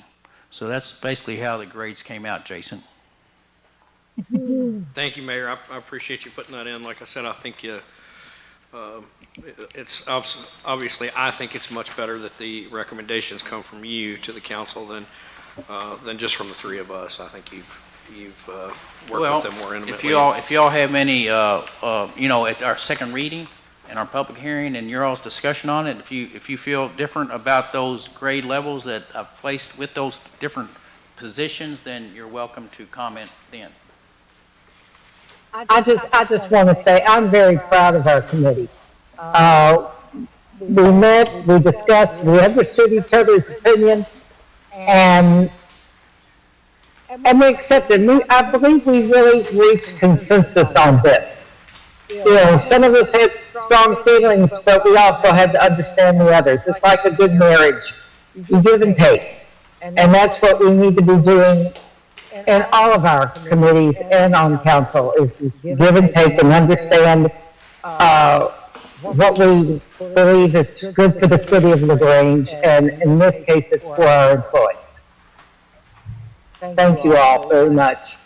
So that's basically how the grades came out, Jason. Thank you, Mayor. I appreciate you putting that in. Like I said, I think it's obviously, I think it's much better that the recommendations come from you to the council than just from the 3 of us. I think you've worked with them more intimately. If you all have any, at our second reading, in our public hearing and your all's discussion on it. If you feel different about those grade levels that I've placed with those different positions, then you're welcome to comment then. I just want to say I'm very proud of our committee. We met, we discussed, we understood each other's opinions, and we accepted. I believe we really reached consensus on this. You know, some of us had strong feelings, but we also had to understand the others. It's like a good marriage. You give and take. And that's what we need to be doing in all of our committees and on council is give and take and understand what we believe is good for the city of LaGrange, and in this case, it's for our employees. Thank you all very much.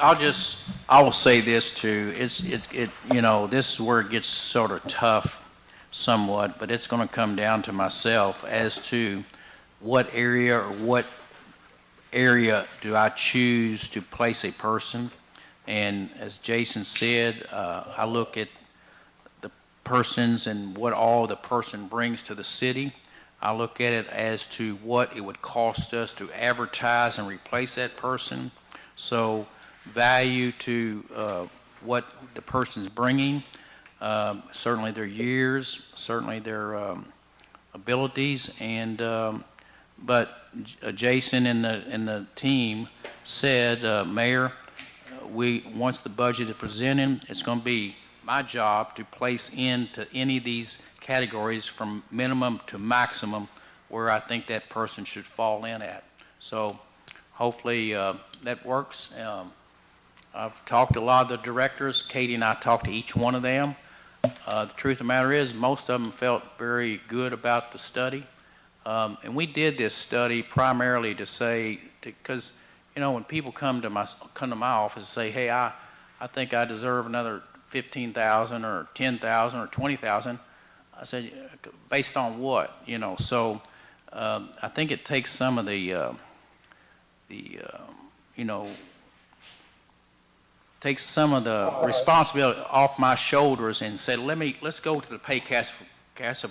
I will say this too. You know, this is where it gets sort of tough somewhat, but it's going to come down to myself as to what area do I choose to place a person. And as Jason said, I look at the persons and what all the person brings to the city. I look at it as to what it would cost us to advertise and replace that person. So value to what the person's bringing, certainly their years, certainly their abilities, and but Jason and the team said, Mayor, once the budget is presented, it's going to be my job to place into any of these categories from minimum to maximum where I think that person should fall in at. So hopefully that works. I've talked to a lot of the directors. Katie and I talked to each one of them. The truth of the matter is most of them felt very good about the study. And we did this study primarily to say, because you know, when people come to my office and say, hey, I think I deserve another $15,000 or $10,000 or $20,000, I said, based on what? You know, so I think it takes some of the you know, takes some of the responsibility off my shoulders and said, let's go to the pay classification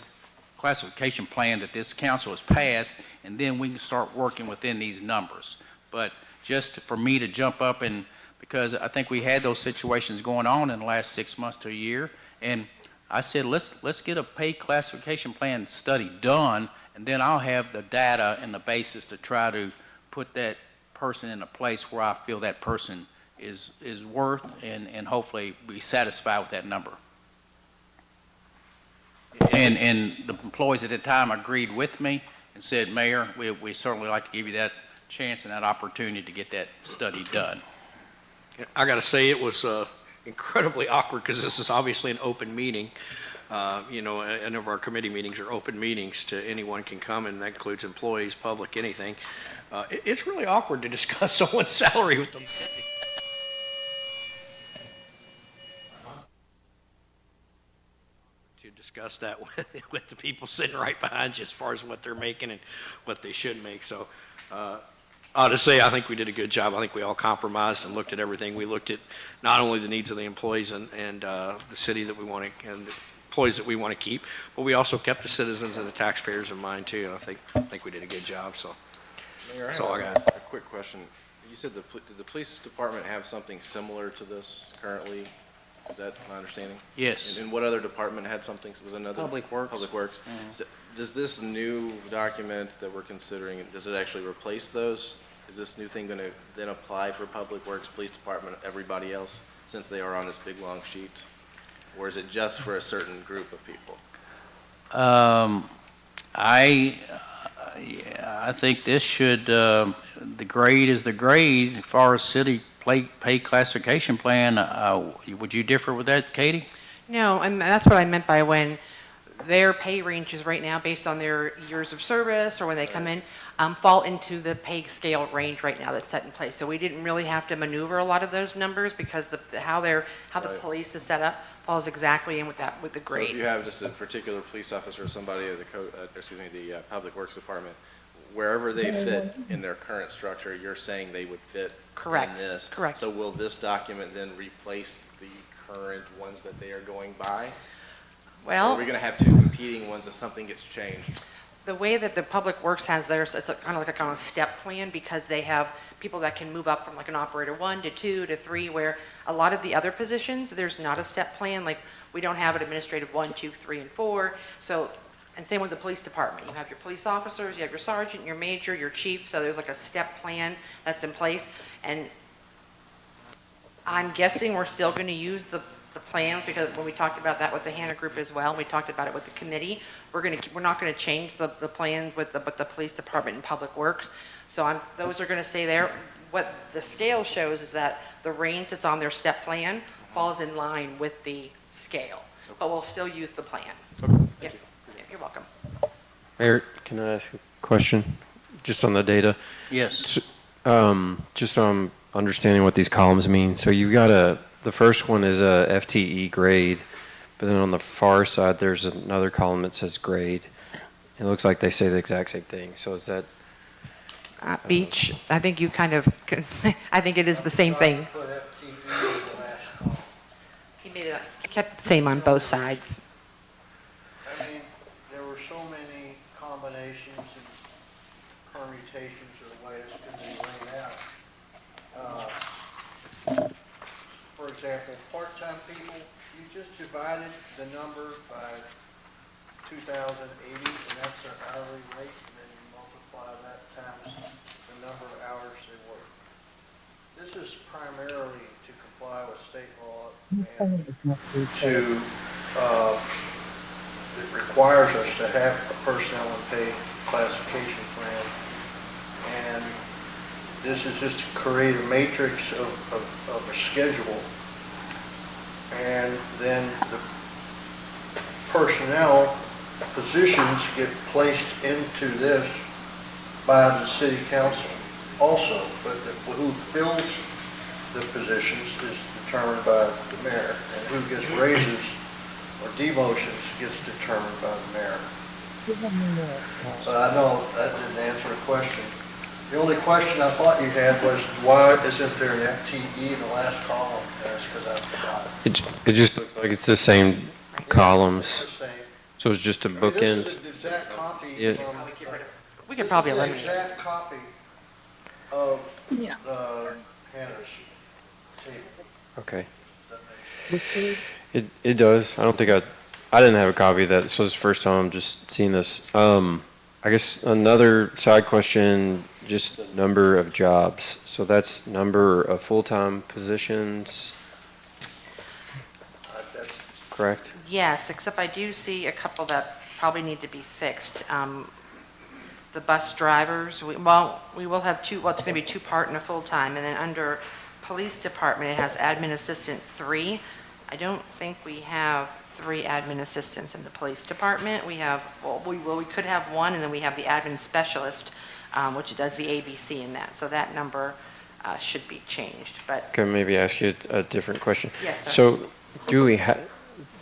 plan that this council has passed, and then we can start working within these numbers. But just for me to jump up and, because I think we had those situations going on in the last 6 months to a year, and I said, let's get a pay classification plan study done, and then I'll have the data and the basis to try to put that person in a place where I feel that person is worth, and hopefully be satisfied with that number. And the employees at the time agreed with me and said, Mayor, we certainly like to give you that chance and that opportunity to get that study done. I got to say it was incredibly awkward because this is obviously an open meeting. You know, any of our committee meetings are open meetings to anyone can come, and that includes employees, public, anything. It's really awkward to discuss someone's salary with them. To discuss that with the people sitting right behind you as far as what they're making and what they should make. So I ought to say I think we did a good job. I think we all compromised and looked at everything. We looked at not only the needs of the employees and the city that we want to, and the employees that we want to keep, but we also kept the citizens and the taxpayers in mind too. I think we did a good job. So Mayor, that's all I got. A quick question. You said did the police department have something similar to this currently? Is that my understanding? Yes. And what other department had something? Was another? Public Works. Public Works. Mm-hmm. So does this new document that we're considering, does it actually replace those? Is this new thing going to then apply for Public Works, Police Department, everybody else, since they are on this big long sheet? Or is it just for a certain group of people? I think this should, the grade is the grade as far as city pay classification plan. Would you differ with that, Katie? No, and that's what I meant by when their pay ranges right now, based on their years of service or when they come in, fall into the pay scale range right now that's set in place. So we didn't really have to maneuver a lot of those numbers because how the police is set up falls exactly in with the grade. So if you have just a particular police officer or somebody at the Public Works Department, wherever they fit in their current structure, you're saying they would fit Correct. in this. Correct. So will this document then replace the current ones that they are going by? Or Well, are we going to have two competing ones if something gets changed? the way that the Public Works has theirs, it's kind of like a kind of step plan because they have people that can move up from like an operator 1 to 2 to 3, where a lot of the other positions, there's not a step plan. Like, we don't have an administrative 1, 2, 3, and 4. So, and same with the police department. You have your police officers, you have your sergeant, your major, your chief, so there's like a step plan that's in place. And I'm guessing we're still going to use the plans, because when we talked about that with the Hannah Group as well, and we talked about it with the committee, we're not going to change the plans with the police department and Public Works. So those are going to stay there. What the scale shows is that the range that's on their step plan falls in line with the scale, but we'll still use the plan. Yep. Yeah, you're welcome. Mayor, can I ask a question? Just on the data? Yes. Just so I'm understanding what these columns mean. So you've got the first one is a FTE grade, but then on the far side, there's another column that says grade. It looks like they say the exact same thing. So is that? Beach, I think you kind of, I think it is the same thing. He kept it the same on both sides. I mean, there were so many combinations and permutations of the way this could be laid out. For example, part-time people, you just divided the number by 2,080, and that's their hourly rate, and then you multiply that times the number of hours they work. This is primarily to comply with state law, and it requires us to have a personnel and pay classification plan, and this is just to create a matrix of a schedule, and then the personnel positions get placed into this by the city council also, but who fills the positions is determined by the mayor, and who gets raises or demotions gets determined by the mayor. So I know that didn't answer the question. The only question I thought you had was, why isn't there an FTE in the last column? And it's because I forgot it. It just looks like it's the same columns. It's the same. So it's just a I mean, bookend. this is an exact copy Yeah. from. We could probably This is eliminate an exact copy of the Hannah's table. Okay. It does. I don't think I didn't have a copy of that. So it's the first time I'm just seeing this. I guess another side question, just the number of jobs. So that's number of full-time positions, correct? Yes, except I do see a couple that probably need to be fixed. The bus drivers, we will have two, well, it's going to be two part and a full-time, and then under police department, it has admin assistant 3. I don't think we have 3 admin assistants in the police department. We have, we could have 1, and then we have the admin specialist, which does the ABC in that. So that number should be changed, but. Can I maybe ask you a different question? Yes, sir. So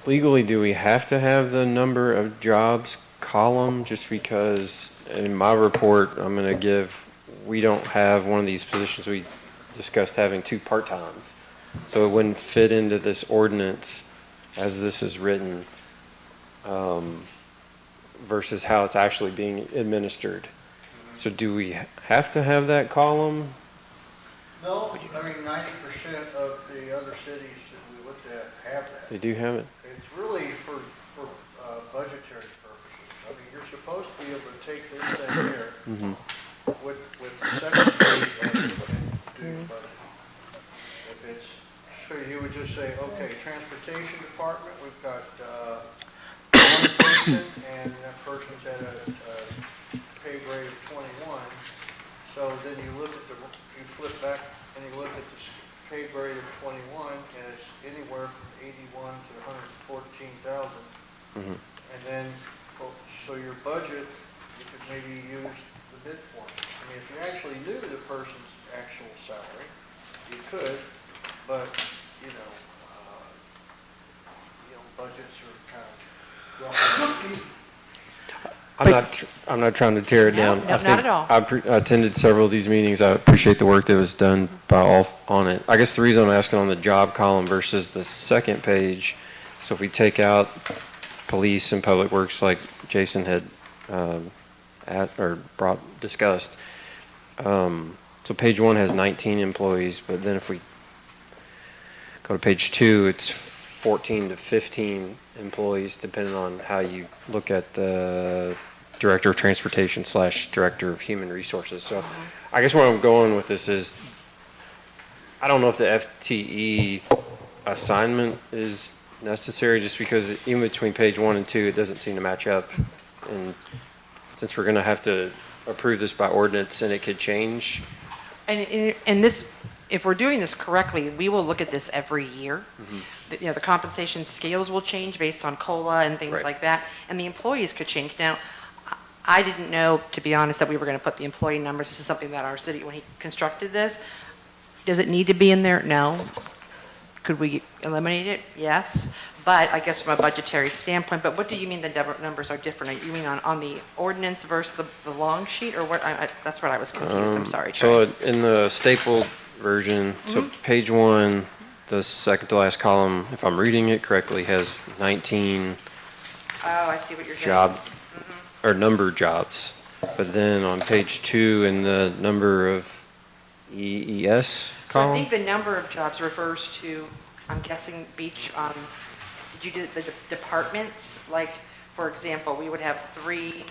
legally, do we have to have the number of jobs column? Just because in my report, I'm going to give, we don't have one of these positions we discussed having 2 part-times. So it wouldn't fit into this ordinance as this is written versus how it's actually being administered. So do we have to have that column? No, I mean, 90% of the other cities that we looked at have that. They do have it? It's really for budgetary purposes. I mean, you're supposed to be able to take this thing here with the second page of it and do your budget. If it's, so you would just say, okay, transportation department, we've got 1 person, and that person's at a pay grade of 21. So then you look at you flip back and you look at the pay grade of 21, and it's anywhere from 81 to 114,000. And then, so your budget, you could maybe use the midpoint. I mean, if you actually knew the person's actual salary, you could, but, budgets are kind of I'm not trying to tear it down. No, I not think at all. I attended several of these meetings. I appreciate the work that was done by all on it. I guess the reason I'm asking on the job column versus the second page, so if we take out police and public works like Jason had discussed, so page 1 has 19 employees, but then if we go to page 2, it's 14 to 15 employees, depending on how you look at the Director of Transportation / Director of Human Resources. So I guess where I'm going with this is, I don't know if the FTE assignment is necessary, just because even between page 1 and 2, it doesn't seem to match up. And since we're going to have to approve this by ordinance and it could change. And this, if we're doing this correctly, we will look at this every year. The compensation scales will change based on COLA and things like that, and the employees could change. Now, I didn't know, to be honest, that we were going to put the employee numbers. This is something that our city, when he constructed this, does it need to be in there? No. Could we eliminate it? Yes. But I guess from a budgetary standpoint, but what do you mean the numbers are different? You mean on the ordinance versus the long sheet, or what? That's what I was confused. I'm sorry. So in the stapled version, so page 1, the second to last column, if I'm reading it correctly, has 19 I see what you're job or numbered jobs. But then on page 2, in the number of EES So I column, think the number of jobs refers to, I'm guessing, Beach, did you do the departments? Like, for example, we would have 3,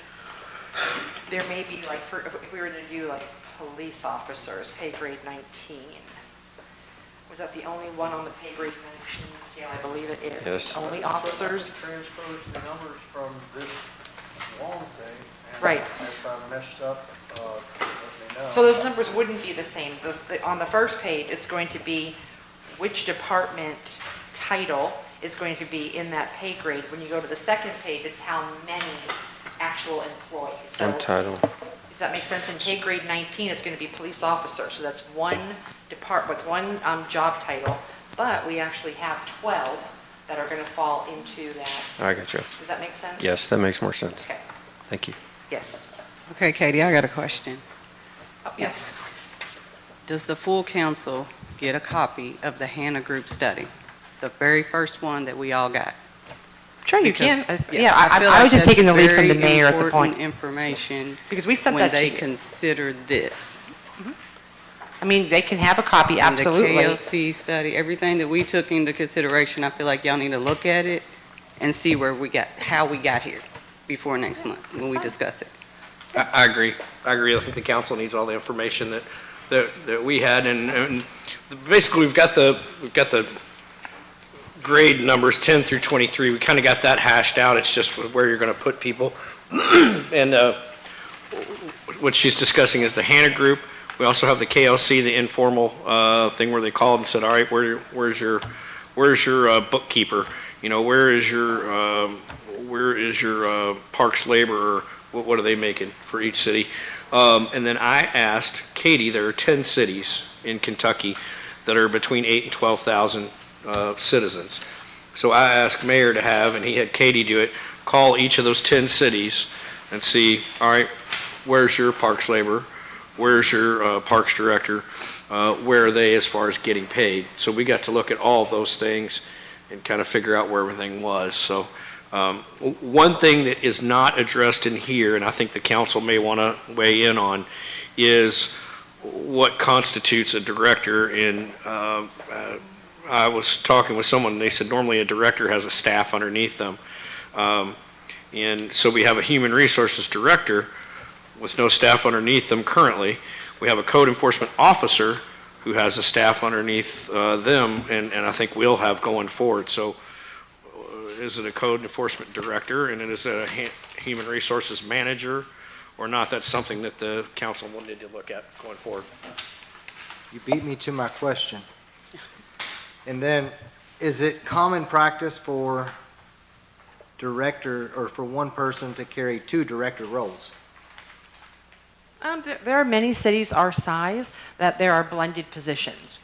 there may be like, if we were to do like police officers, pay grade 19. Was that the only one on the pay grade 19 scale? I believe it is. Yes. Only officers? Transpose the numbers from this long thing. And Right. if I messed up, let me know. So those numbers wouldn't be the same. On the first page, it's going to be which department title is going to be in that pay grade. When you go to the second page, it's how many actual employees. So one title. does that make sense? In pay grade 19, it's going to be police officer. So that's one department, one job title. But we actually have 12 that are going to fall into that. I got you. Does that make sense? Yes, that makes more sense. Okay. Thank you. Yes. Okay, Katie, I got a question. Yes. Does the full council get a copy of the Hannah Group study? The very first one that we all got? Sure, you Because- can. I feel I was like just taking the that's lead from the very mayor at the important point. information Because we sent when that to they you. consider this. I mean, they can have a copy, And absolutely. the KLC study, everything that we took into consideration, I feel like y'all need to look at it and see how we got here before next month when we discuss it. I agree. I think the council needs all the information that we had, and basically we've got the grade numbers 10 through 23. We kind of got that hashed out. It's just where you're going to put people. And what she's discussing is the Hannah Group. We also have the KLC, the informal thing where they called and said, all right, where's your bookkeeper? You know, where is your parks laborer? What are they making for each city? And then I asked Katie, there are 10 cities in Kentucky that are between 8 and 12,000 citizens. So I asked Mayor to have, and he had Katie do it, call each of those 10 cities and see, all right, where's your parks laborer? Where's your parks director? Where are they as far as getting paid? So we got to look at all of those things and kind of figure out where everything was. So one thing that is not addressed in here, and I think the council may want to weigh in on, is what constitutes a director. And I was talking with someone, and they said normally a director has a staff underneath them. And so we have a human resources director with no staff underneath them currently. We have a code enforcement officer who has a staff underneath them, and I think we'll have going forward. So is it a code enforcement director, and is it a human resources manager or not? That's something that the council will need to look at going forward. You beat me to my question. And then, is it common practice for director, or for one person to carry 2 director roles? There are many cities our size that there are blended positions.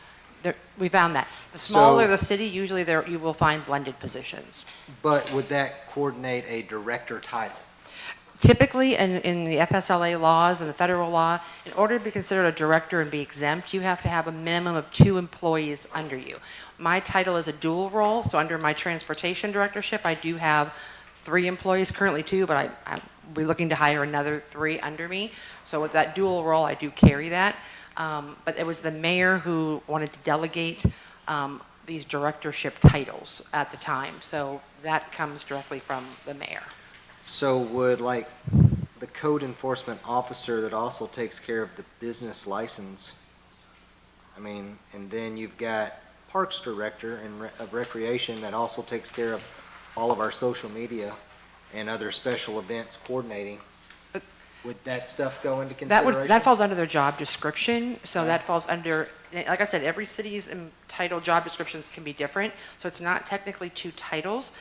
We found that. The smaller the city, usually you will find blended positions. But would that coordinate a director title? Typically, in the FSLA laws and the federal law, in order to be considered a director and be exempt, you have to have a minimum of 2 employees under you. My title is a dual role, so under my transportation directorship, I do have 3 employees, currently 2, but I'll be looking to hire another 3 under me. So with that dual role, I do carry that. But it was the mayor who wanted to delegate these directorship titles at the time. So that comes directly from the mayor. So would like the code enforcement officer that also takes care of the business license, I mean, and then you've got parks director and of recreation that also takes care of all of our social media and other special events coordinating. Would that stuff go into consideration? That falls under their job description, so that falls under, like I said, every city's title job descriptions can be different, so it's not technically 2 titles.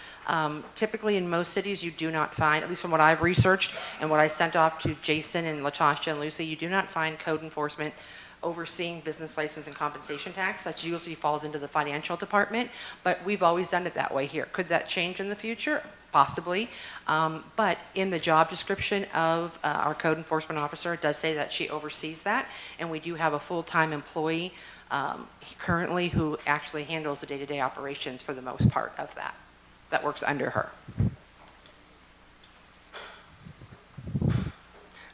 Typically, in most cities, you do not find, at least from what I've researched and what I sent off to Jason and Latasha and Lucy, you do not find code enforcement overseeing business license and compensation tax. That usually falls into the financial department, but we've always done it that way here. Could that change in the future? Possibly, but in the job description of our code enforcement officer, it does say that she oversees that, and we do have a full-time employee currently who actually handles the day-to-day operations for the most part of that. That works under her.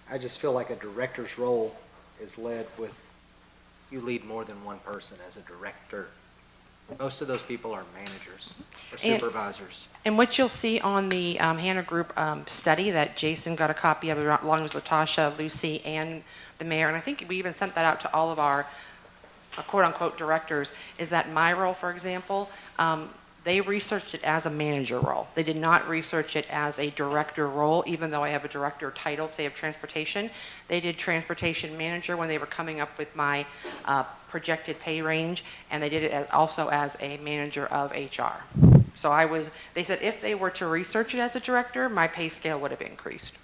I just feel like a director's role is led with, you lead more than one person as a director. Most of those people are managers or supervisors. And what you'll see on the Hannah Group study that Jason got a copy of along with Latasha, Lucy, and the mayor, and I think we even sent that out to all of our quote-unquote directors, is that my role, for example, they researched it as a manager role. They did not research it as a director role, even though I have a director title, say, of transportation. They did transportation manager when they were coming up with my projected pay range, and they did it also as a manager of HR. So they said if they were to research it as a director, my pay scale would have increased.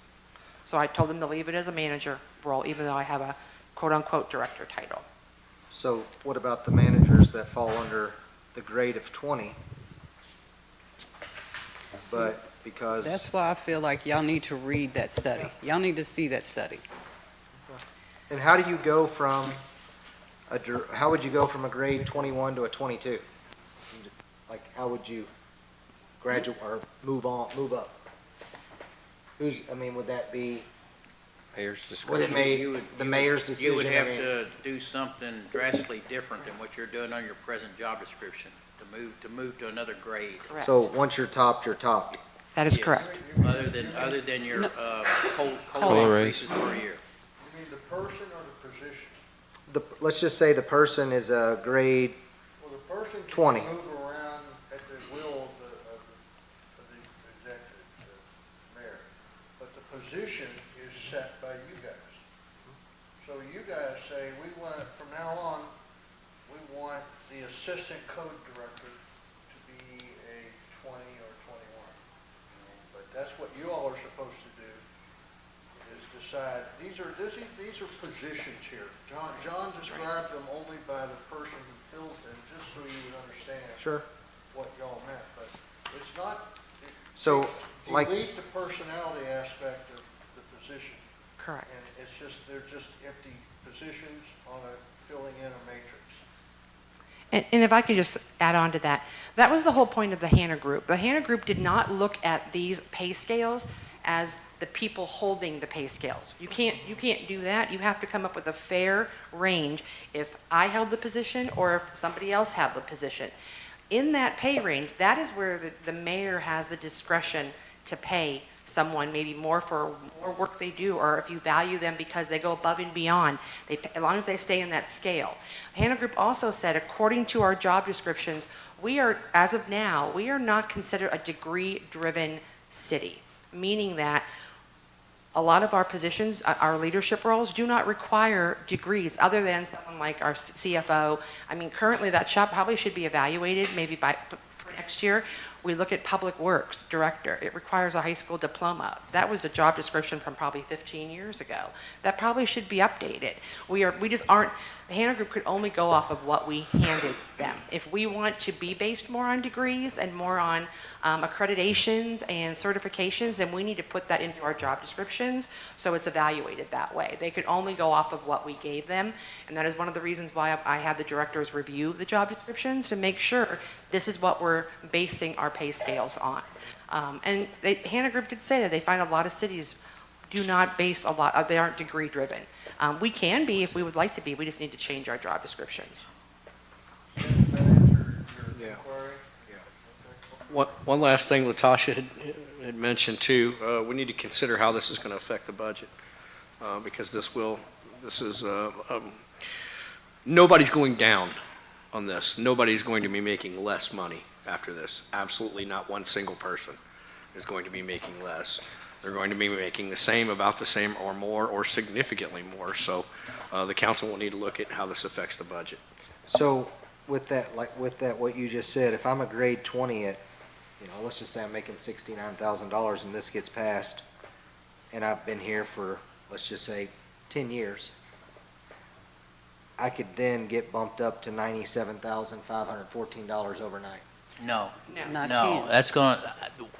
So I told them to leave it as a manager role, even though I have a quote-unquote director title. So what about the managers that fall under the grade of 20? But because... That's why I feel like y'all need to read that study. Y'all need to see that study. And how do you go from how would you go from a grade 21 to a 22? Like, how would you graduate or move up? Would that be Mayor's discretion? The mayor's decision? You would have to do something drastically different than what you're doing on your present job description to move to another grade. Correct. So once you're topped, you're topped. That is Yes. correct. Other than your COLA COLA increases per year. You mean the person or the position? Let's just say the person is a grade Well, the person 20. can move around at the will of the executive, mayor, but the position is set by you guys. So you guys say, from now on, we want the assistant code director to be a 20 or 21. But that's what you all are supposed to do, is decide, these are positions here. John described them only by the person who fills them, just so you would understand Sure. what y'all meant, but it's not, So, like, delete the personality aspect of the position. Correct. And it's just, they're just empty positions on filling in a matrix. And if I could just add on to that, that was the whole point of the Hannah Group. The Hannah Group did not look at these pay scales as the people holding the pay scales. You can't do that. You have to come up with a fair range if I held the position or if somebody else had the position. In that pay range, that is where the mayor has the discretion to pay someone maybe more for more work they do, or if you value them because they go above and beyond, as long as they stay in that scale. Hannah Group also said, according to our job descriptions, as of now, we are not considered a degree-driven city, meaning that a lot of our positions, our leadership roles, do not require degrees other than someone like our CFO. I mean, currently that shop probably should be evaluated maybe for next year. We look at Public Works Director. It requires a high school diploma. That was a job description from probably 15 years ago. That probably should be updated. We just aren't, the Hannah Group could only go off of what we handed them. If we want to be based more on degrees and more on accreditations and certifications, then we need to put that into our job descriptions so it's evaluated that way. They could only go off of what we gave them, and that is one of the reasons why I had the directors review the job descriptions to make sure this is what we're basing our pay scales on. And Hannah Group did say that they find a lot of cities do not base a lot, they aren't degree driven. We can be if we would like to be, we just need to change our job descriptions. One last thing Latasha had mentioned too, we need to consider how this is going to affect the budget. Because nobody's going down on this. Nobody's going to be making less money after this. Absolutely not one single person is going to be making less. They're going to be making the same, about the same, or more, or significantly more. So the council will need to look at how this affects the budget. So with that, what you just said, if I'm a grade 20 at, let's just say I'm making $69,000 and this gets passed, and I've been here for, let's just say, 10 years, I could then get bumped up to $97,514 overnight. No. Not No, 10.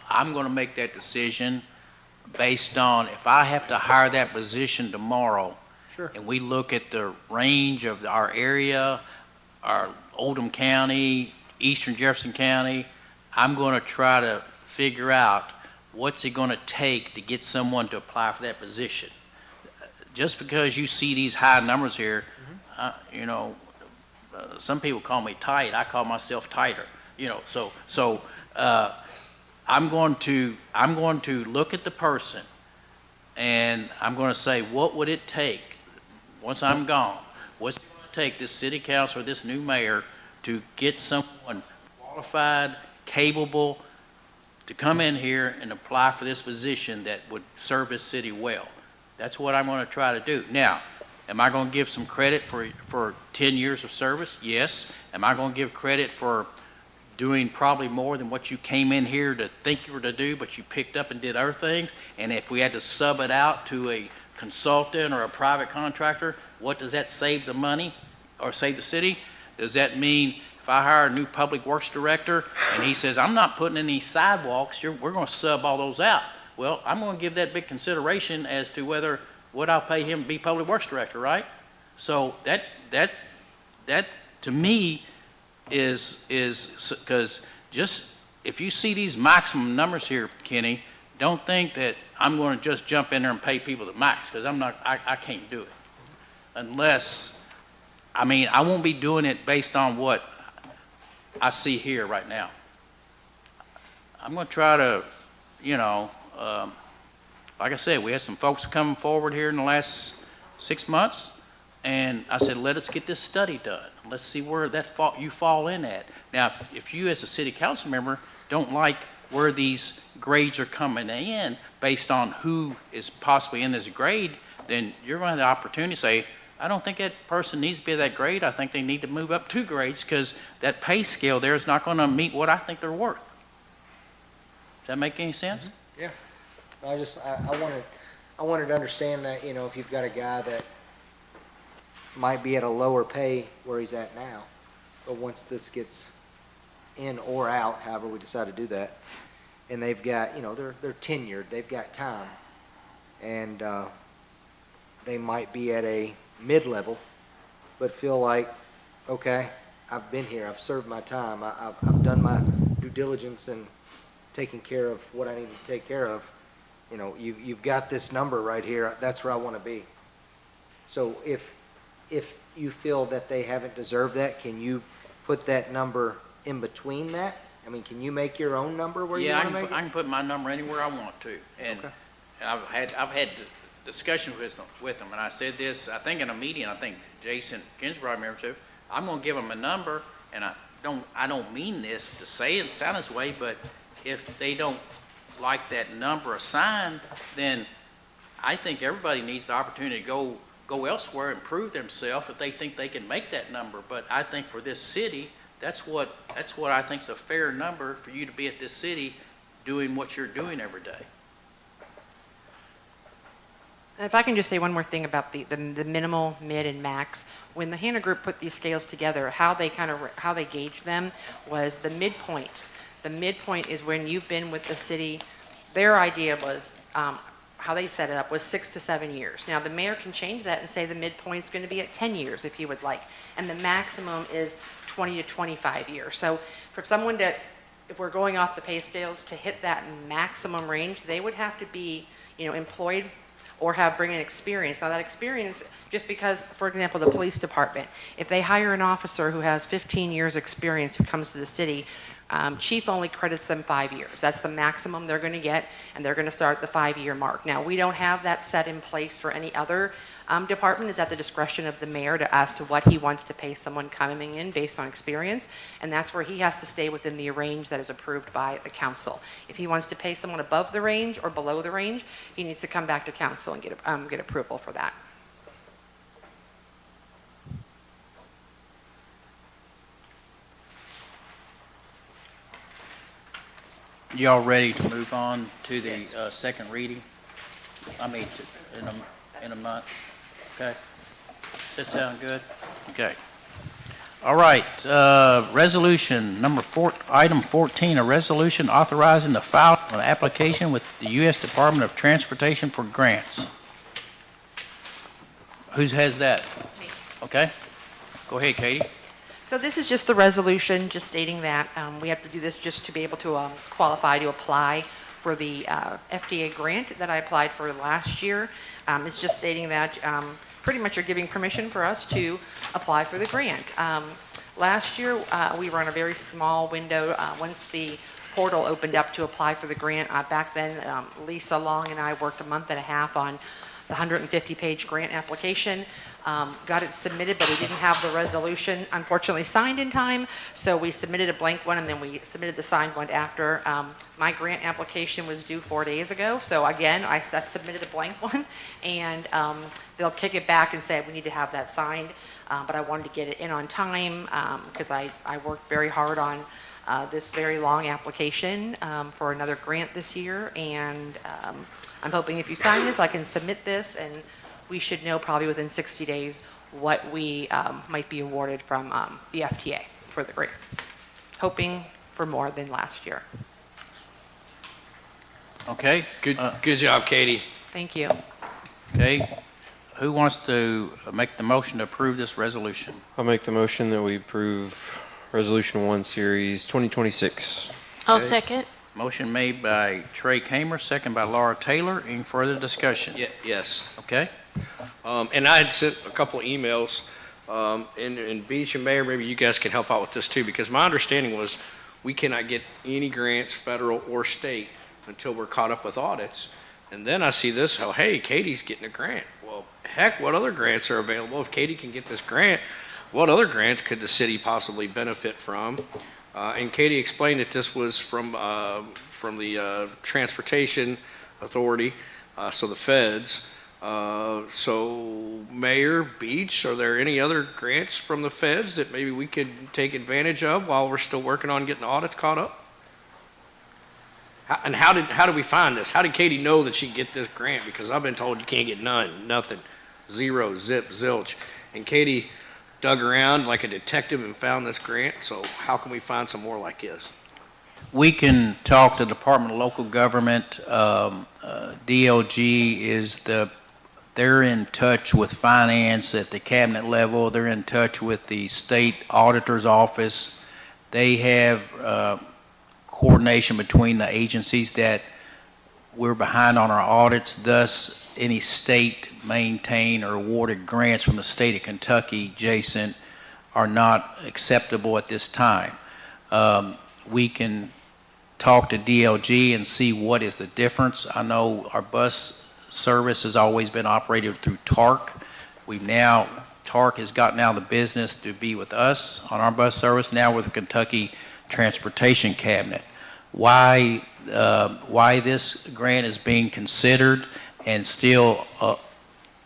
I'm gonna make that decision based on, if I have to hire that position tomorrow, Sure. and we look at the range of our area, our Oldham County, Eastern Jefferson County, I'm gonna try to figure out what's it gonna take to get someone to apply for that position. Just because you see these high numbers here, some people call me tight, I call myself tighter, I'm going to look at the person, and I'm going to say, what would it take, once I'm gone, what's it going to take this city council or this new mayor to get someone qualified, capable, to come in here and apply for this position that would serve this city well? That's what I'm going to try to do. Now, am I going to give some credit for 10 years of service? Yes. Am I going to give credit for doing probably more than what you came in here to think you were to do, but you picked up and did other things? And if we had to sub it out to a consultant or a private contractor, what does that save the money or save the city? Does that mean if I hire a new public works director and he says, I'm not putting any sidewalks, we're going to sub all those out? Well, I'm going to give that big consideration as to whether what I'll pay him to be public works director, right? So that to me is because just if you see these maximum numbers here, Kenny, don't think that I'm going to just jump in there and pay people the max, because I can't do it unless, I won't be doing it based on what I see here right now. I'm going to try to, like I said, we had some folks coming forward here in the last 6 months, and I said, let us get this study done. Let's see where you fall in at. Now, if you as a city council member don't like where these grades are coming in based on who is possibly in this grade, then you're going to have the opportunity to say, I don't think that person needs to be that grade. I think they need to move up 2 grades because that pay scale there is not going to meet what I think they're worth. Does that make any sense? Yeah. I wanted to understand that, if you've got a guy that might be at a lower pay where he's at now, but once this gets in or out, however we decide to do that, and they've got, they're tenured, they've got time, and they might be at a mid-level, but feel like, okay, I've been here, I've served my time, I've done my due diligence and taken care of what I need to take care of. You've got this number right here, that's where I want to be. So if you feel that they haven't deserved that, can you put that number in between that? Can you make your own number where you want to make it? Yeah, I can put my number anywhere I want to. And Okay. I've had discussion with them, and I said this, I think in a meeting, I think Jason Ginsburg remember too, I'm going to give them a number, and I don't mean this to sound this way, but if they don't like that number assigned, then I think everybody needs the opportunity to go elsewhere and prove themselves if they think they can make that number. But I think for this city, That's what I think is a fair number for you to be at this city doing what you're doing every day. If I can just say one more thing about the minimal, mid, and max. When the Hannah Group put these scales together, how they gauged them was the midpoint. The midpoint is when you've been with the city. Their idea was, how they set it up was 6 to 7 years. Now, the mayor can change that and say the midpoint's going to be at 10 years if he would like. And the maximum is 20 to 25 years. So for someone to, if we're going off the pay scales, to hit that maximum range, they would have to be, employed or bring in experience. Now that experience, just because, for example, the police department, if they hire an officer who has 15 years experience who comes to the city, chief only credits them 5 years. That's the maximum they're going to get, and they're going to start at the 5-year mark. Now, we don't have that set in place for any other department. It's at the discretion of the mayor as to what he wants to pay someone coming in based on experience, and that's where he has to stay within the range that is approved by the council. If he wants to pay someone above the range or below the range, he needs to come back to council and get approval for that. Y'all ready to move on to the second reading? I mean, in a month, okay? Does that sound good? Okay. All right, resolution number item 14, a resolution authorizing the file of an application with the U.S. Department of Transportation for grants. Who has that? Me. Okay. Go ahead, Katie. So this is just the resolution, just stating that we have to do this just to be able to qualify to apply for the FDA grant that I applied for last year. It's just stating that pretty much you're giving permission for us to apply for the grant. Last year, we were on a very small window. Once the portal opened up to apply for the grant, back then Lisa Long and I worked a month and a half on the 150-page grant application. Got it submitted, but we didn't have the resolution, unfortunately, signed in time, so we submitted a blank one, and then we submitted the signed one after. My grant application was due 4 days ago, so again, I submitted a blank one, and they'll kick it back and say we need to have that signed, but I wanted to get it in on time because I worked very hard on this very long application for another grant this year, and I'm hoping if you sign this, I can submit this, and we should know probably within 60 days what we might be awarded from the FTA for the grant. Hoping for more than last year. Okay. Good job, Katie. Thank you. Okay. Who wants to make the motion to approve this resolution? I'll make the motion that we approve Resolution 1, Series 2026. I'll Okay. second. Motion made by Trey Kamer, second by Laura Taylor. Any further discussion? Yes. Okay. And I had sent a couple of emails, and Beach and Mayor, maybe you guys can help out with this too, because my understanding was we cannot get any grants, federal or state, until we're caught up with audits. And then I see this, hey, Katie's getting a grant. Well, heck, what other grants are available? If Katie can get this grant, what other grants could the city possibly benefit from? And Katie explained that this was from the Transportation Authority, so the feds. So Mayor, Beach, are there any other grants from the feds that maybe we could take advantage of while we're still working on getting the audits caught up? And how did we find this? How did Katie know that she could get this grant? Because I've been told you can't get nothing, zero, zip, zilch. And Katie dug around like a detective and found this grant, so how can we find some more like this? We can talk to the Department of Local Government. DLG they're in touch with finance at the cabinet level. They're in touch with the state auditor's office. They have coordination between the agencies that we're behind on our audits. Thus, any state maintained or awarded grants from the state of Kentucky, Jason, are not acceptable at this time. We can talk to DLG and see what is the difference. I know our bus service has always been operated through TARC. TARC has gotten out of the business to be with us on our bus service. Now we're the Kentucky Transportation Cabinet. Why this grant is being considered and still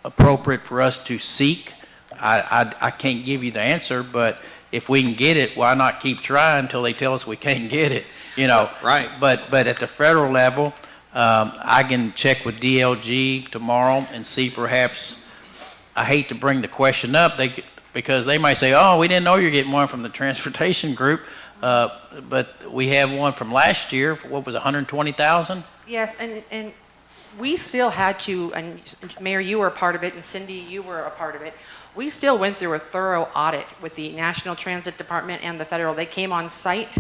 appropriate for us to seek, I can't give you the answer, but if we can get it, why not keep trying until they tell us we can't get it, you know? Right. But at the federal level, I can check with DLG tomorrow and see perhaps, I hate to bring the question up, because they might say, oh, we didn't know you're getting one from the transportation group, but we have one from last year, what was it, 120,000? Yes, and we still had to, and Mayor, you were a part of it, and Cindy, you were a part of it. We still went through a thorough audit with the National Transit Department and the federal. They came on site.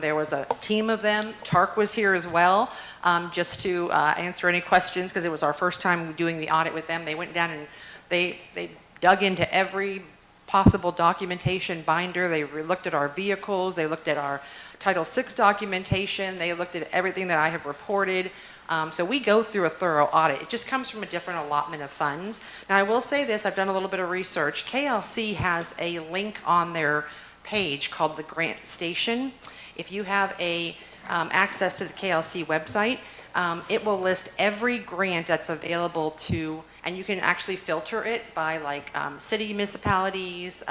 There was a team of them. TARC was here as well, just to answer any questions, because it was our first time doing the audit with them. They went down and they dug into every possible documentation binder. They looked at our vehicles. They looked at our Title VI documentation. They looked at everything that I have reported. So we go through a thorough audit. It just comes from a different allotment of funds. Now, I will say this, I've done a little bit of research. KLC has a link on their page called the Grant Station. If you have access to the KLC website, it will list every grant that's available to, and you can actually filter it by like city municipalities.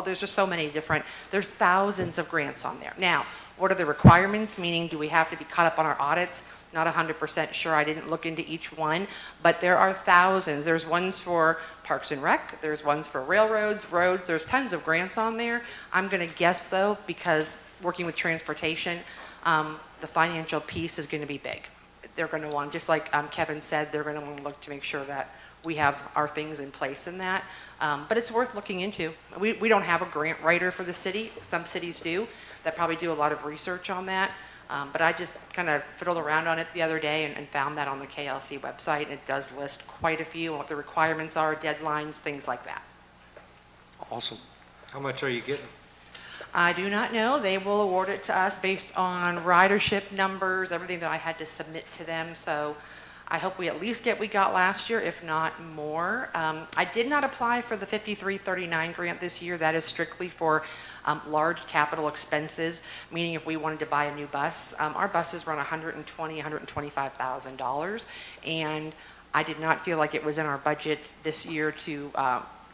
There's just so many different, there's thousands of grants on there. Now, what are the requirements? Meaning, do we have to be caught up on our audits? Not 100% sure. I didn't look into each one, but there are thousands. There's ones for Parks and Rec. There's ones for railroads, roads. There's tons of grants on there. I'm going to guess, though, because working with transportation, the financial piece is going to be big. They're going to want, just like Kevin said, they're going to want to look to make sure that we have our things in place in that. But it's worth looking into. We don't have a grant writer for the city. Some cities do that probably do a lot of research on that. But I just kind of fiddled around on it the other day and found that on the KLC website. And it does list quite a few, what the requirements are, deadlines, things like that. Awesome. How much are you getting? I do not know. They will award it to us based on ridership numbers, everything that I had to submit to them. So I hope we at least get what we got last year, if not more. I did not apply for the 5339 grant this year. That is strictly for large capital expenses, meaning if we wanted to buy a new bus. Our buses run $120,000, $125,000, and I did not feel like it was in our budget this year to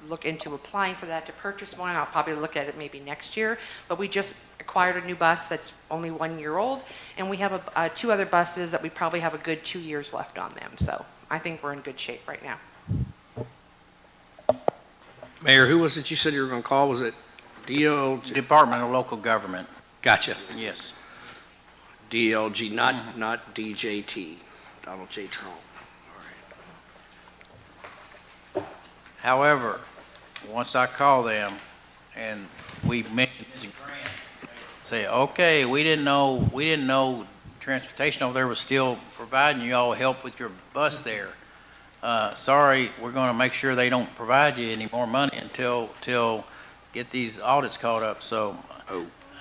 look into applying for that to purchase one. I'll probably look at it maybe next year, but we just acquired a new bus that's only 1 year old, and we have two other buses that we probably have a good 2 years left on them. So I think we're in good shape right now. Mayor, who was it you said you were going to call? Was it DLG? Department of Local Government. Gotcha. Yes. DLG, not DJT, Donald J. Trump. However, once I call them and we mention this grant, say, okay, we didn't know transportation over there was still providing you all help with your bus there. Sorry, we're going to make sure they don't provide you any more money until get these audits caught up. So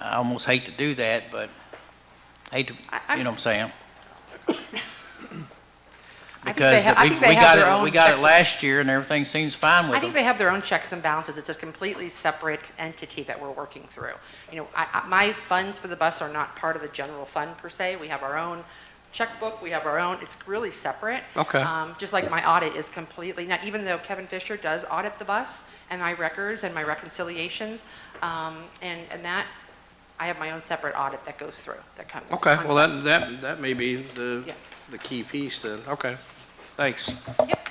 I almost hate to do that, but hate to, you know what I'm saying? Because we got it last year and everything seems fine with them. I think they have their own checks and balances. It's a completely separate entity that we're working through. You know, my funds for the bus are not part of the general fund per se. We have our own checkbook, we have our own, it's really separate. Okay. Just like my audit is completely, now even though Kevin Fisher does audit the bus and my records and my reconciliations, and that, I have my own separate audit that goes through, that comes. Okay, well, that may be the key piece then. Okay, thanks. Yep.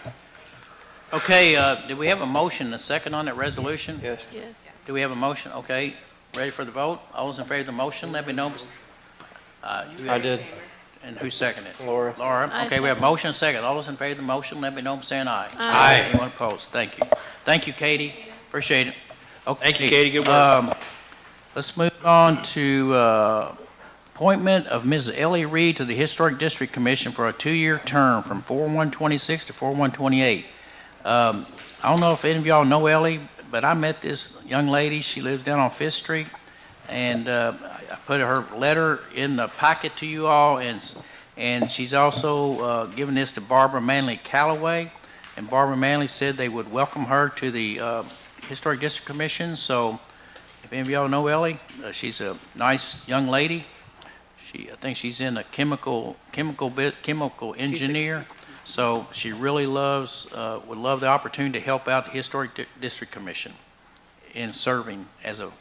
Okay, did we have a motion, a second on that resolution? Yes. Yes. Do we have a motion? Okay, ready for the vote? All those in favor of the motion, let me know. I did. And who seconded it? Laura. Laura, I okay, we have second. motion and second. All those in favor of the motion, let me know by saying aye. Aye. Anyone opposed? Thank you. Thank you, Katie. Appreciate it. Okay. Thank you, Katie. Good work. Let's move on to appointment of Ms. Ellie Reed to the Historic District Commission for a 2-year term from 4/1/26 to 4/1/28. I don't know if any of y'all know Ellie, but I met this young lady. She lives down on 5th Street, and I put her letter in the packet to you all, and she's also given this to Barbara Manley Calloway, and Barbara Manley said they would welcome her to the Historic District Commission. So if any of y'all know Ellie, she's a nice young lady. I think she's in a chemical engineer. So she really would love the opportunity to help out the Historic District Commission in serving as a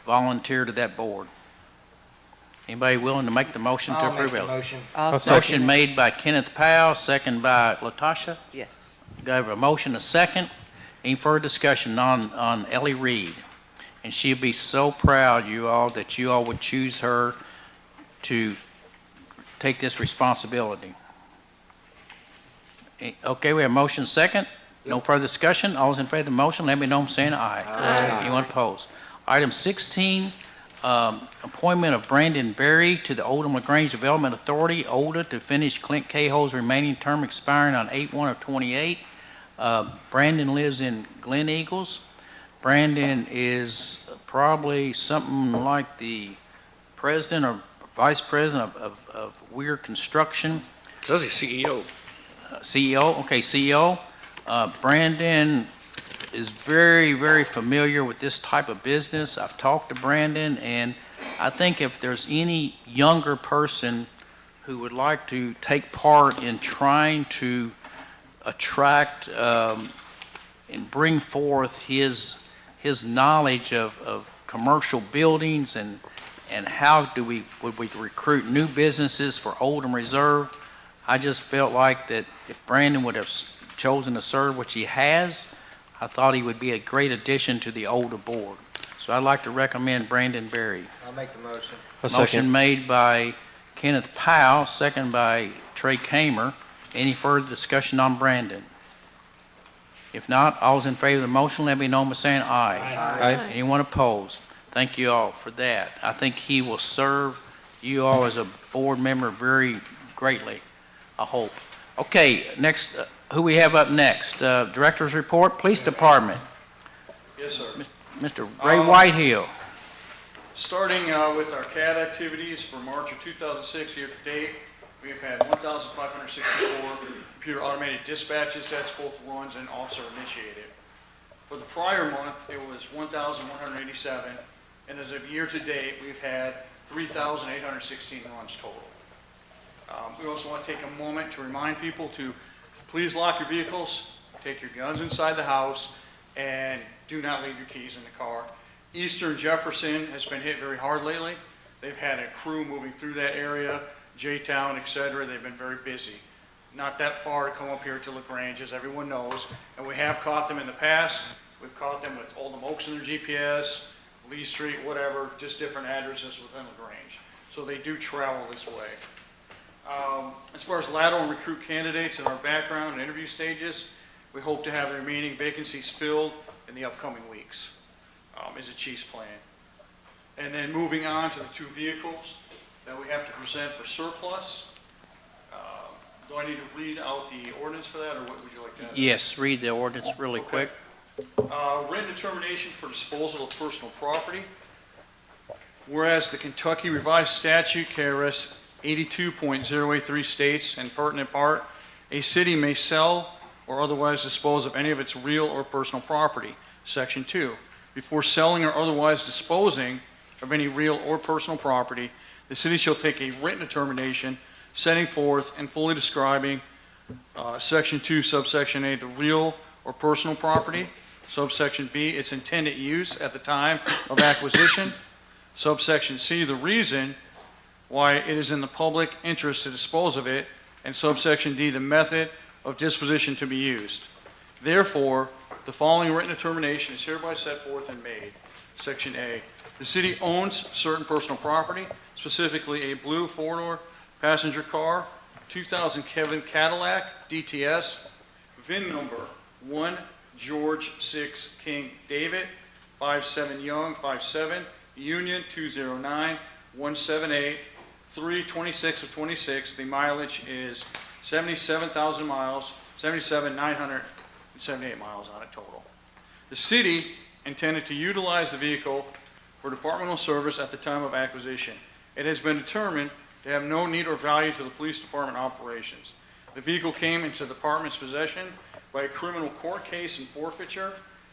volunteer to that board? Anybody willing to make the motion to I'll approve make it? the motion. Motion made by Kenneth Powell, second by Latasha. Yes. Got a motion, a second. Any further discussion on Ellie Reed? And she'd be so proud, you all, that you all would choose her to take this responsibility. Okay, we have motion second. No further discussion. All those in favor of the motion, let me know I'm saying aye. Aye. Anyone opposed? Item 16, appointment of Brandon Berry to the Oldham LaGrange Development Authority, OLDA, to finish Clint Cahill's remaining term expiring on 8/1 of '28. Brandon lives in Glen Eagles. Brandon is probably something like the president or vice president of Weir Construction. It says he's CEO. CEO, okay, CEO. Brandon is very, very familiar with this type of business. I've talked to Brandon, and I think if there's any younger person who would like to take part in trying to attract and bring forth his knowledge of commercial buildings and how would we recruit new businesses for Oldham Reserve, I just felt like that if Brandon would have chosen to serve, which he has, I thought he would be a great addition to the older board. So I'd like to recommend Brandon Berry. I'll make the motion. Motion made by Kenneth Powell, second by Trey Kamer. Any further discussion on Brandon? If not, all those in favor of the motion, let me know by saying aye. Aye. Anyone opposed? Thank you all for that. I think he will serve you all as a board member very greatly, I hope. Okay, next, who we have up next? Director's report, Police Department. Yes, sir. Mr. Ray Whitehill. Starting with our CAD activities for March of 2006 year to date, we've had 1,564 computer automated dispatches. That's both runs and officer initiated. For the prior month, it was 1,187, and as of year to date, we've had 3,816 runs total. We also want to take a moment to remind people to please lock your vehicles, take your guns inside the house, and do not leave your keys in the car. Eastern Jefferson has been hit very hard lately. They've had a crew moving through that area, J-Town, et cetera. They've been very busy. Not that far to come up here to LaGrange, as everyone knows, and we have caught them in the past. We've caught them with Oldham Oaks in their GPS, Lee Street, whatever, just different addresses within LaGrange. So they do travel this way. As far as lateral and recruit candidates in our background and interview stages, we hope to have the remaining vacancies filled in the upcoming weeks, is the chief's plan. And then moving on to the two vehicles that we have to present for surplus. Do I need to read out the ordinance for that, or what would you like to add? Yes, read the ordinance really quick. Written determination for disposal of personal property. Whereas the Kentucky Revised Statute, KRS 82.083 states, in pertinent part, a city may sell or otherwise dispose of any of its real or personal property. Section 2, before selling or otherwise disposing of any real or personal property, the city shall take a written determination setting forth and fully describing Section 2, subsection A, the real or personal property, subsection B, its intended use at the time of acquisition, subsection C, the reason why it is in the public interest to dispose of it, and subsection D, the method of disposition to be used. Therefore, the following written determination is hereby set forth and made. Section A, the city owns certain personal property, specifically a blue four-door passenger car, 2000 Kevin Cadillac DTS, VIN number 1 George 6 King David 57 Young 57 Union 209 178 326 of 26. The mileage is 77,000 miles, 77,978 miles on it total. The city intended to utilize the vehicle for departmental service at the time of acquisition. It has been determined to have no need or value to the police department operations. The vehicle came into the department's possession by a criminal court case and forfeiture,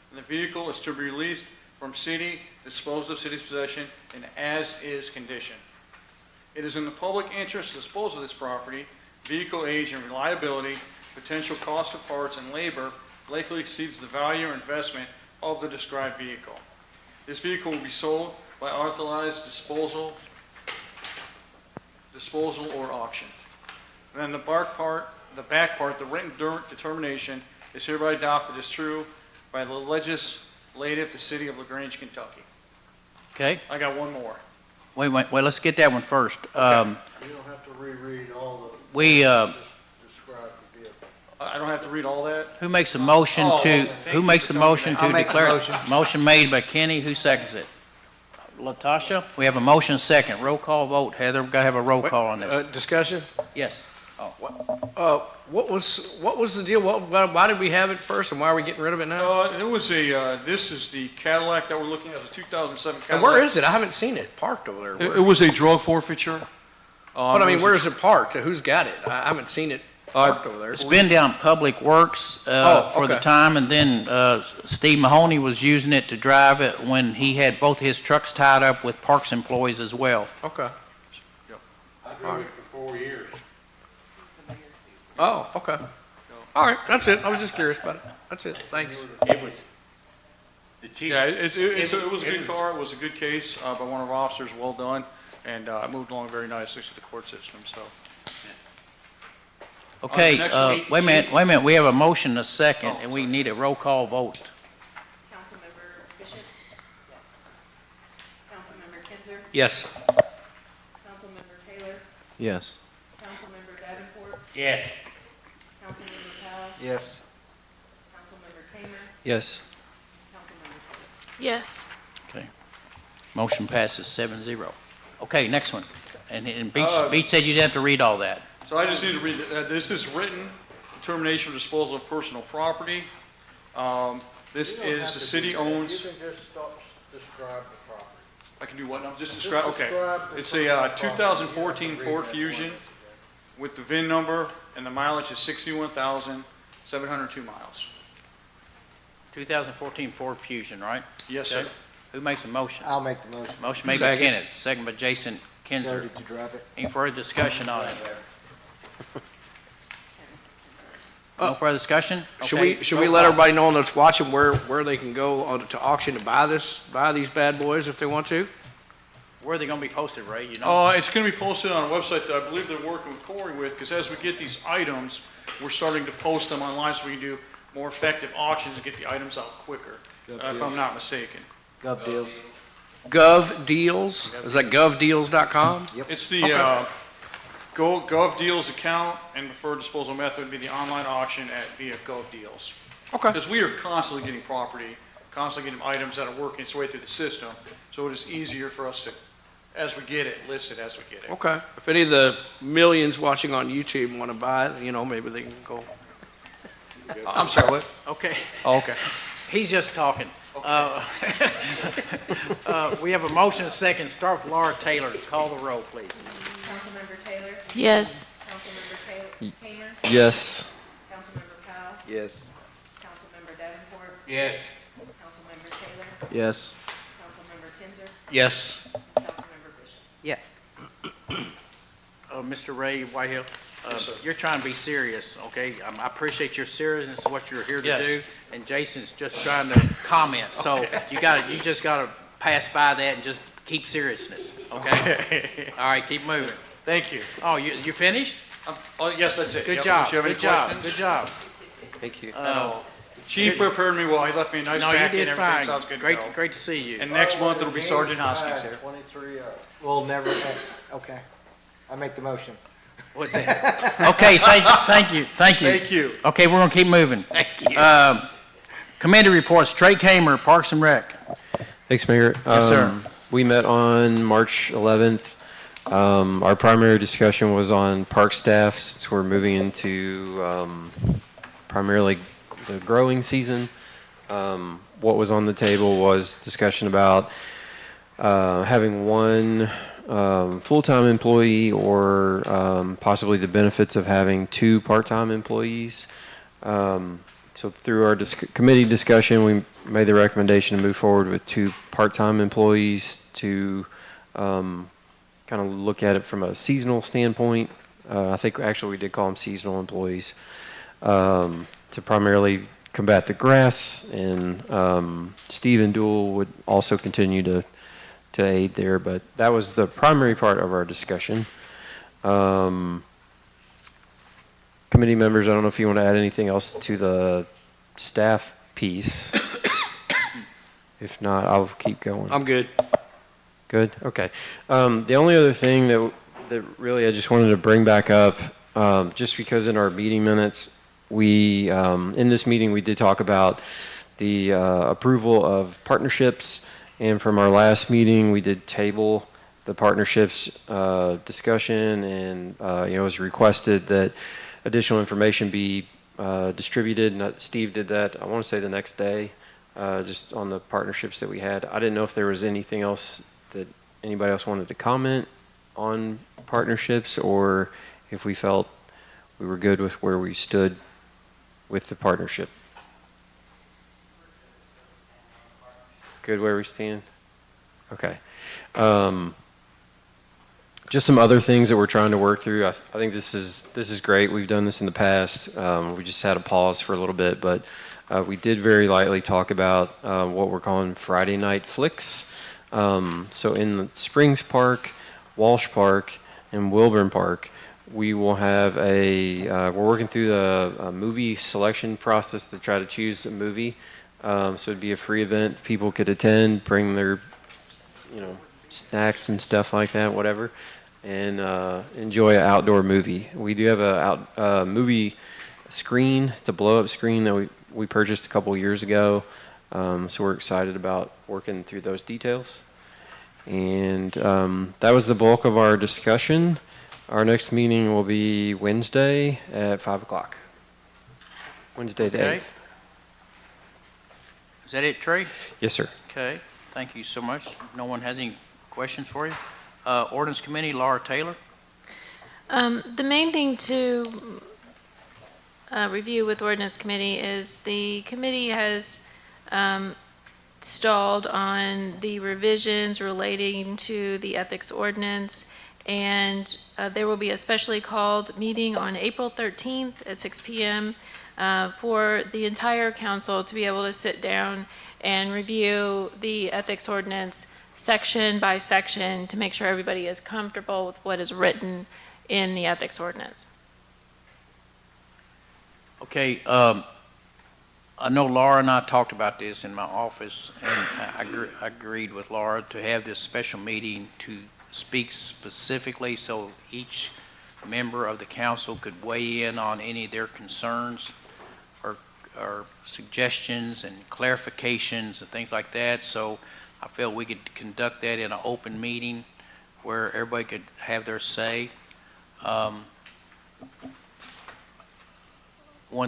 and the vehicle is to be released from city, disposed of city's possession in as-is condition. It is in the public interest to dispose of this property. Vehicle age and reliability, potential cost of parts and labor likely exceeds the value or investment of the described vehicle. This vehicle will be sold by authorized disposal or auction. And then the back part, the written determination is hereby adopted as true by the legislative of the city of LaGrange, Kentucky. Okay, I got one more. wait, let's get that one first. You don't have to reread all the. We, Describe the vehicle. I don't have to read all that? who makes a motion Oh, to, okay. Thank who you makes for the telling me motion that. to I'll make the declare? motion. Motion made by Kenny, who seconds it? Latasha, we have a motion second, roll call vote. Heather, we've got to have a roll call on this. Discussion? Yes. What was the deal? Why did we have it first, and why are we getting rid of it now? It was this is the Cadillac that we're looking at, the 2007 Cadillac. And where is it? I haven't seen it parked over there. It was a drug forfeiture. But I mean, It was where a- is it parked? Who's got it? I haven't seen it parked over there. It's been down Public Works for the okay. time, and then Steve Mahoney was using it to drive it when he had both his trucks tied up with Parks employees as well. Okay. I drove it for 4 years. Oh, okay. All right, that's it. I was just curious about it. That's it. Thanks. It was. Yeah, it was a good car. It was a good case by one of our officers. Well done, and it moved along very nicely through the court system. So. Okay, next one. wait a minute, we have a motion, a second, and we need a roll call vote. Councilmember Bishop? Councilmember Kinzer? Yes. Councilmember Taylor? Yes. Councilmember Davenport? Yes. Councilmember Powell? Yes. Councilmember Kramer? Yes. Councilmember Taylor? Yes. Okay. Motion passes 7-0. Okay, next one. And Beach said you'd have to read all that. So I just need to read, this is written determination of disposal of personal property. This is the city owns. You can just describe the property. I can do what now? Just describe, okay. describe the It's a 2014 Ford Fusion with the VIN number, and the mileage is 61,702 miles. 2014 Ford Fusion, right? Yes, sir. Okay. Who makes a motion? I'll make the motion. Motion made by Second. Kenneth, second by Jason Joe, Kinzer. did you drive it? Any further discussion on it? No further discussion? Should Okay, we roll let call. everybody know that's watching where they can go to auction to buy these bad boys if they want to? Where are they gonna be posted, Ray, you know? It's going to be posted on a website that I believe they're working with Corey with, because as we get these items, we're starting to post them online so we can do more effective auctions and get the items out quicker, if I'm not mistaken. Gov deals. Gov Deals? Is that govdeals.com? It's the Okay. Gov Deals account, and the preferred disposal method would be the online auction via Gov Deals. Okay. Because we are constantly getting property, constantly getting items that are working its way through the system, so it is easier for us to, as we get it, list it as we get it. Okay. If any of the millions watching on YouTube want to buy it, maybe they can go. I'm sorry, what? Okay. Oh, okay. He's just talking. We have a motion, a second. Start with Laura Taylor. Call the roll, please. Councilmember Taylor? Yes. Councilmember Kramer? Yes. Councilmember Powell? Yes. Councilmember Davenport? Yes. Councilmember Taylor? Yes. Councilmember Kinzer? Yes. Councilmember Bishop? Yes. Mr. Ray Whitehill, Yes, sir. you're trying to be serious, okay? I appreciate your seriousness, what you're here to Yes. do, and Jason's just trying to comment. So you just gotta pass by that and just keep seriousness, okay? All right, keep moving. Thank you. Oh, you finished? Yes, that's it. Good Yep. job, Do you have any good job, questions? good job. Thank you. Chief prepared me well. He left me a nice No, you packet and did everything fine. sounds good to Great, go. great to see you. And next month it'll be Sergeant Hoskins here. 23 We'll never, okay. I make the motion. What's that? Okay, thank you. Thank you. Okay, we're gonna keep moving. Thank you. Committee reports, Trey Kamer, Parks and Rec. Thanks, Mayor. Yes, sir. We met on March 11th. Our primary discussion was on park staff, since we're moving into primarily the growing season. What was on the table was discussion about having one full-time employee or possibly the benefits of having two part-time employees. So through our committee discussion, we made the recommendation to move forward with two part-time employees to kind of look at it from a seasonal standpoint. I think actually we did call them seasonal employees, to primarily combat the grass, and Steve and Dual would also continue to to aid there, but that was the primary part of our discussion. Committee members, I don't know if you want to add anything else to the staff piece. If not, I'll keep going. I'm good. Good, okay. The only other thing that really I just wanted to bring back up, just because in our meeting minutes, in this meeting, we did talk about the approval of partnerships, and from our last meeting, we did table the partnerships discussion, and it was requested that additional information be distributed, and Steve did that, I want to say the next day, just on the partnerships that we had. I didn't know if there was anything else that anybody else wanted to comment on partnerships, or if we felt we were good with where we stood with the partnership. Good where we stand? Okay. Just some other things that we're trying to work through. I think this is great. We've done this in the past. We just had a pause for a little bit, but we did very lightly talk about what we're calling Friday night flicks. So in the Springs Park, Walsh Park, and Wilburn Park, we will have we're working through the movie selection process to try to choose a movie. So it'd be a free event. People could attend, bring their, snacks and stuff like that, whatever, and enjoy an outdoor movie. We do have a movie screen. It's a blow-up screen that we purchased a couple years ago. So we're excited about working through those details. And that was the bulk of our discussion. Our next meeting will be Wednesday at 5 o'clock. Wednesday the 8th. Is that it, Trey? Yes, sir. Okay, thank you so much. No one has any questions for you? Ordinance Committee, Laura Taylor. The main thing to review with Ordinance Committee is the committee has stalled on the revisions relating to the ethics ordinance, and there will be a specially called meeting on April 13th at 6 p.m. For the entire council to be able to sit down and review the ethics ordinance section by section to make sure everybody is comfortable with what is written in the ethics ordinance. Okay, I know Laura and I talked about this in my office, and I agreed with Laura to have this special meeting to speak specifically so each member of the council could weigh in on any of their concerns or suggestions and clarifications and things like that. So I felt we could conduct that in an open meeting where everybody could have their say. One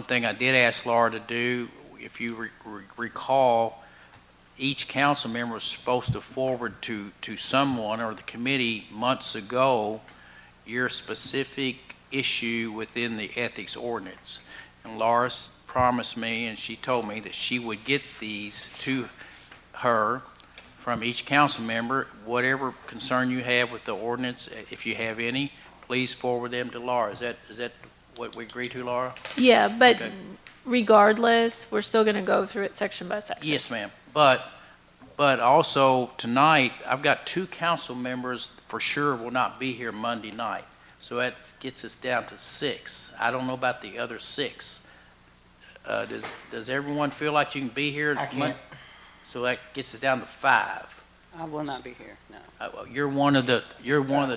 thing I did ask Laura to do, if you recall, each council member was supposed to forward to someone or the committee months ago your specific issue within the ethics ordinance. And Laura promised me, and she told me that she would get these to her from each council member. Whatever concern you have with the ordinance, if you have any, please forward them to Laura. Is that what we agreed to, Laura? Yeah, but Okay. regardless, we're still going to go through it section by section. Yes, ma'am. But also tonight, I've got 2 council members for sure will not be here Monday night. So that gets us down to 6. I don't know about the other 6. Does everyone feel like you can be here? I can't. So that gets us down to 5. I will not be here, no. Well, you're one of the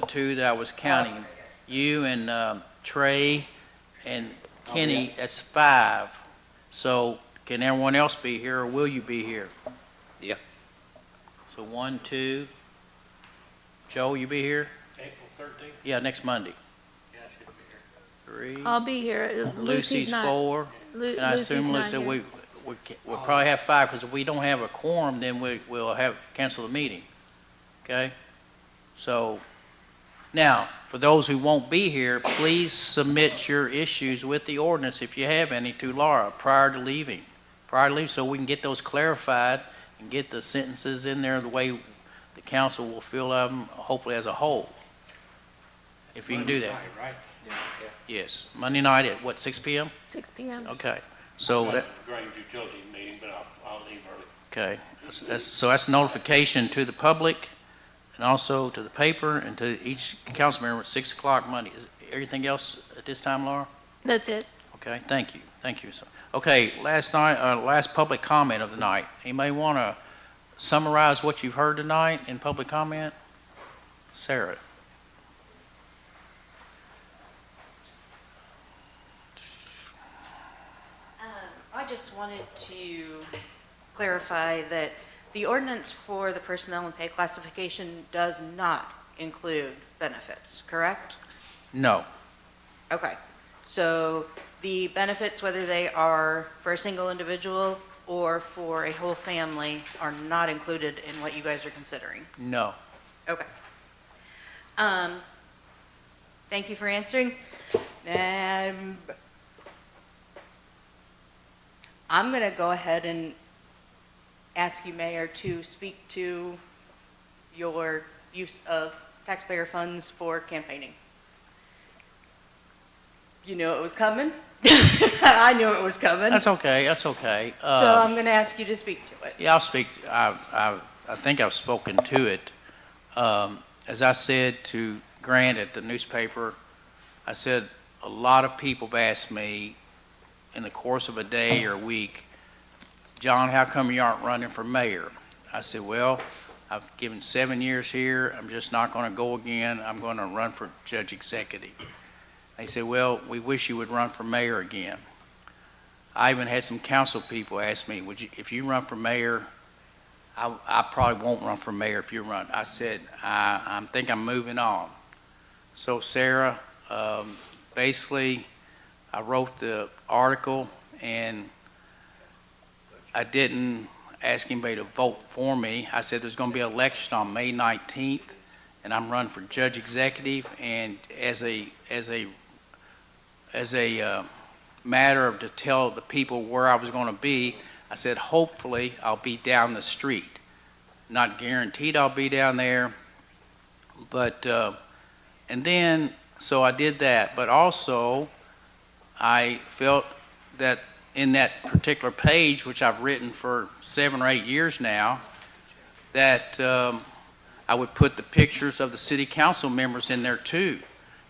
2 that I was counting. You and Trey and Kenny, that's 5. So can everyone else be here, or will you be here? Yeah. So 1, 2. Joe, you be here? April 13th? Yeah, next Monday. Yeah, I should be here. 3. I'll be here. Lucy's not. 4. And I assume, not Lucy, here. we'll probably have 5, because if we don't have a quorum, then we'll cancel the meeting. Okay? So, now, for those who won't be here, please submit your issues with the ordinance, if you have any, to Laura prior to leaving, so we can get those clarified and get the sentences in there the way the council will feel them, hopefully as a whole. If you can do that. Monday night, right? Yes, Monday night at what, 6 p.m.? 6 p.m. Okay, so I've that, got the Grange Utility meeting, but I'll leave early. okay, so that's notification to the public. and also to the paper and to each council member at 6 o'clock Monday. Is everything else at this time, Laura? That's it. Okay, thank you. Thank you, sir. Okay, last public comment of the night. Anybody want to summarize what you've heard tonight in public comment? Sarah? I just wanted to clarify that the ordinance for the personnel and pay classification does not include benefits, correct? No. Okay. So the benefits, whether they are for a single individual or for a whole family, are not included in what you guys are considering? No. Okay. Thank you for answering. I'm going to go ahead and ask you, Mayor, to speak to your use of taxpayer funds for campaigning. You knew it was coming. I knew it was coming. That's okay, that's okay. So I'm going to ask you to speak to it. Yeah, I'll speak. I think I've spoken to it. As I said to Grant at the newspaper, I said a lot of people have asked me in the course of a day or a week, John, how come you aren't running for mayor? I said, well, I've given 7 years here. I'm just not going to go again. I'm going to run for judge executive. They said, well, we wish you would run for mayor again. I even had some council people ask me, if you run for mayor, I probably won't run for mayor if you run. I said, I think I'm moving on. So Sarah, basically, I wrote the article and I didn't ask anybody to vote for me. I said there's going to be an election on May 19th and I'm running for judge executive, and as a matter of to tell the people where I was going to be, I said hopefully I'll be down the street. Not guaranteed I'll be down there, but and then so I did that, but also I felt that in that particular page, which I've written for 7 or 8 years now, that I would put the pictures of the city council members in there too.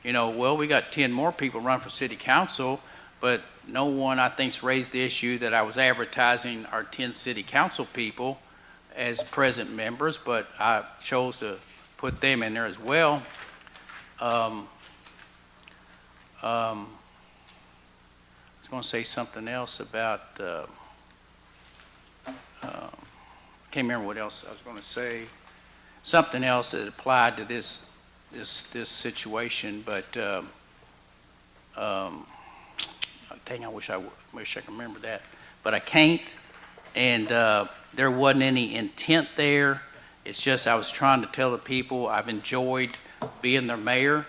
You know, well, we got 10 more people run for city council, but no one, I think, has raised the issue that I was advertising our 10 city council people as present members, but I chose to put them in there as well. I was going to say something else about, can't remember what else I was going to say. Something else that applied to this situation, but dang, I wish I could remember that, but I can't. And there wasn't any intent there. It's just I was trying to tell the people I've enjoyed being their mayor.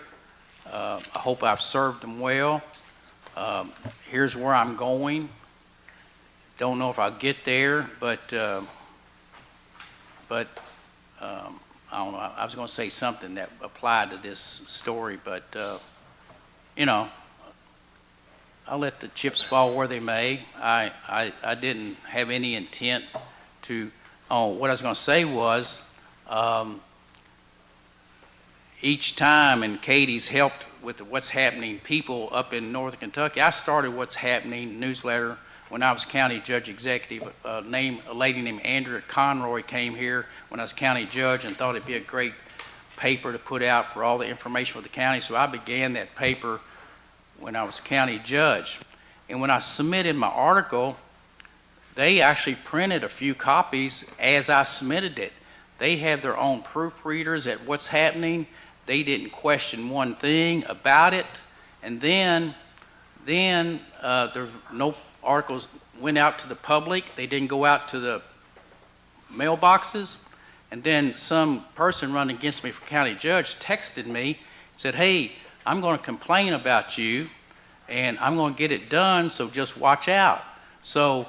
I hope I've served them well. Here's where I'm going. Don't know if I'll get there, but I don't know. I was going to say something that applied to this story, but you know, I'll let the chips fall where they may. I didn't have any intent to. Oh, what I was going to say was, each time, and Katie's helped with what's happening, people up in northern Kentucky. I started What's Happening newsletter when I was county judge executive. A lady named Andrea Conroy came here when I was county judge and thought it'd be a great paper to put out for all the information for the county. So I began that paper when I was county judge. And when I submitted my article, they actually printed a few copies as I submitted it. They have their own proofreaders at What's Happening. They didn't question one thing about it. And then there's no articles went out to the public. They didn't go out to the mailboxes. And then some person running against me for county judge texted me, said, hey, I'm going to complain about you and I'm going to get it done, so just watch out. So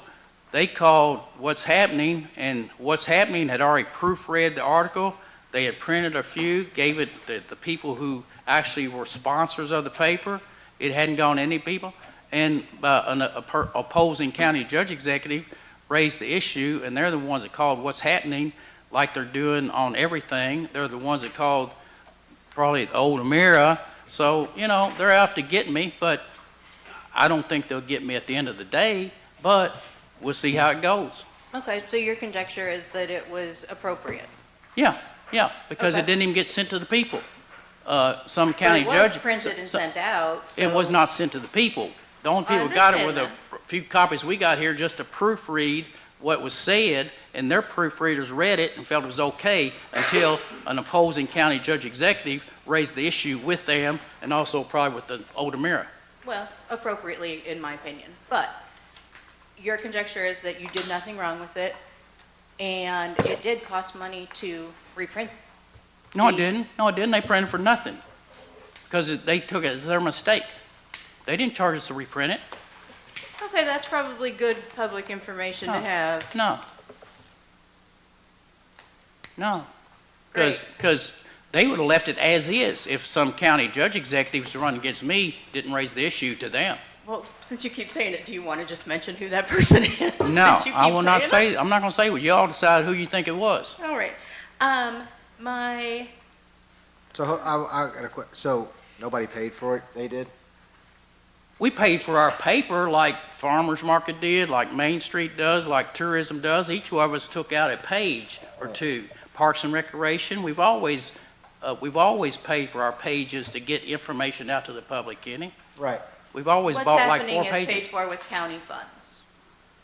they called What's Happening, and What's Happening had already proofread the article. They had printed a few, gave it to the people who actually were sponsors of the paper. It hadn't gone to any people. And an opposing county judge executive raised the issue, and they're the ones that called What's Happening. like they're doing on everything. They're the ones that called probably Old Amira. So, you know, they're out to get me, but I don't think they'll get me at the end of the day, but we'll see how it goes. Okay, so your conjecture is that it was appropriate? Yeah, because it Okay. didn't even get sent to the people. Some county But it judge. was printed and sent out, It was so- not sent to the people. The only I people who got it were understand the few copies we got here just to proofread what was said, and their proofreaders read it and felt it was okay until an opposing county judge executive raised the issue with them and also probably with the Old Amira. Well, appropriately, in my opinion. But your conjecture is that you did nothing wrong with it, and it did cost money to reprint. No, it didn't. No, it didn't. They printed for nothing because they took it as their mistake. They didn't charge us to reprint it. Okay, that's probably good public information to No. have. No. Great. Because they would have left it as is if some county judge executives who run against me didn't raise the issue to them. Well, since you keep saying it, do you want to just mention who that person is? No, Since you I keep will not saying say, I'm not going to say what y'all decide who you think it was. it? All right. My, So I got a question. So nobody paid for it? They did? We paid for our paper like Farmers Market did, like Main Street does, like tourism does. Each one of us took out a page or two. Parks and Recreation, we've always paid for our pages to get information out to the public, Kenny. Right. We've always what's bought like happening 4 is paid pages. for with county funds.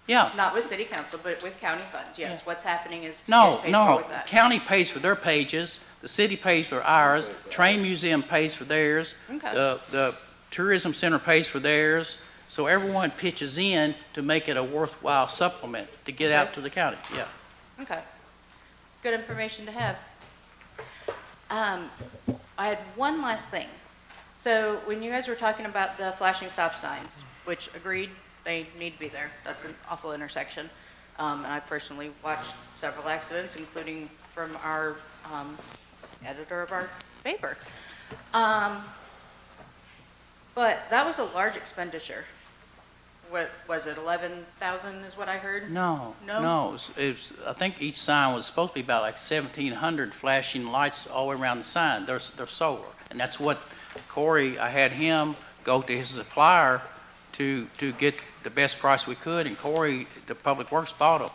Yeah. Not with city council, but with county funds, yes. What's happening is No, paid for no, with that. county pays for their pages, the city pays for ours, Train Museum pays for theirs, Okay. the Tourism Center pays for theirs, so everyone pitches in to make it a worthwhile supplement to get out to the county, yeah. Okay. Good information to have. I had one last thing. So when you guys were talking about the flashing stop signs, which agreed, they need to be there. That's an awful intersection. And I personally watched several accidents, including from our editor of our paper. But that was a large expenditure. What was it, 11,000 is what I heard? No, No? no, I think each sign was supposed to be about like 1,700 flashing lights all around the sign, they're solar. And that's what Corey, I had him go to his supplier to get the best price we could, and Corey, the Public Works, bought them.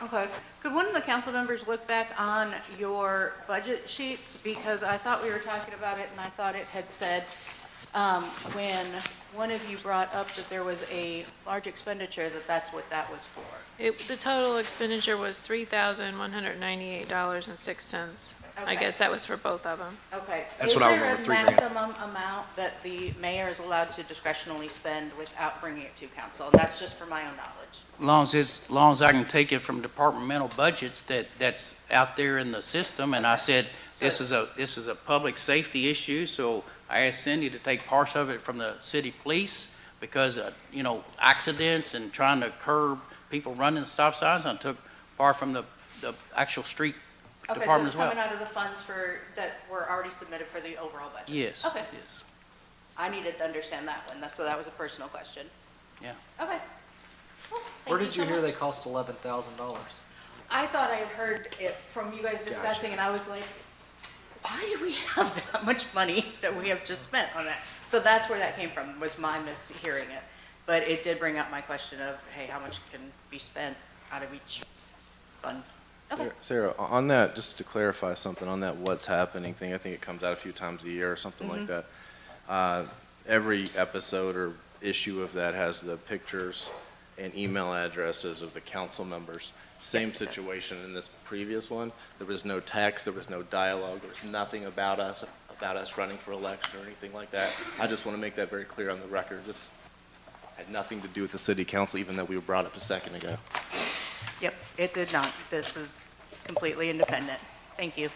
Okay. Could one of the council members look back on your budget sheets? Because I thought we were talking about it, and I thought it had said, when one of you brought up that there was a large expenditure, that that's what that was for. The total expenditure was $3,198.06. I Okay. guess that was for both of them. Okay. That's what I remember, Is 3 there a grand. maximum amount that the mayor is allowed to discretionally spend without bringing it to council? And that's just for my own knowledge. As long as I can take it from departmental budgets that's out there in the system, and I said, this is a public safety issue, so I asked Cindy to take parts of it from the city police, because, accidents and trying to curb people running stop signs, and I took part from the actual street department as Okay, so well. it's coming out of the funds that were already submitted for the overall budget? Yes, Okay. yes, I needed to understand that one, so that was a personal question. yeah. Okay. Well, thank Where did you so hear much. they cost $11,000? I thought I had heard it from you guys discussing, and I was like, why do we have that much money that we have just spent on that? So that's where that came from, was my mishearing it. But it did bring up my question of, hey, how much can be spent out of each fund? Okay. Sarah, on that, just to clarify something, on that what's happening thing, I think it comes out a few times a year or something like that. Every episode or issue of that has the pictures and email addresses of the council members. Same situation in this previous one. There was no text, there was no dialogue, there was nothing about us running for election or anything like that. I just want to make that very clear on the record. This had nothing to do with the city council, even though we were brought up a second ago. Yep, it did not. This is completely independent. Thank you.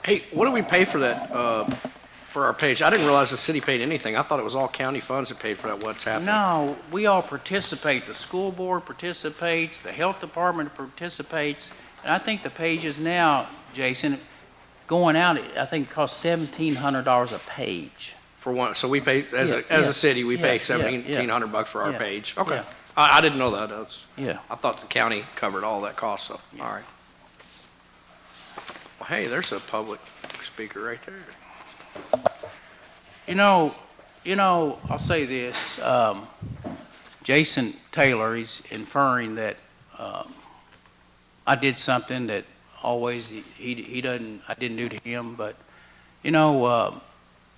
Hey, what do we pay for that, for our page? I didn't realize the city paid anything. I thought it was all county funds that paid for that, what's happening. No, we all participate. The school board participates, the health department participates, and I think the pages now, Jason, going out, I think it costs $1,700 a page. For one, so we pay, as Yeah, a yeah, city, we pay yeah, yeah, $1,700 for our yeah, page. Okay. yeah. I didn't know that. Yeah. I thought the county covered all that cost, so, all right. Well, hey, there's a public speaker right there. You know, I'll say this, Jason Taylor, he's inferring that, I did something that always he doesn't, I didn't do to him, but,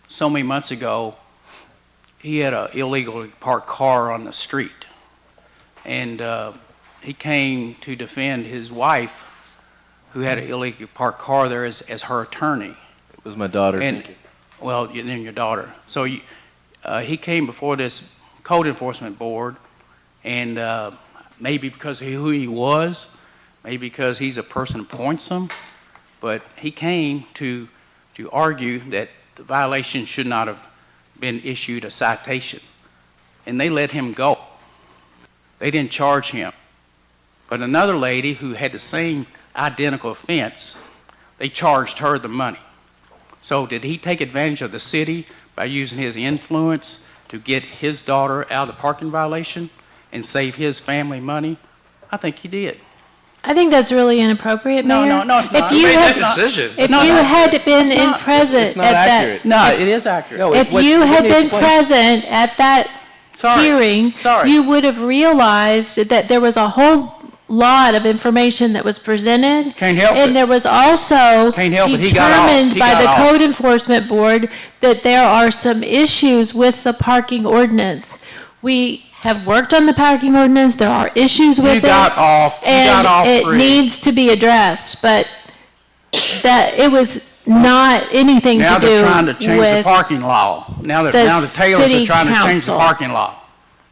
so many months ago, he had a illegally parked car on the street. And, he came to defend his wife, who had an illegally parked car there as her attorney. It was my daughter, And, thank you. well, then your daughter. So he came before this code enforcement board, and maybe because of who he was, maybe because he's a person who appoints them, but he came to argue that the violation should not have been issued a citation. And they let him go. They didn't charge him. But another lady who had the same identical offense, they charged her the money. So did he take advantage of the city by using his influence to get his daughter out of the parking violation and save his family money? I think he did. I think that's really inappropriate, Mayor. No, it's not. If you had been present at that. No, it is accurate. If you had been present at that hearing, you would have realized that there was a whole lot of information that was presented. Can't help and it. there was also Can't help it. He got off. determined He by got the off. code enforcement board that there are some issues with the parking ordinance. We have worked on the parking ordinance. There are issues with it. You got off. You got off And it free. needs to be addressed, but that it was not anything Now to do they're trying to change the with parking law. Now the the Taylors are city trying to change the council. parking law.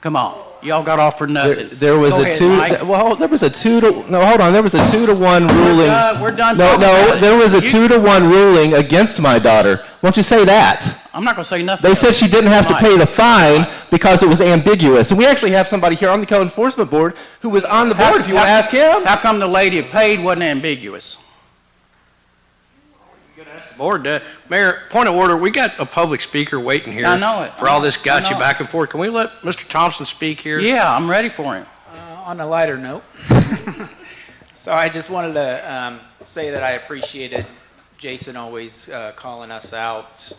Come on. Y'all got off for nothing. There was Go a ahead, two, Mike. well, there was a 2-1 ruling. We're done No, talking about no, it. there was a You- 2-1 ruling against my daughter. Won't you say that? I'm not gonna say nothing. They else. said she didn't have to Mike. pay the fine because it was ambiguous. And we actually have somebody here on the code enforcement board who was on the board, if you want to ask him. How come the lady that paid wasn't ambiguous? Board, Mayor, point of order, we got a public speaker waiting here. I know it. For all this I gotcha know it. back and forth. Can we let Mr. Thompson speak here? Yeah, I'm ready for him. On a lighter note, so I just wanted to say that I appreciated Jason always calling us out,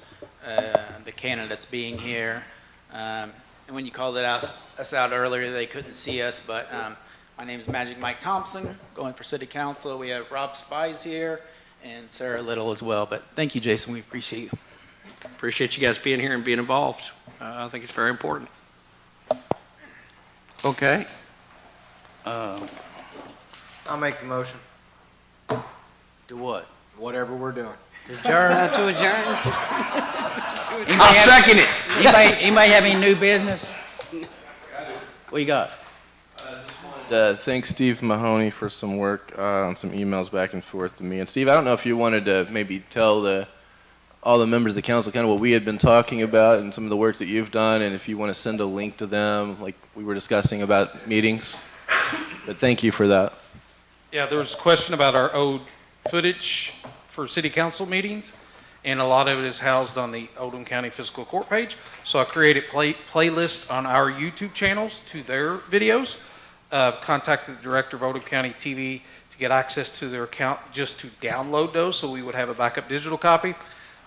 the candidates being here. And when you called us out earlier, they couldn't see us, but my name is Magic Mike Thompson, going for City Council. We have Rob Spies here and Sarah Little as well. But thank you, Jason. We appreciate you. Appreciate you guys being here and being involved. I think it's very important. Okay. I'll make the motion. Do what? Whatever we're doing. Adjourn? To adjourn. I'll second it. He may have any new business? What you got? Thanks Steve Mahoney for some work on some emails back and forth to me. And Steve, I don't know if you wanted to maybe tell all the members of the council kind of what we had been talking about and some of the work that you've done, and if you want to send a link to them, like we were discussing about meetings. But thank you for that. Yeah, there was a question about our old footage for city council meetings, and a lot of it is housed on the Oldham County Fiscal Court page. So I created playlists on our YouTube channels to their videos. I've contacted the director of Oldham County TV to get access to their account just to download those so we would have a backup digital copy.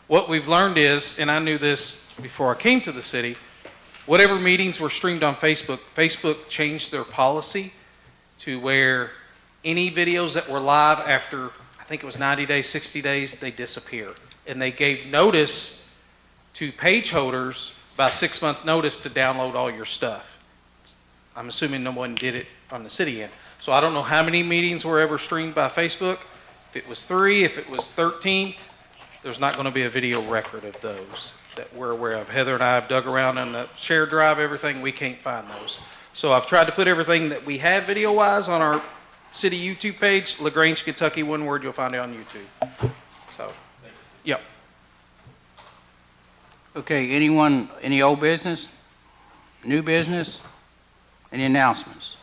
What we've learned is, and I knew this before I came to the city, whatever meetings were streamed on Facebook, Facebook changed their policy to where any videos that were live after, I think it was 90 days, 60 days, they disappear. And they gave notice to page holders about 6-month notice to download all your stuff. I'm assuming no one did it on the city end. So I don't know how many meetings were ever streamed by Facebook. If it was 3, if it was 13, there's not going to be a video record of those that we're aware of. Heather and I have dug around on the shared drive, everything, we can't find those. So I've tried to put everything that we have video-wise on our city YouTube page, LaGrange, Kentucky, one word, you'll find it on YouTube. So, yep. Okay, anyone, any old business? New business? Any announcements?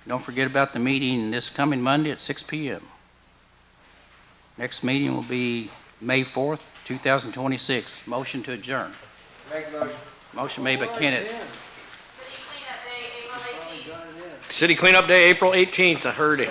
Don't forget about the meeting this coming Monday at 6 p.m. Next meeting will be May 4th, 2026. Motion to adjourn. Make the motion. Motion made by Kenneth. City Cleanup Day, April 18th, I heard it.